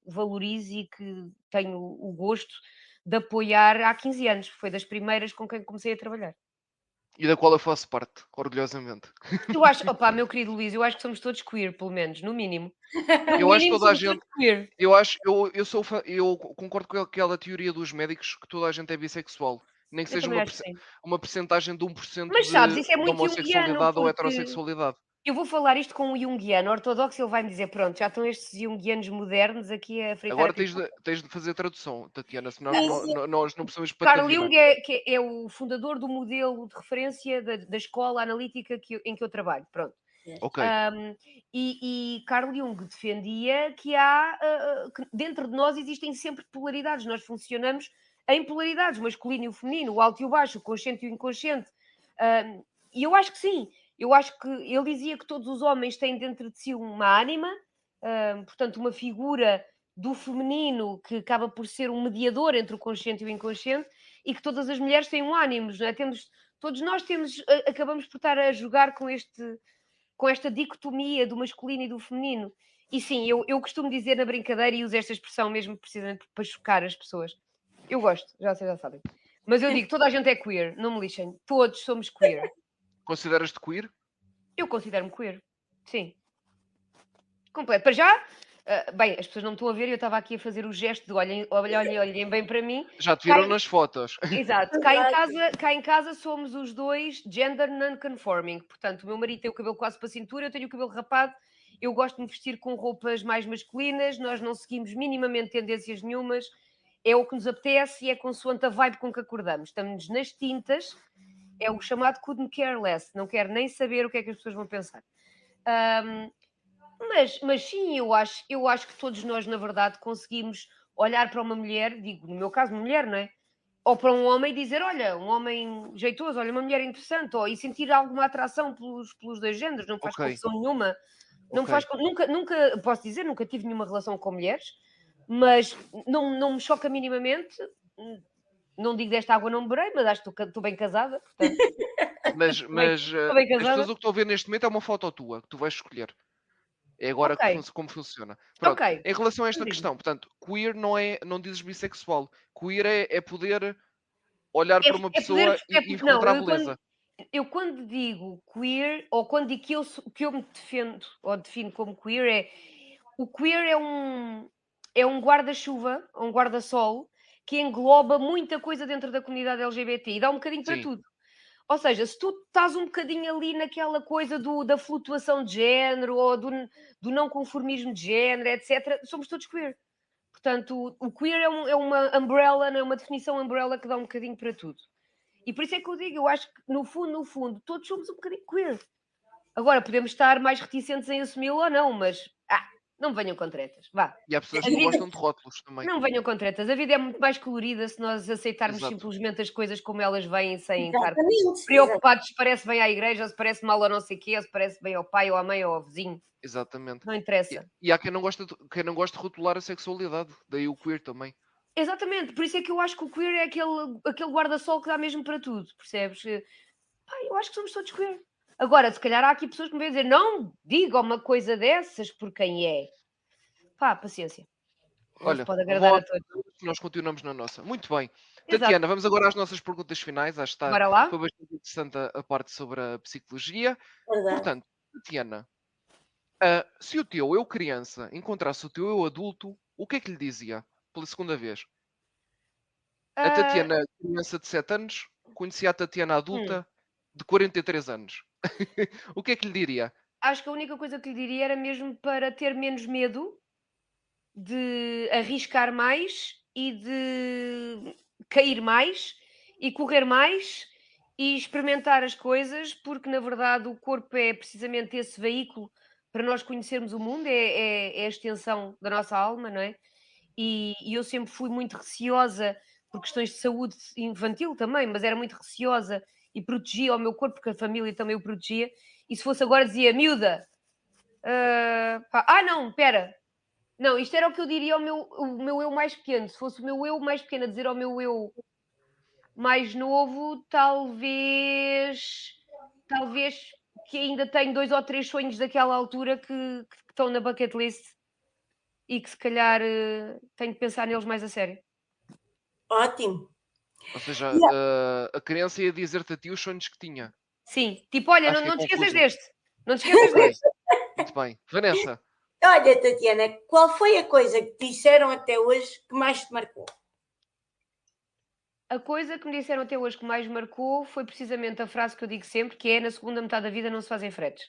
B: valorizo e que tenho o gosto de apoiar há 15 anos. Foi das primeiras com quem comecei a trabalhar.
A: E da qual eu faço parte, orgulhosamente.
B: Eu acho, opá, meu querido Luís, eu acho que somos todos queer, pelo menos, no mínimo. No
A: Eu acho que
B: mínimo
A: toda a
B: somos
A: gente.
B: todos queer.
A: Eu concordo com aquela teoria dos médicos que toda a gente é bissexual. Nem que
B: Eu
A: seja
B: também acho que sim.
A: uma percentagem de 1%
B: Mas sabes, isso é
A: de
B: muito junguiano,
A: homossexualidade ou
B: porque
A: heterossexualidade.
B: eu vou falar isto com um junguiano ortodoxo e ele vai-me dizer, pronto, já estão estes junguianos modernos aqui a fritar a
A: Agora
B: pipa.
A: tens de fazer tradução, Tatiana, senão
C: Sim, sim.
A: nós não precisamos
B: Carl
A: patavinar.
B: Jung é o fundador do modelo de referência da escola analítica em que eu trabalho, pronto.
A: Ok,
B: E Carl Jung defendia que que dentro de nós existem sempre polaridades, nós funcionamos em polaridades, o masculino e o feminino, o alto e o baixo, o consciente e o inconsciente. E eu acho que sim, eu acho que ele dizia que todos os homens têm dentro de si uma ânima, portanto, uma figura do feminino que acaba por ser um mediador entre o consciente e o inconsciente, e que todas as mulheres têm um ânimo, não é? Todos nós acabamos por estar a jogar com esta dicotomia do masculino e do feminino. E sim, eu costumo dizer na brincadeira e uso esta expressão mesmo precisamente para chocar as pessoas. Eu gosto, já vocês já sabem. Mas eu digo, toda a gente é queer, não me lixem. Todos somos queer.
A: consideras-te queer?
B: Eu considero-me queer. Sim. Completo. Para já, bem, as pessoas não me estão a ver e eu estava aqui a fazer o gesto de olhem bem para mim.
A: Já te viram nas fotos.
B: Exato. Cá em casa somos os dois gender non-conforming. Portanto, o meu marido tem o cabelo quase para a cintura, eu tenho o cabelo rapado. Eu gosto de me vestir com roupas mais masculinas, nós não seguimos minimamente tendências nenhumas. É o que nos apetece e é consoante a vibe com que acordamos. Estamos nas tintas, é o chamado couldn't care less. Não quero nem saber o que é que as pessoas vão pensar. Ahm, mas sim, eu acho que todos nós, na verdade, conseguimos olhar para uma mulher, digo, no meu caso, uma mulher, não é? Ou para um homem e dizer, olha, um homem jeitoso, olha, uma mulher interessante, ou, e sentir alguma atração pelos dois géneros, não faz
A: Ok,
B: confusão nenhuma. Não
A: ok.
B: faz, nunca, posso dizer, nunca tive nenhuma relação com mulheres, mas não me choca minimamente. Não digo desta água não beberei, mas acho que estou bem casada, portanto, estou bem
A: As pessoas
B: casada.
A: o que estão a ver neste momento é uma foto tua, que tu vais escolher. É agora
B: Ok,
A: como funciona.
B: ok.
A: Pronto, em relação a esta
B: Diz-me.
A: questão, portanto, queer não dizes bissexual. Queer é poder olhar
B: É,
A: para uma
B: é poder.
A: pessoa e
B: Não,
A: encontrar beleza.
B: eu quando digo queer, ou quando digo que eu me defendo ou defino como queer, o queer é um guarda-chuva, um guarda-sol, que engloba muita coisa dentro da comunidade LGBT e dá um bocadinho para
A: Sim,
B: tudo. Ou seja, se tu estás um bocadinho ali naquela coisa da flutuação de género ou do não conformismo de género, etc., somos todos queer. Portanto, o queer é uma umbrella, não é uma definição umbrella que dá um bocadinho para tudo. E por isso é que eu digo, eu acho que no fundo, todos somos um bocadinho queer. Agora, podemos estar mais reticentes em assumi-lo ou não, mas não me venham com tretas. Vá.
A: e há pessoas
B: A
A: que não
B: vida,
A: gostam de rótulos também.
B: não venham com tretas. A vida é muito mais colorida se nós aceitarmos
A: Exato,
B: simplesmente as coisas como elas vêm, sem estar
C: Exatamente,
B: preocupados se parece bem à igreja, ou se parece mal a não sei o quê, ou se parece bem ao pai, ou à mãe, ou ao vizinho.
A: exatamente.
B: Não interessa.
A: E há quem não gosta de rotular a sexualidade, daí o queer também.
B: Exatamente, por isso é que eu acho que o queer é aquele guarda-sol que dá mesmo para tudo, percebes? Eu acho que somos todos queer. Agora, se calhar há aqui pessoas que me vêm dizer, não diga uma coisa dessas por quem é. Pá, paciência. Não se
A: Olha,
B: pode agradar
A: vão
B: a todos.
A: nós continuamos na nossa. Muito bem.
B: Exato.
A: Tatiana, vamos agora às nossas perguntas finais. Acho que
B: Bora lá?
A: foi bastante interessante a parte sobre a psicologia.
C: verdade.
A: Portanto, Tatiana, se o teu eu criança encontrasse o teu eu adulto, o que é que lhe dizia? Pela segunda vez. A
B: Ah,
A: Tatiana, criança de 7 anos, conhecia a Tatiana
B: hum,
A: adulta de 43 anos. O que é que lhe diria?
B: acho que a única coisa que lhe diria era mesmo para ter menos medo de arriscar mais e de cair mais e correr mais e experimentar as coisas, porque na verdade o corpo é precisamente esse veículo para nós conhecermos o mundo, é a extensão da nossa alma, não é? E eu sempre fui muito receosa por questões de saúde infantil também, mas era muito receosa e protegia o meu corpo, porque a família também o protegia. E se fosse agora, dizia, miúda, não, espera, não, isto era o que eu diria ao meu eu mais pequeno. Se fosse o meu eu mais pequeno a dizer ao meu eu mais novo, talvez que ainda tenho 2 ou 3 sonhos daquela altura que estão na bucket list e que se calhar tenho que pensar neles mais a sério.
C: Ótimo.
A: Ou seja,
C: Yeah.
A: a criança ia dizer-te a ti os sonhos que tinha.
B: Sim, tipo, olha,
A: Acho
B: não,
A: que é
B: não te esqueças
A: confuso.
B: deste. Não te esqueças
A: Ok,
B: deste.
A: muito bem. Vanessa,
C: Olha, Tatiana, qual foi a coisa que te disseram até hoje que mais te marcou?
B: A coisa que me disseram até hoje que mais me marcou foi precisamente a frase que eu digo sempre, que é: na segunda metade da vida não se fazem fretes.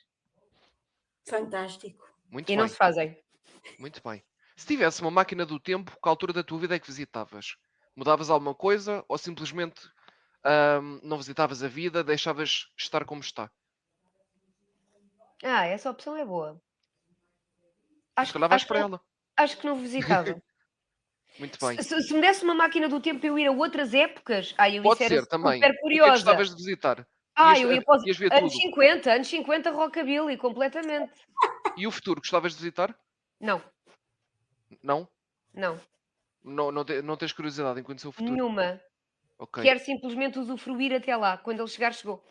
C: Fantástico.
A: muito
B: E não se
A: bem,
B: fazem.
A: muito bem. Se tivesse uma máquina do tempo, que altura da tua vida é que visitavas? Mudavas alguma coisa ou simplesmente não visitavas a vida, deixavas estar como está?
B: Ah, essa opção é boa.
A: Se
B: Acho que,
A: calhar vais
B: acho que,
A: para
B: não,
A: ela.
B: acho que não visitava.
A: Muito
B: Se,
A: bem.
B: se- se me desse uma máquina do tempo para eu ir a outras épocas, eu
A: Pode
B: isso era
A: ser também.
B: super
A: O que é que
B: curiosa.
A: gostavas de visitar?
B: Eu ia para os
A: Ias ver
B: anos
A: tudo.
B: 50, anos 50 rockabilly, completamente.
A: E o futuro, gostavas de visitar?
B: Não,
A: Não?
B: não,
A: Não tens curiosidade em conhecer o futuro?
B: nenhuma.
A: Ok.
B: Quero simplesmente usufruir até lá. Quando ele chegar, chegou.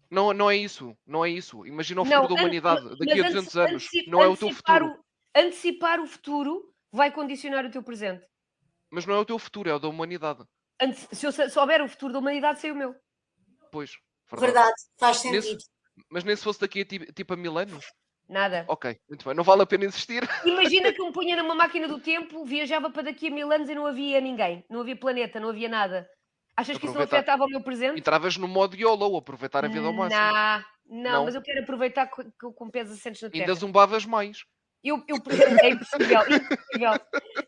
A: Não, não é isso. Não é isso. Imagina o futuro
B: Não,
A: da humanidade daqui
B: mas
A: a 200 anos. Não é o teu futuro.
B: antecipar o futuro vai condicionar o teu presente.
A: Mas não é o teu futuro, é o da humanidade.
B: Se eu souber o futuro da humanidade, sei o meu.
A: Pois, verdade.
C: Verdade, faz
A: Nesse,
C: sentido.
A: mas nem se fosse daqui a tipo a 1000 anos?
B: Nada.
A: Ok, muito bem. Não vale a pena insistir.
B: Imagina que eu me punha numa máquina do tempo, viajava para daqui a 1000 anos e não havia ninguém. Não havia planeta, não havia nada. Achas que isso não
A: Aproveitar.
B: afetava o meu presente?
A: Entravas no modo YOLO, aproveitar a vida ao máximo.
B: Não, mas
A: Não.
B: eu quero aproveitar com pés assentes na
A: Ainda
B: terra.
A: zumbavas mais.
B: É impossível, impossível.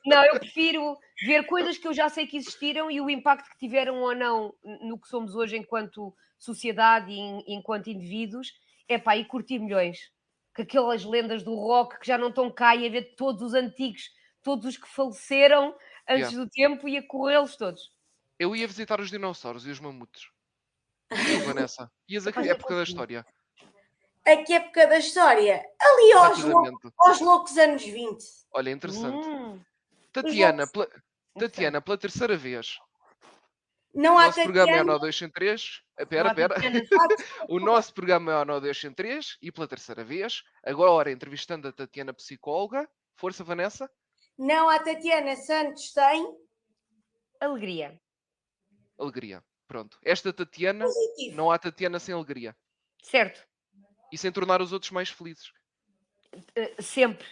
B: Não, eu prefiro ver coisas que eu já sei que existiram e o impacto que tiveram ou não no que somos hoje enquanto sociedade e enquanto indivíduos, e curtir milhões. Que aquelas lendas do rock que já não estão cá e a ver todos os antigos, todos os que faleceram
A: Yeah.
B: antes do tempo e a corrê-los todos.
A: Eu ia visitar os dinossauros e os mamutos. E tu, Vanessa? Ias a
B: Capaz
A: que
B: de
A: época da
B: conseguir.
A: história?
C: A que época da história? Ali
A: Rapidamente.
C: aos loucos anos 20.
A: Olha, interessante.
B: Hum,
C: Os
A: Tatiana,
C: loucos.
B: interessante.
A: Pela terceira vez.
C: Não
A: O
C: há
A: nosso programa é o
C: Tatiana.
A: Nó 203.
B: Não
A: Espera,
B: há
A: espera.
B: Tatianas.
A: O nosso programa é o Nó 203 e pela terceira vez, agora entrevistando a Tatiana psicóloga. Força, Vanessa.
C: Não há Tatiana Santos tem
B: Alegria.
A: Alegria. Pronto. Esta Tatiana,
C: positivo.
A: não há Tatiana sem alegria.
B: Certo.
A: E sem tornar os outros mais felizes.
B: Sempre.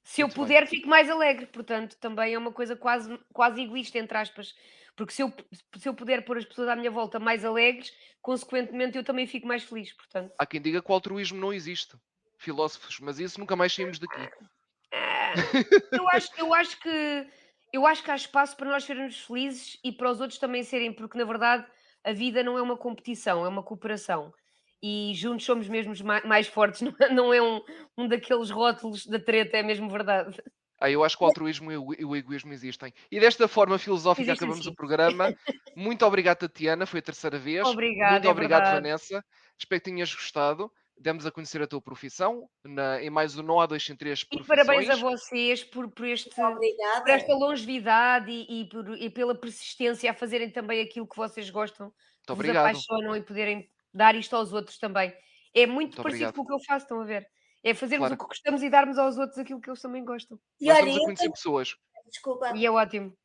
B: Se eu
A: Muito bem.
B: puder, fico mais alegre. Portanto, também é uma coisa quase egoísta, entre aspas. Porque se eu puder pôr as pessoas à minha volta mais alegres, consequentemente eu também fico mais feliz. Portanto,
A: Há quem diga que o altruísmo não existe. Filósofos, mas isso nunca mais saímos daqui.
B: ah, eu acho que há espaço para nós sermos felizes e para os outros também serem, porque na verdade a vida não é uma competição, é uma cooperação. E juntos somos mesmo mais fortes, não é um daqueles rótulos da treta, é mesmo verdade.
A: Eu acho que o altruísmo e o egoísmo existem. E desta forma filosófica
B: Existem
A: acabamos o
B: sim.
A: programa. Muito obrigado, Tatiana. Foi a terceira vez.
B: Obrigada,
A: Muito
B: é
A: obrigado,
B: verdade.
A: Vanessa. Espero que tenhas gostado. Demos a conhecer a tua profissão em mais um Não há dois sem três
B: E parabéns a
A: profissões.
B: vocês por esta
C: Obrigada.
B: longevidade e pela persistência a fazerem também aquilo que vocês gostam,
A: Muito
B: que vos
A: obrigado.
B: apaixonam e poderem dar isto aos outros também. É muito
A: Muito
B: parecido
A: obrigado.
B: com o que eu faço, estão a ver? É fazermos o
A: Claro.
B: que gostamos e darmos aos outros aquilo que eles também gostam.
C: E
A: Nós
C: olha,
A: damos a conhecer pessoas.
C: desculpa,
B: E é ótimo.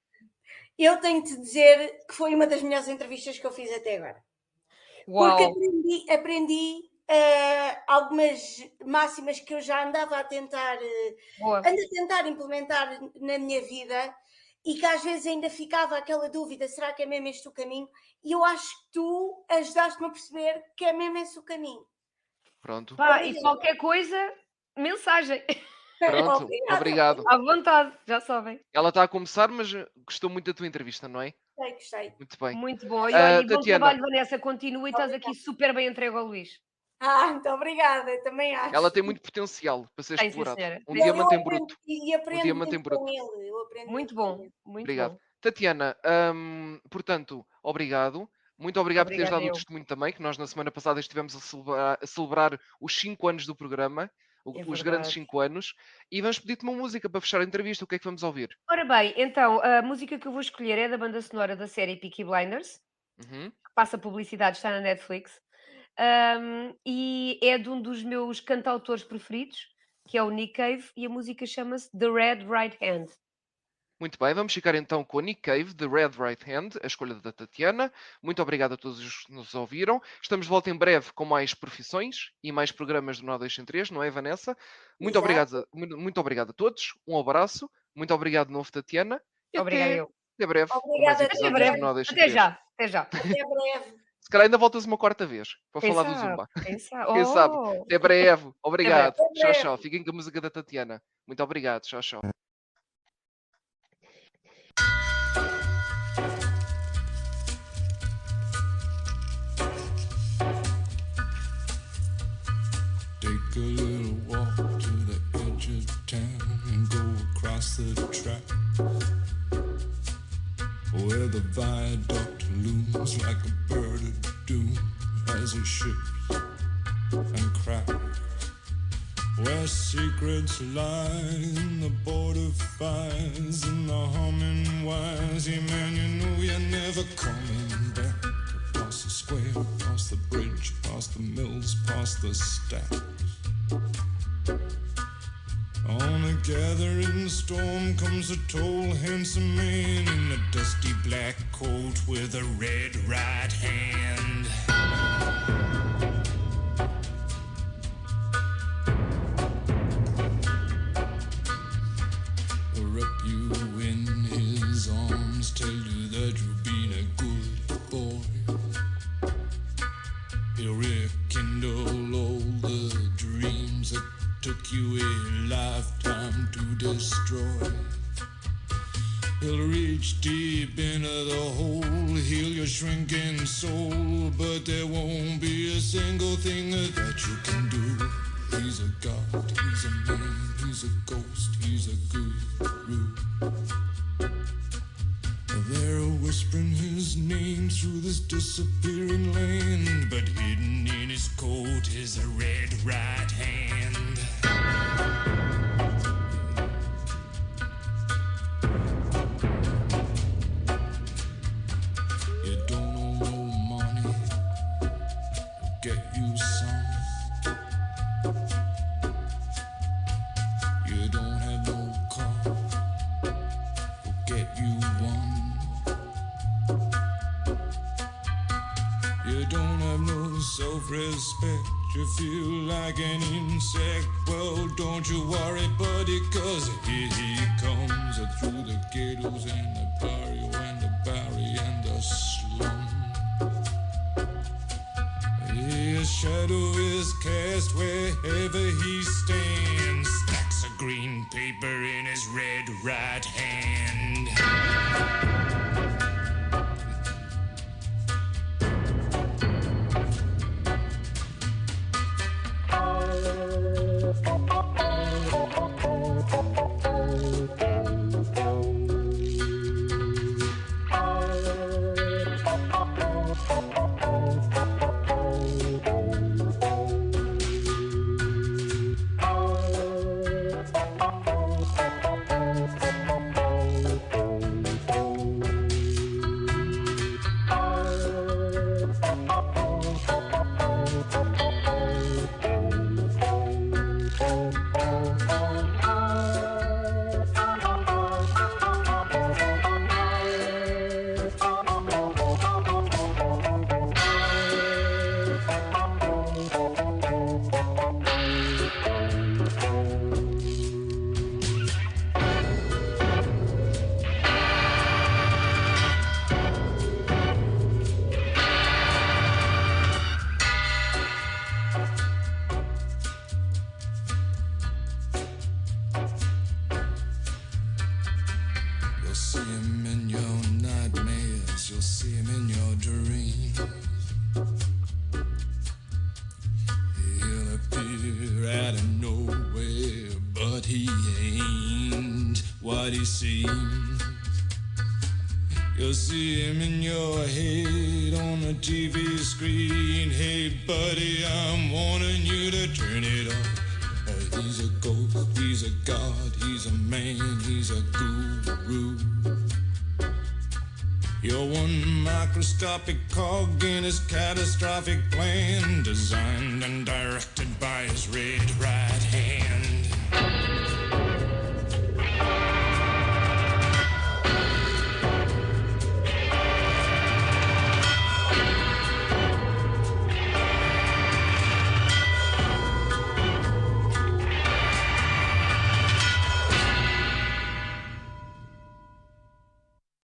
C: eu tenho de te dizer que foi uma das melhores entrevistas que eu fiz até agora. Porque
B: Uau!
C: aprendi algumas máximas que eu já andava a tentar,
B: Boa.
C: ando a tentar implementar na minha vida e que às vezes ainda ficava aquela dúvida, será que é mesmo este o caminho? E eu acho que tu ajudaste-me a perceber que é mesmo esse o caminho.
A: Pronto.
B: Pá, e
C: Obrigada.
B: qualquer coisa, mensagem.
A: Pronto.
C: Obrigada.
A: Obrigado.
B: À vontade, já sabem.
A: Ela está a começar, mas gostou muito da tua entrevista, não é?
C: Gostei.
A: Muito bem.
B: Muito bom. E olha, e bom
A: Tatiana,
B: trabalho, Vanessa. Continua e estás aqui super bem entregue ao Luís.
C: Muito obrigada, também
A: ela
C: acho.
A: tem muito potencial para ser
B: Tem, sim,
A: explorado.
B: senhora.
A: Um
B: Tem,
C: Não,
B: sim,
C: eu
A: diamante em
B: senhora.
C: aprendo
A: bruto.
C: e
A: Um
C: aprendo
A: diamante em
C: muito com
A: bruto.
C: ele. Eu aprendo
B: Muito
C: muito com
B: bom,
C: ele.
B: muito
A: Obrigado.
B: bom.
A: Tatiana, portanto, obrigado. Muito obrigado por teres
B: Obrigada
A: dado o
B: eu.
A: testemunho também, que nós na semana passada estivemos a celebrar os 5 anos do programa,
B: É
A: os grandes
B: verdade.
A: 5 anos, e vamos pedir-te uma música para fechar a entrevista. O que é que vamos ouvir?
B: Ora bem, então, a música que eu vou escolher é da banda sonora da série Peaky Blinders,
A: Uhum.
B: que passa publicidade, está na Netflix, e é de um dos meus cantautores preferidos, que é o Nick Cave, e a música chama-se The Red Right Hand.
A: Muito bem, vamos ficar então com a Nick Cave, de Red Right Hand, a escolha da Tatiana. Muito obrigado a todos os que nos ouviram. Estamos de volta em breve com mais profissões e mais programas do Nó 203, não é, Vanessa? Muito obrigado a todos, um abraço, muito obrigado de novo, Tatiana. E até breve.
C: Obrigada,
A: até breve.
B: Até já.
C: Até breve.
A: Se calhar ainda voltas uma quarta vez para falar do Zumba. Quem sabe? Até breve. Obrigado. Tchau. Fiquem com a música da Tatiana. Muito obrigado. Tchau.
D: Take a little walk to the edge of town and go across the track where the viaduct looms like a bird of doom as it shifts and cracks, where secrets lie in the border fires and the humming wires. Yeah, man, you know you're never coming back. Past the square, past the bridge, past the mills, past the stacks. On a gathering storm comes a tall, handsome man in a dusty black coat with a red right hand. Wrap you in his arms, tell you that you've been a good boy. He'll rekindle all the dreams that took you a lifetime to destroy. He'll reach deep into the hole, heal your shrinking soul, but there won't be a single thing that you can do. He's a god, he's a man, he's a ghost, he's a guru. They're whispering his name through this disappearing land, but hidden in his coat is a red right hand. You don't owe no money, get you some. You don't have no car, get you one. You don't have no self-respect, you feel like an insect. Well, don't you worry, buddy, cause here he comes through the ghettos and the barrio and the barry and the slum. His shadow is cast wherever he stands, stacks of green paper in his red right hand. You'll see him in your nightmares, you'll see him in your dreams. He'll appear out of nowhere, but he ain't what he seems. You'll see him in your head on the TV screen. Hey buddy, I'm warning you to turn it off. He's a ghost, he's a god, he's a man, he's a guru. You're one microscopic cog in his catastrophic plan, designed and directed by his red right